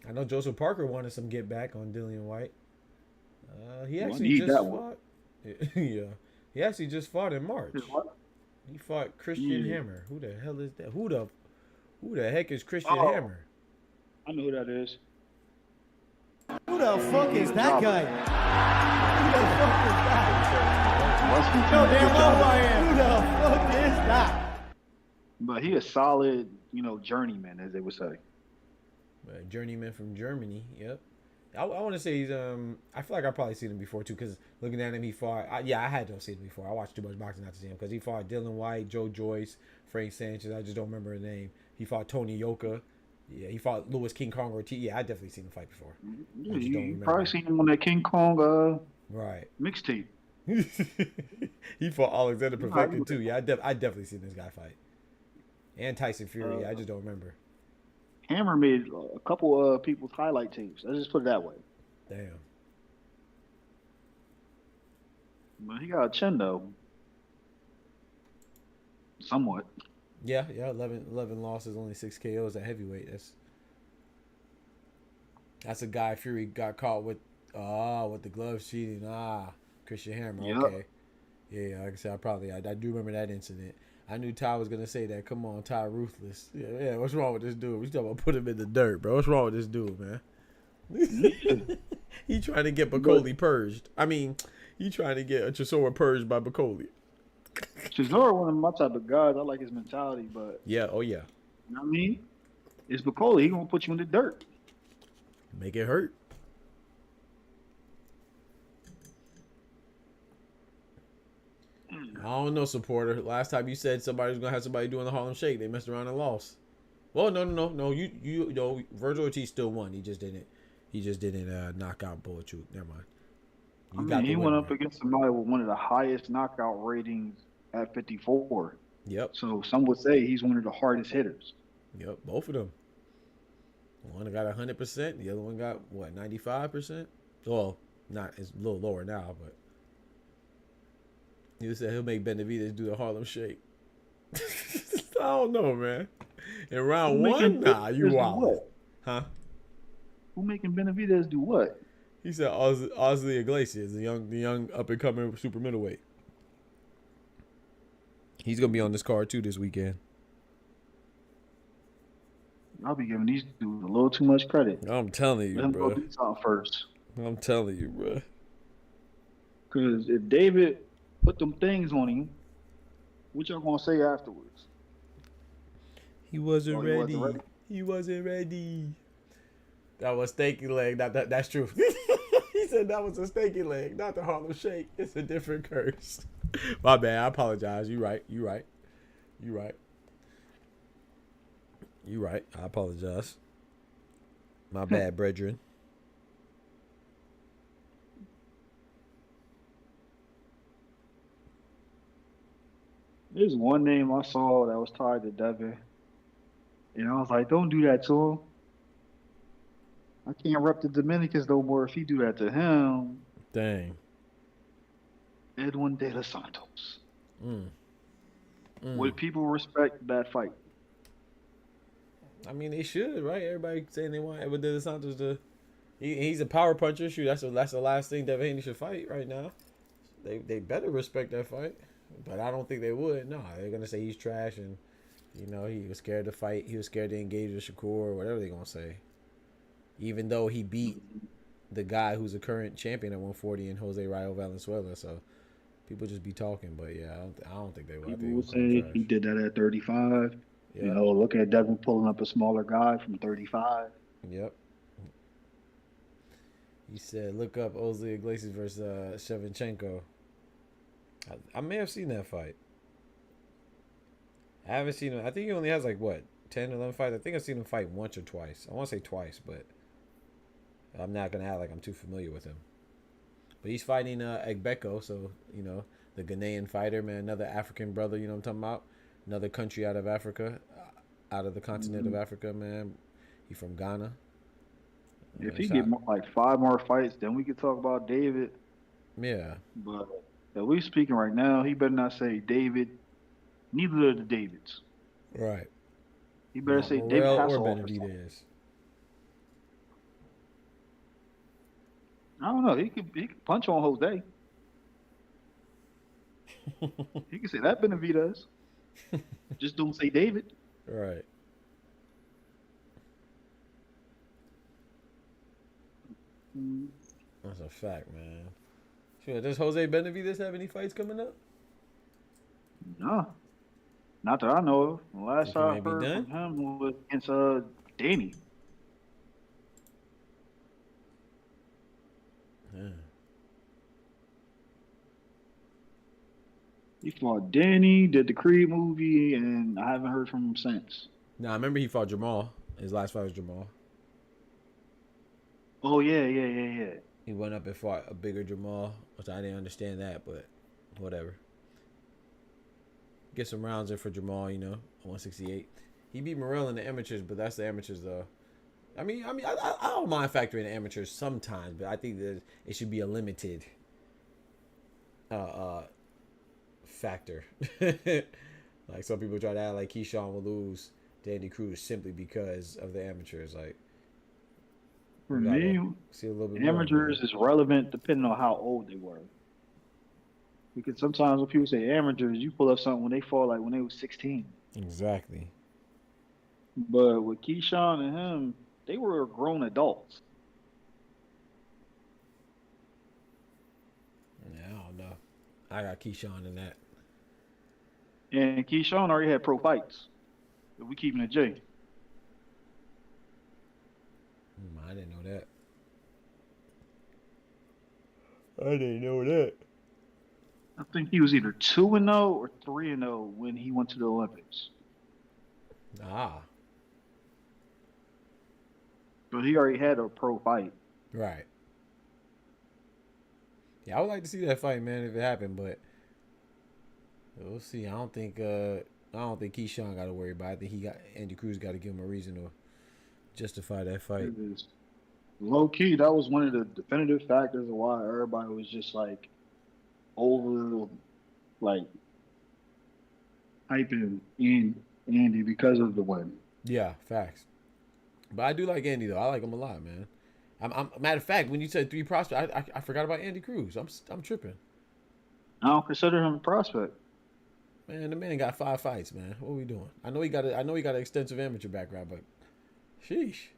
I know Joseph Parker wanted some get back on Dillian White. He actually need just that one. fought. Yeah, he actually just fought in March. What? He fought Christian Yeah. Hammer. Who the hell is that? Who the heck is Christian Oh. Hammer? I know who that is. Who the fuck is that guy? Who the fuck is that? Must be No trying to damn get well y'all who I back. am. Who the fuck is that? But he a solid, journeyman, as they would say. Journeyman from Germany. Yep. I want to say he's I feel like I probably seen him before too, because looking at him, he fought. I had to have seen him before. I watched too much boxing not to see him, because he fought Dylan White, Joe Joyce, Frank Sanchez. I just don't remember his name. He fought Tony Yoka. Yeah, he fought Louis King Kong Ortiz. Yeah, I definitely seen him fight before. Yeah, I just don't you remember. probably seen him on that King Kong Right. mixtape. He fought Alexander Yeah, Perfected too. Yeah, I definitely seen this guy fight. And Tyson Fury. I just don't remember. Hammer made a couple of people's highlight tapes. Let's just put it that way. Damn. But he got a chin though. Somewhat. Yeah. 11 losses, only 6 KOs at heavyweight. That's a guy Fury got caught with the gloves cheating. Christian Hammer. Yep. Okay. Yeah, like I said, I do remember that incident. I knew Ty was gonna say that. Come on, Ty Ruthless. Yeah, what's wrong with this dude? We talking about put him in the dirt, bro. What's wrong with this dude, man? He trying to get Bacoli purged. I mean, he trying to get Chisora purged by Bacoli. Chisora one of my type of guys. I like his mentality, but Yeah, oh yeah. you know what I mean? It's Bacoli. He gonna put you in the dirt. Make it hurt. I don't know, supporter. Last time you said somebody was gonna have somebody doing the Harlem Shake, they messed around and lost. Well, no. You know, Virgil Ortiz still won. He just didn't knock out Bulletchuk. Never mind. He went up against somebody with one of the highest knockout ratings at 54. Yep. So some would say he's one of the hardest hitters. Yep. Both of them. One got 100%. The other one got what, 95%? Well, it's a little lower now, but you said he'll make Benavidez do the Harlem Shake. I don't know, man. In round one, nah, you wild. Huh? Who making Benavidez do what? He said Ozzy Iglesias, the young up and coming super middleweight. He's gonna be on this card too this weekend. I'll be giving these dudes a little too much credit. I'm telling you, Let him go bro. do something first. I'm telling you, bro. Because if David put them things on him, what y'all gonna say afterwards? He wasn't He ready. wasn't ready? He wasn't ready. That was steaky leg. That's true. He said that was a steaky leg, not the Harlem Shake. It's a different curse. My bad. I apologize. You right. I apologize. My bad, brethren. There's one name I saw that was tied to Devin. And I was like, don't do that to him. I can't rep the Dominicans no more if he do that to him. Dang. Edwin De Los Santos. Mm. Would people respect that fight? I mean, they should, right? Everybody saying they want Edwin De Los Santos to. He's a power puncher. Shoot, that's the last thing Devin Haney should fight right now. They better respect that fight, but I don't think they would. No, they're gonna say he's trash, and he was scared to fight. He was scared to engage with Shakur or whatever they're gonna say. Even though he beat the guy who's a current champion at 140 in Jose Rayo Valenzuela, so people just be talking. But yeah, I don't think they would. People would say he did that at 35. Yeah. Look at Devin pulling up a smaller guy from 35. Yep. He said, look up Ozzy Iglesias versus Shevchenko. I may have seen that fight. I haven't seen him. I think he only has 10, 11 fights. I think I've seen him fight once or twice. I want to say twice, but I'm not going to act like I'm too familiar with him. But he's fighting Egbeko, so, the Ghanaian fighter, man, another African brother, you know what I'm talking about? Another country out of Africa, out of the continent of Africa, man. He's from Ghana. If he get 5 more fights, then we could talk about David. Yeah. But if we speaking right now, he better not say David. Neither of the Davids. Right. He better say Morrell David or Hasselhoff. Benavidez. I don't know. He could punch on Jose. He can say that Benavidez. Just don't say David. Right. That's a fact, man. Sure, does Jose Benavidez have any fights coming up? No. Not that I know of. The last Think he I may be heard done? from him was against Danny. Yeah. He fought Danny, did the Creed movie, and I haven't heard from him since. Nah, I remember he fought Jamal. His last fight was Jamal. Oh yeah. He went up and fought a bigger Jamal, which I didn't understand that, but whatever. Get some rounds in for Jamal, you know, 168. He beat Morrell in the amateurs, but that's the amateurs though. I don't mind factoring the amateurs sometimes, but I think that it should be a limited factor. Like some people try to act like Keyshawn will lose to Andy Cruz simply because of the amateurs. Like For me, see a little bit amateurs is relevant depending on how old they were. Because sometimes when people say amateurs, you pull up something when they fought like when they was 16. Exactly. But with Keyshawn and him, they were grown adults. Yeah, I don't know. I got Keyshawn in that. And Keyshawn already had pro fights. But we keeping it J. I didn't know that. I didn't know that. I think he was either 2-0 or 3-0 when he went to the Olympics. Ah. But he already had a pro fight. Right. Yeah, I would like to see that fight, man, if it happened, but we'll see. I don't think Keyshawn got to worry about it. I think Andy Cruz got to give him a reason to justify that fight. Low key, that was one of the definitive factors of why everybody was just like over, like hyping Andy because of the win. Yeah, facts. But I do like Andy though. I like him a lot, man. I'm matter of fact, when you said 3 prospects, I forgot about Andy Cruz. I'm tripping. I don't consider him a prospect. Man, the man got 5 fights, man. What are we doing? I know he got an extensive amateur background, but sheesh.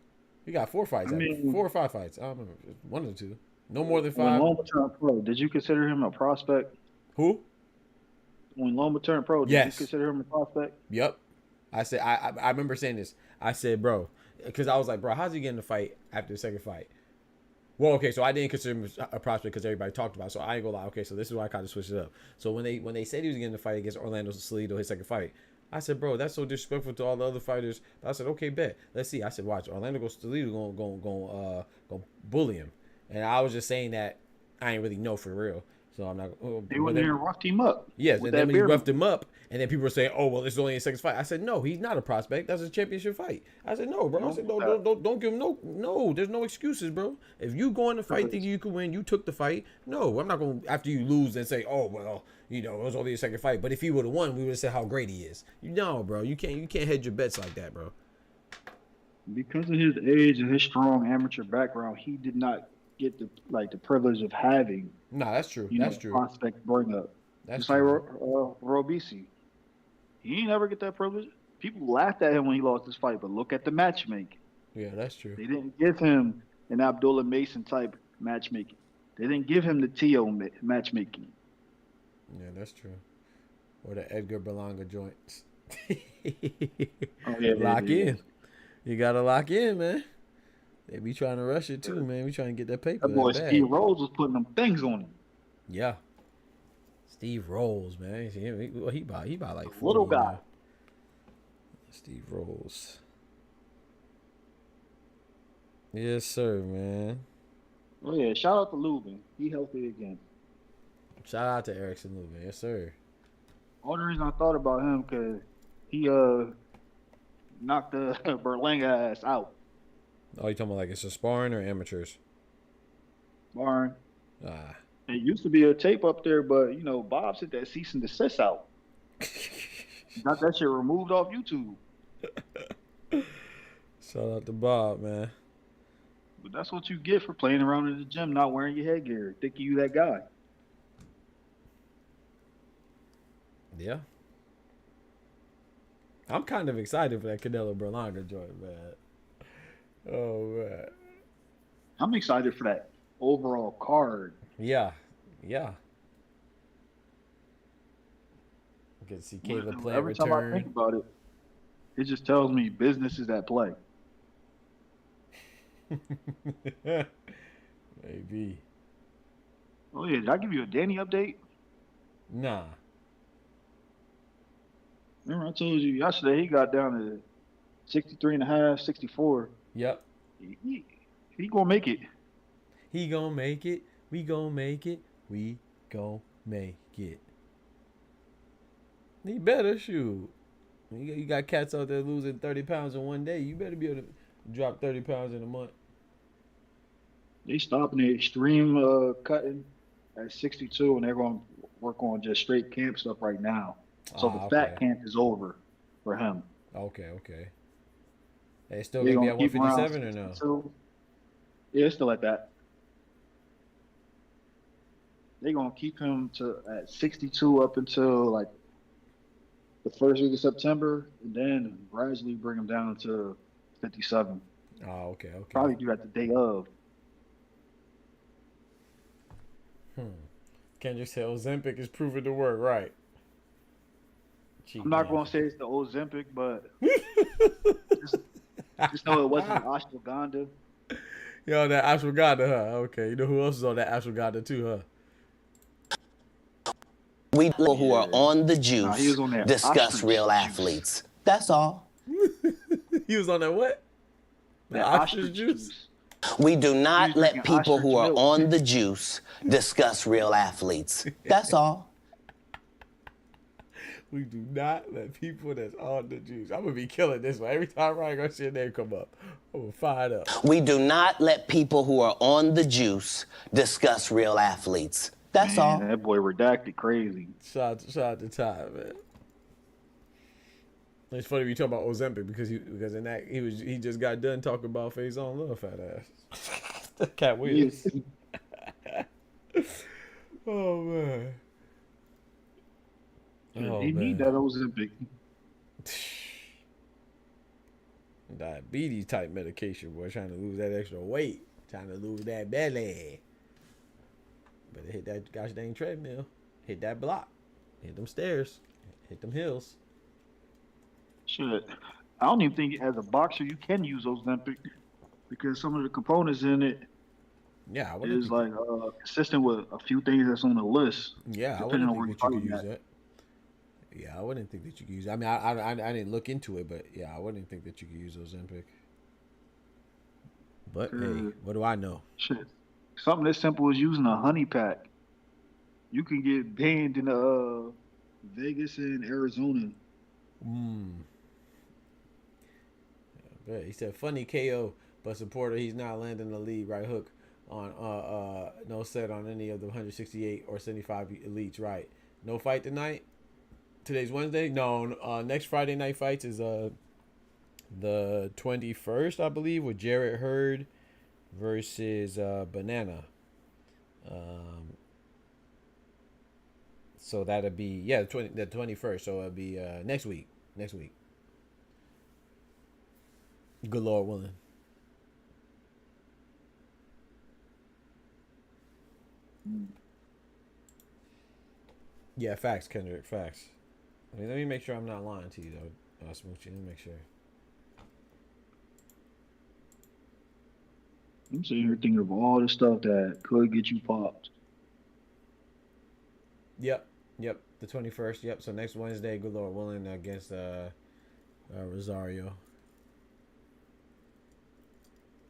He got 4 fights. 4 or 5 fights. I don't remember. One of the 2. No more than 5. When Loma turned pro, did you consider him a prospect? Who? When Loma turned pro, did you consider him a prospect? Yep. I said I remember saying this. I said, bro, because I was like, bro, how's he getting the fight after the second fight? Well, okay, so I didn't consider him a prospect because everybody talked about it. So I ain't gonna lie. Okay, so this is why I kind of switched it up. So when they said he was getting the fight against Orlando Salido, his second fight, I said, bro, that's so disrespectful to all the other fighters. But I said, okay, bet. Let's see. I said, watch, Orlando Salido gonna bully him. And I was just saying that I ain't really know for real. So I'm not. They went there and roughed him up. Yes, and then when he roughed him up, and then people were saying, "Oh, well, this is only his second fight." I said, "No, he's not a prospect. That's a championship fight." I said, "No, bro." I said, "Don't give him no. There's no excuses, bro. If you go in the fight thinking you could win, you took the fight. No, I'm not going to after you lose and say, "Oh, well, you know, it was only his second fight." But if he would have won, we would have said how great he is. No, bro, you can't hedge your bets like that, bro. Because of his age and his strong amateur background, he did not get the privilege of having. No, that's true. That's true. Prospect bring up. That's just true. Like Robisi. He ain't never get that privilege. People laughed at him when he lost his fight, but look at the matchmaking. Yeah, that's true. They didn't give him an Abdullah Mason type matchmaking. They didn't give him the T.O. matchmaking. Yeah, that's true. Or the Edgar Berlanga joints. Lock in. You gotta lock in, man. They be trying to rush it too, man. We trying to get that paper. That boy Steve Rolls was putting them things on him. Yeah. Steve Rolls, man. He about like 40 little guy. Now. Steve Rolls. Yes, sir, man. Oh yeah, shout out to Lubin. He healthy again. Shout out to Erickson Lubin. Yes, sir. Only reason I thought about him because he knocked the Berlanga ass out. Oh, you talking about like it's a sparring or amateurs? Sparring. Ah. It used to be a tape up there, but you know, Bob sent that cease and desist out. Got that shit removed off YouTube. Shout out to Bob, man. But that's what you get for playing around in the gym, not wearing your headgear, thinking you that guy. Yeah. I'm kind of excited for that Canelo Berlanga joint, man. Oh, man. I'm excited for that overall card. Yeah. Yeah. I can see Caleb Plant Every time I return. think about it, it just tells me business is at play. Maybe. Oh, yeah. Did I give you a Danny update? Nah. Remember I told you yesterday he got down to 63.5, 64. Yep. He gonna make it. He gonna make it. We gonna make it. We gonna make it. He better shoot. You got cats out there losing 30 pounds in one day. You better be able to drop 30 pounds in a month. They stopping the extreme cutting at 62, and they're gonna work on just straight camp stuff right now. So the fat camp is over for him. Okay. They still gonna be at 157 or no? Yeah, it's still at that. They're gonna keep him at 62 up until like the first week of September, and then gradually bring him down to 57. Oh, okay. Probably do that the day of. Kendrick said Ozempic is proven to work, right? I'm not going to say it's the Ozempic, but just know it wasn't ashwagandha. Yo, that ashwagandha, huh? Okay, you know who else is on that ashwagandha too, huh? We people who are on the juice he was on that discuss ostrich real juice. athletes. That's all. He was on that what? That ostrich juice. We do not let drinking people who are ostrich milk. on the juice discuss real athletes. That's all. We do not let people that's on the juice. I'm gonna be killing this one every time Ryan Garcia name come up. I'm gonna fire it up. We do not let people who are on the juice discuss real athletes. That's all. That boy redacted crazy. Shout out to Ty, man. It's funny we talk about Ozempic because in that he just got done talking about face on love, fat ass. Cat Williams. Oh man. He need that Ozempic. Diabetes type medication, boy, trying to lose that extra weight, trying to lose that belly. Better hit that gosh dang treadmill, hit that block, hit them stairs, hit them hills. Shit. I don't even think as a boxer you can use Ozempic because some of the components in it is like consistent with a few things that's on the list. Yeah, I wouldn't think that you could use that. Yeah, I wouldn't think that you could use it. I mean, I didn't look into it, but yeah, I wouldn't think that you could use Ozempic. But hey, what do I know? Shit. Something as simple as using a honey pack. You can get banned in Vegas and Arizona. Yeah, he said funny KO, but supporter he's not landing the lead right hook on no set on any of the 168 or 75 elites, right? No fight tonight. Today's Wednesday. No, next Friday night fights is the 21st, I believe, with Jarrett Hurd versus Banana. So that'll be the 21st. So it'll be next week. Good Lord willing. Yeah, facts, Kendrick, facts. I mean, let me make sure I'm not lying to you, though. Smoochie, let me make sure. I'm sitting here thinking of all the stuff that could get you popped. Yep, the 21st. Yep, so next Wednesday, good Lord willing, against Rosario.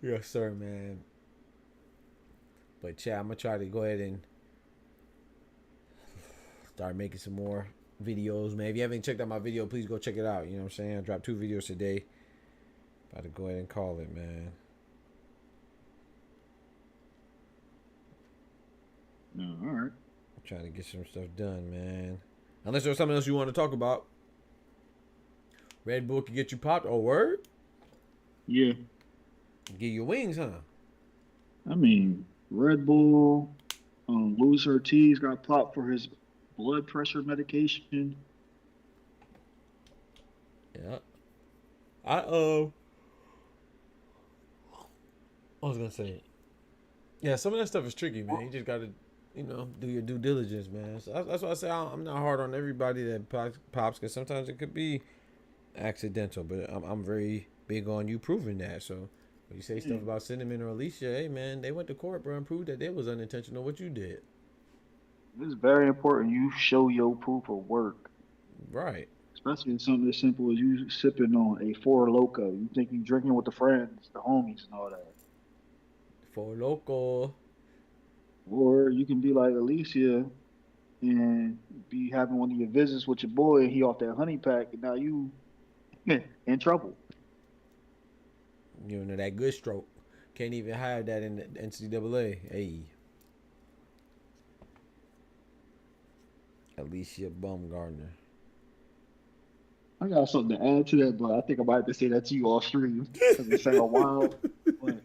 Yes, sir, man. But, Chad, I'm going to try to go ahead and start making some more videos, man. If you haven't checked out my video, please go check it out. You know what I'm saying? I dropped 2 videos today. About to go ahead and call it, man. All right. I'm trying to get some stuff done, man. Unless there's something else you want to talk about. Red Bull can get you popped. Oh, word? Yeah. Give you wings, huh? I mean, Red Bull, Luis Ortiz got popped for his blood pressure medication. Yeah. I was gonna say, yeah, some of that stuff is tricky, man. You just gotta, do your due diligence, man. So that's why I say I'm not hard on everybody that pops, because sometimes it could be accidental. But I'm very big on you proving that. So when you say stuff about Cinnamon or Alicia, hey man, they went to court, bro, and proved that it was unintentional what you did. It's very important you show your proof of work, Right. especially in something as simple as you sipping on a Four Loco. You think you drinking with the friends, the homies, and all that. For local. Or you can be like Alicia and be having one of your visits with your boy, and he off that honey pack, and now you in trouble. You know, that good stroke. Can't even hide that in the NCAA. Hey. Alicia Baumgartner. I got something to add to that, but I think I might have to say that to you off stream because it sounds wild. But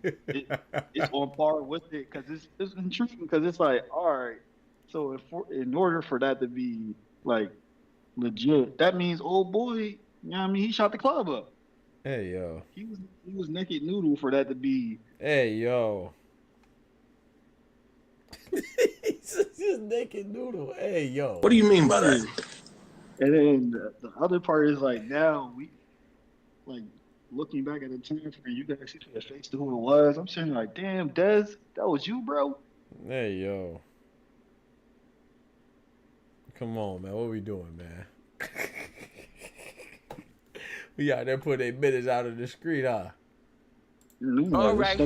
it's on par with it because it's interesting because it's like, all right, so in order for that to be like legit, that means old boy, you know what I mean, he shot the club up. Hey yo. He was naked noodle for that to be. Hey yo. He's just naked noodle. Hey yo. What do you mean by that? And then the other part is like now we like looking back at the time frame, you guys see the face to who it was. I'm saying like, damn, Dez, that was you, bro. Hey yo. Come on, man. What we doing, man? We out there putting 8 minutes out of the street, huh? All right.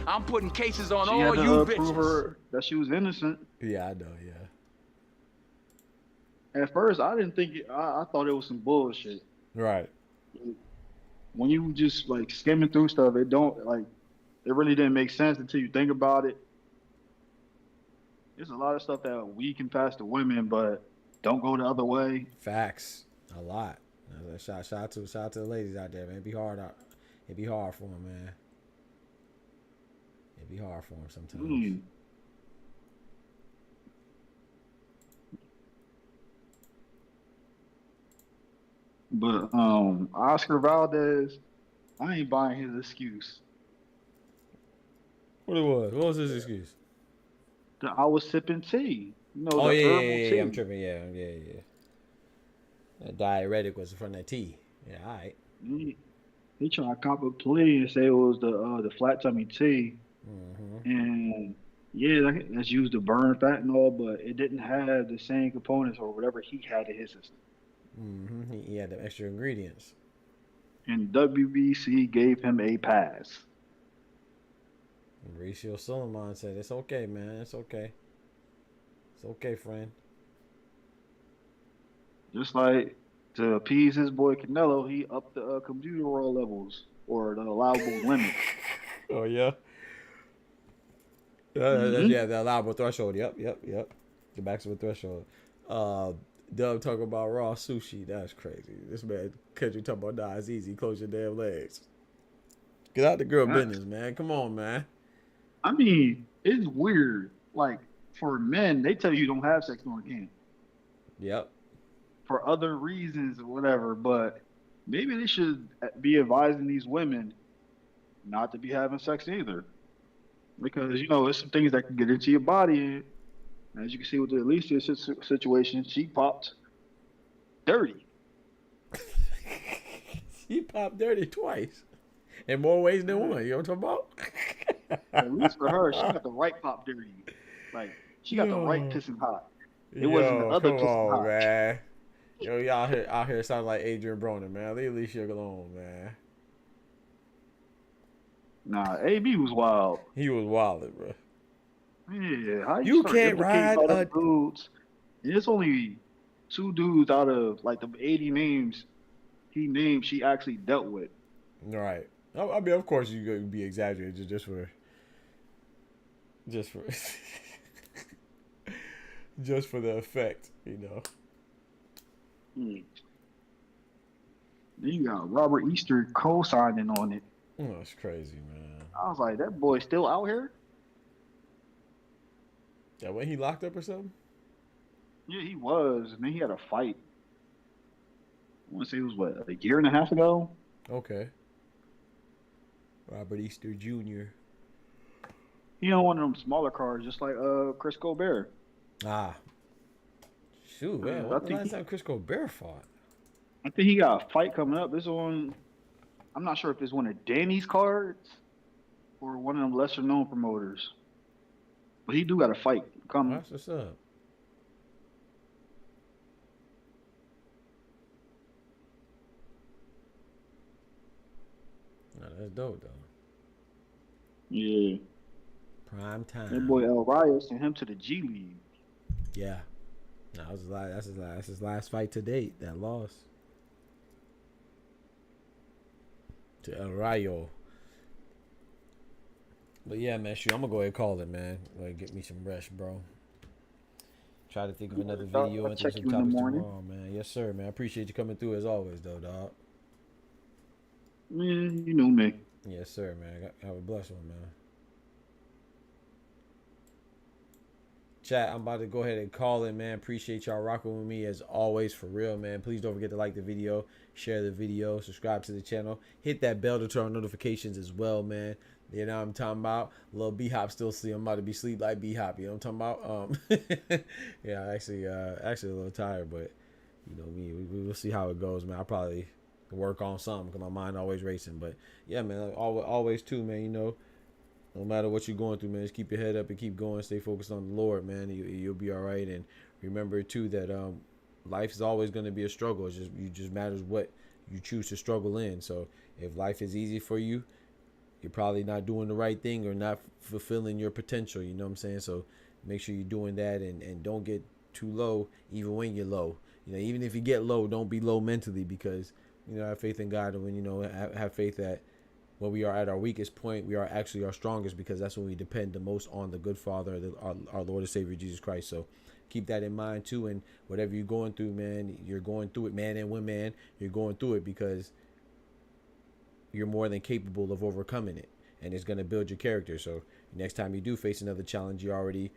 I'm putting cases on all you bitches. Her that she was innocent. Yeah, I know, yeah. At first, I didn't think it. I thought it was some bullshit. Right. When you just like skimming through stuff, it really didn't make sense until you think about it. There's a lot of stuff that we can pass to women, but don't go the other way. Facts. A lot. Shout out to the ladies out there, man. It'd be hard for them, man. It'd be hard for them sometimes. But Oscar Valdez, I ain't buying his excuse. What it was? What was his excuse? I was sipping tea. You know, Oh the herbal yeah, tea. I'm tripping. Yeah. That diuretic was from that tea. Yeah, all right. He tried to cop a plea and say it was the flat tummy tea, and yeah, that's used to burn fat and all, but it didn't have the same components or whatever he had in his system. He had the extra ingredients. And WBC gave him a pass. Mauricio Suleiman said, "It's okay, man. It's okay. It's okay, friend." Just like to appease his boy Canelo, he upped the computer roll levels or the allowable limit. Oh yeah. Yeah, the allowable threshold. Yep. The maximum threshold. Doug talking about raw sushi. That's crazy. This man, country talking about it's easy. Close your damn legs. Get out the girl business, man. Come on, man. I mean, it's weird. Like, for men, they tell you don't have sex during camp. Yep. For other reasons or whatever, but maybe they should be advising these women not to be having sex either. Because, there's some things that can get into your body. And as you can see with the Alicia situation, she popped dirty. She popped dirty twice. In more ways than one. You know what I'm talking about? At least for her, she got the right pop dirty. Like, she got the right pissing hot. It wasn't the other pissing hot. Man. Y'all out here sound like Adrian Broner, man. Leave Alicia alone, man. Nah, AB was wild. He was wild, bro. Yeah, how you can't ride a dudes. There's only 2 dudes out of like the 80 names he named she actually dealt with. Right. I mean, of course you could be exaggerated just for just for the effect, Then you got Robert Easter co-signing on it. Oh, that's crazy, man. I was like, that boy still out here? That when he locked up or something? Yeah, he was, and then he had a fight. I want to say it was what, a year and a half ago. Okay. Robert Easter Jr. He on one of them smaller cars, just like Chris Colbert. Ah. Shoot, man. What the last time Chris Colbert fought? I think he got a fight coming up. This one, I'm not sure if it's one of Danny's cards or one of them lesser known promoters. But he do got a fight coming. That's what's up. No, that's dope though. Yeah. Prime time. That boy El Raya sent him to the G League. Yeah. No, that's his last fight to date. That loss to El Rayo. But yeah, man, shoot, I'm gonna go ahead and call it, man. Like, get me some rest, bro. Try to think of another video and check some you in the topics morning. tomorrow, man. Yes, sir, man. I appreciate you coming through as always, though, dog. Man, you know me. Yes, sir, man. Have a blessed one, man. Chat, I'm about to go ahead and call it, man. Appreciate y'all rocking with me as always, for real, man. Please don't forget to like the video, share the video, subscribe to the channel, hit that bell to turn on notifications as well, man. You know what I'm talking about? Little B-Hop still sleep. I'm about to be sleep like B-Hop. You know what I'm talking about? Yeah, actually a little tired, but you know me. We'll see how it goes, man. I'll probably work on something because my mind always racing. But yeah, man, always too, man. You know, no matter what you're going through, man, just keep your head up and keep going. Stay focused on the Lord, man. You'll be all right. And remember too that life is always going to be a struggle. It just matters what you choose to struggle in. So if life is easy for you, you're probably not doing the right thing or not fulfilling your potential. You know what I'm saying? So make sure you're doing that and don't get too low even when you're low. You know, even if you get low, don't be low mentally, because, you know, have faith in God. And when, you know, have faith that when we are at our weakest point, we are actually our strongest, because that's when we depend the most on the good Father, our Lord and Savior, Jesus Christ. So keep that in mind too. And whatever you're going through, man, you're going through it, man and woman, you're going through it because you're more than capable of overcoming it, and it's going to build your character. So next time you do face another challenge, you already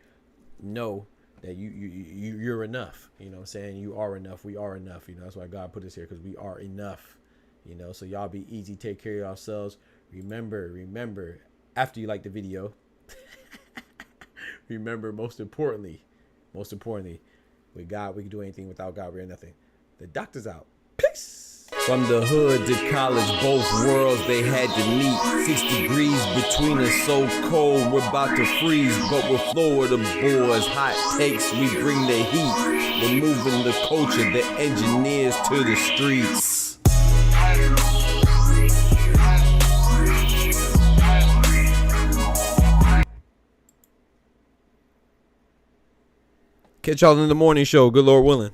know that you're enough. You know what I'm saying? You are enough. We are enough. You know, that's why God put us here, because we are enough. You know, so y'all be easy. Take care of yourselves. Remember, after you like the video, remember, most importantly, with God, we can do anything. Without God, we are nothing. The doctor's out. Peace. From the hood to college, both worlds they had to meet. 6 degrees between us, so cold we're about to freeze. But we're Florida boys, hot takes, we bring the heat. We're moving the culture, the engineers to the streets. Catch y'all in the morning show, good Lord willing.